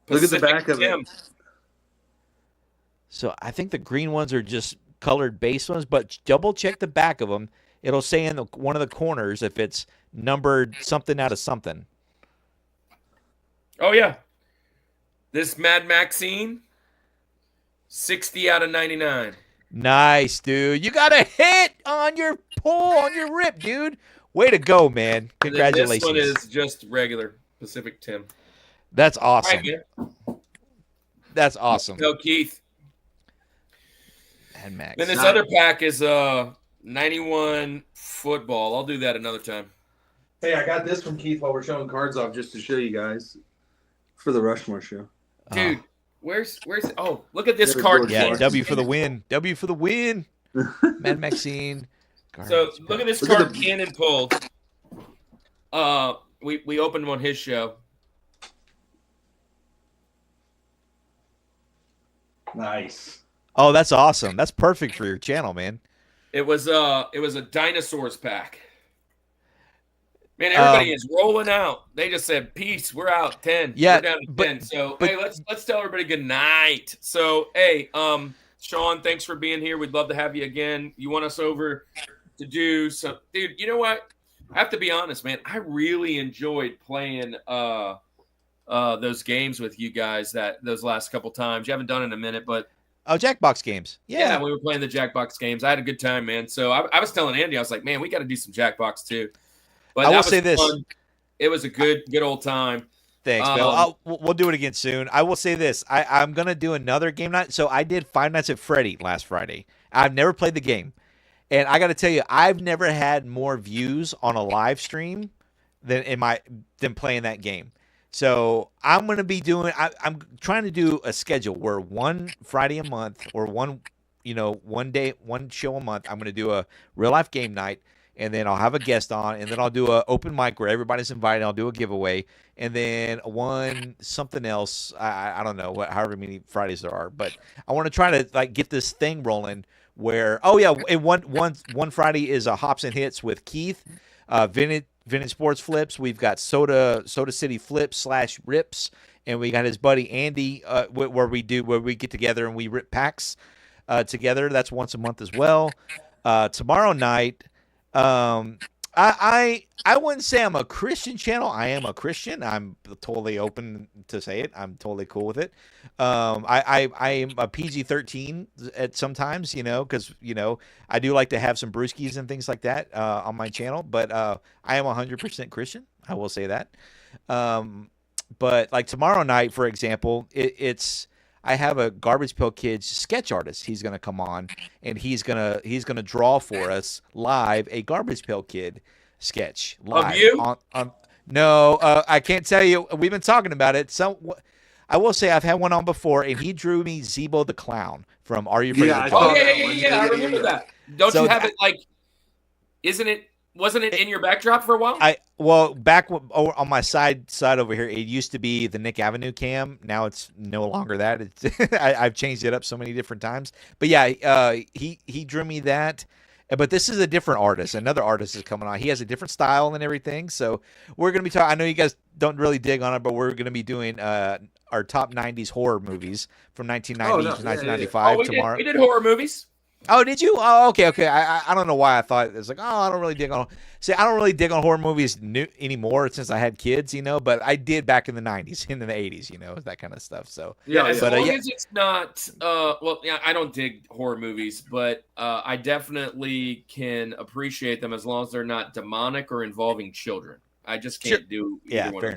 Look at the Pacific back of Rim. it. So I think the green ones are just colored base ones, but double check the back of them. It'll say in one of the corners if it's numbered something out of something. Oh, yeah. This Mad Maxine, 60 out of 99. Nice, dude. You got a hit on your pull, on your rip, dude. Way to go, man. Congratulations. This one is just regular Pacific Tim. That's All awesome. right, man. That's awesome. No, Keith. And Max. Then this other pack is 91 football. I'll do that another time. Hey, I got this from Keith while we're showing cards off just to show you guys for the Rushmore show. Dude, where's oh, look at this There's card. George Yeah, Clark. W for the win. W for the win. Mad Maxine. So look at this Look at card the- Cannon pulled. We opened on his show. Nice. Oh, that's awesome. That's perfect for your channel, man. It was a dinosaurs pack. Man, everybody is rolling out. They just said, "Peace, we're out 10." Yeah, we're down to 10. So hey, let's tell everybody good night. So hey, Sean, thanks for being here. We'd love to have you again. You want us over to do some, dude? You know what? I have to be honest, man. I really enjoyed playing those games with you guys those last couple times. You haven't done it in a minute, but Oh, Jackbox games. yeah, we were playing the Jackbox games. I had a good time, man. So I was telling Andy, I was like, man, we got to do some Jackbox too. But I that will was say this. fun. It was a good old time. Thanks, Bill. We'll do it again soon. I will say this. I'm going to do another game night. So I did Five Nights at Freddy last Friday. I've never played the game. And I got to tell you, I've never had more views on a live stream than playing that game. So I'm going to be doing, I'm trying to do a schedule where one Friday a month or one show a month, I'm going to do a real life game night. And then I'll have a guest on, and then I'll do an open mic where everybody's invited. I'll do a giveaway, and then something else. I don't know however many Fridays there are, but I want to try to get this thing rolling. Where and one Friday is a Hops and Hits with Keith, vintage sports flips. We've got Soda City flips / rips, and we got his buddy Andy where we get together and we rip packs together. That's once a month as well. Tomorrow night. I wouldn't say I'm a Christian channel. I am a Christian. I'm totally open to say it. I'm totally cool with it. I am a PG-13 at sometimes, because I do like to have some brewskis and things like that on my channel. But I am 100% Christian. I will say that. But like tomorrow night, for example, I have a Garbage Pail Kids sketch artist. He's going to come on, and he's gonna draw for us live a Garbage Pail Kid sketch live. Of you? No, I can't tell you. We've been talking about it. I will say I've had one on before, and he drew me Zebo the Clown from Are You Afraid Yeah, of I the saw Dark? Oh, that yeah. one. I remember that. Don't So you have it like, wasn't it in your backdrop for a while? Back on my side over here, it used to be the Nick Avenue cam. Now it's no longer that. It's I've changed it up so many different times. But yeah, he drew me that. But this is a different artist. Another artist is coming on. He has a different style and everything. So we're gonna be talking. I know you guys don't really dig on it, but we're gonna be doing our top 90s horror movies from 1990 to 1995 tomorrow. We did horror movies. Oh, did you? Oh, okay. I don't know why I thought it's like, I don't really dig on. See, I don't really dig on horror movies anymore since I had kids, but I did back in the 90s, in the 80s, that kind of stuff. So as long as it's not. I don't dig horror movies, but I definitely can appreciate them as long as they're not demonic or involving children. I just can't do. Yeah, one fair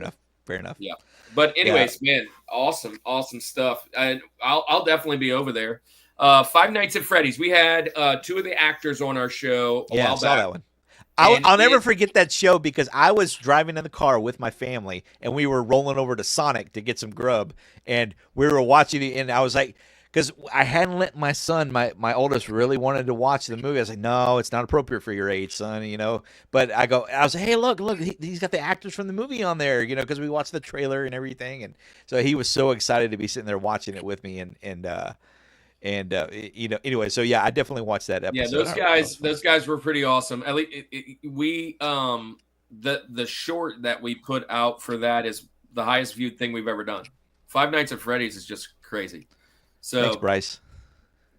enough. Yeah, but anyways, man, awesome stuff, and I'll definitely be over there. Five Nights at Freddy's. We had two of the actors on our show a while back. I saw that one. I'll never forget that show because I was driving in the car with my family, and we were rolling over to Sonic to get some grub, and we were watching it, and I was like, because I hadn't let my son, my oldest, really wanted to watch the movie. I was like, no, it's not appropriate for your age, son, But I was like, hey, look, he's got the actors from the movie on there, because we watched the trailer and everything, and so he was so excited to be sitting there watching it with me, anyway, so yeah, I definitely watched that episode. Yeah, those guys were pretty awesome. At least we the short that we put out for that is the highest viewed thing we've ever done. Five Nights at Freddy's is just crazy. So thanks, Bryce.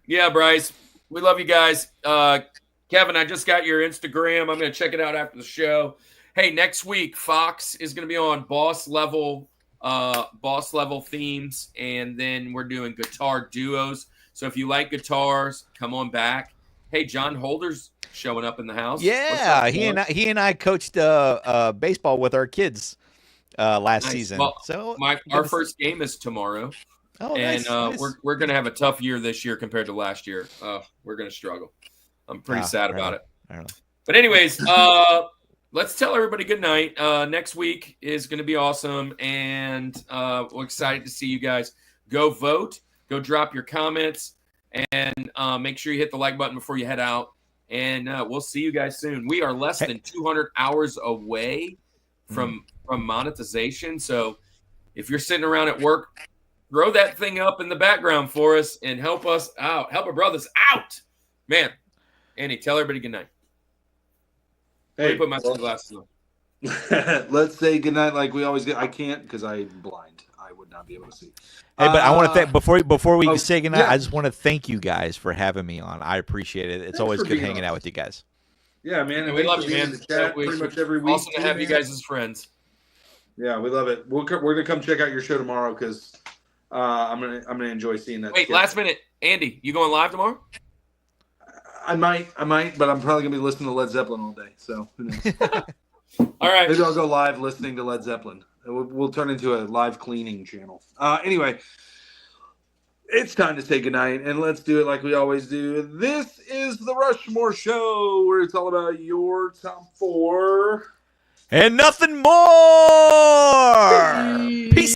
Yeah, Bryce, we love you guys. Kevin, I just got your Instagram. I'm going to check it out after the show. Hey, next week Fox is going to be on boss level themes, and then we're doing guitar duos. So if you like guitars, come on back. Hey, John Holder's showing up in the house. Yeah, he and I coached baseball with our kids last season. Well, so our first game is tomorrow. Oh, and nice. we're going to have a tough year this year compared to last year. We're going to struggle. I'm pretty sad about it. I don't know. But anyways, let's tell everybody good night. Next week is going to be awesome, and we're excited to see you guys. Go vote. Go drop your comments, and make sure you hit the like button before you head out. And we'll see you guys soon. We are less than 200 hours away from monetization. So if you're sitting around at work, throw that thing up in the background for us and help us out. Help our brothers out. Man, Andy, tell everybody good night. Hey, put my sunglasses on. Let's say good night like we always get. I can't because I'm blind. I would not be able to see. Hey, but I want to thank before we say goodnight. Yeah. I just want to thank you guys for having me on. I appreciate it. It's always good hanging out with you guys. Yeah, man. And we love you, man. Pretty much every week. Awesome to have you guys as friends. Yeah, we love it. We're gonna come check out your show tomorrow because I'm gonna enjoy seeing that. Wait, last minute, Andy, you going live tomorrow? I might, but I'm probably gonna be listening to Led Zeppelin all day. So who knows? All right. Maybe I'll go live listening to Led Zeppelin. We'll turn into a live cleaning channel. Anyway, it's time to say goodnight, and let's do it like we always do. This is the Rushmore Show, where it's all about your top four. And nothing more. Peace.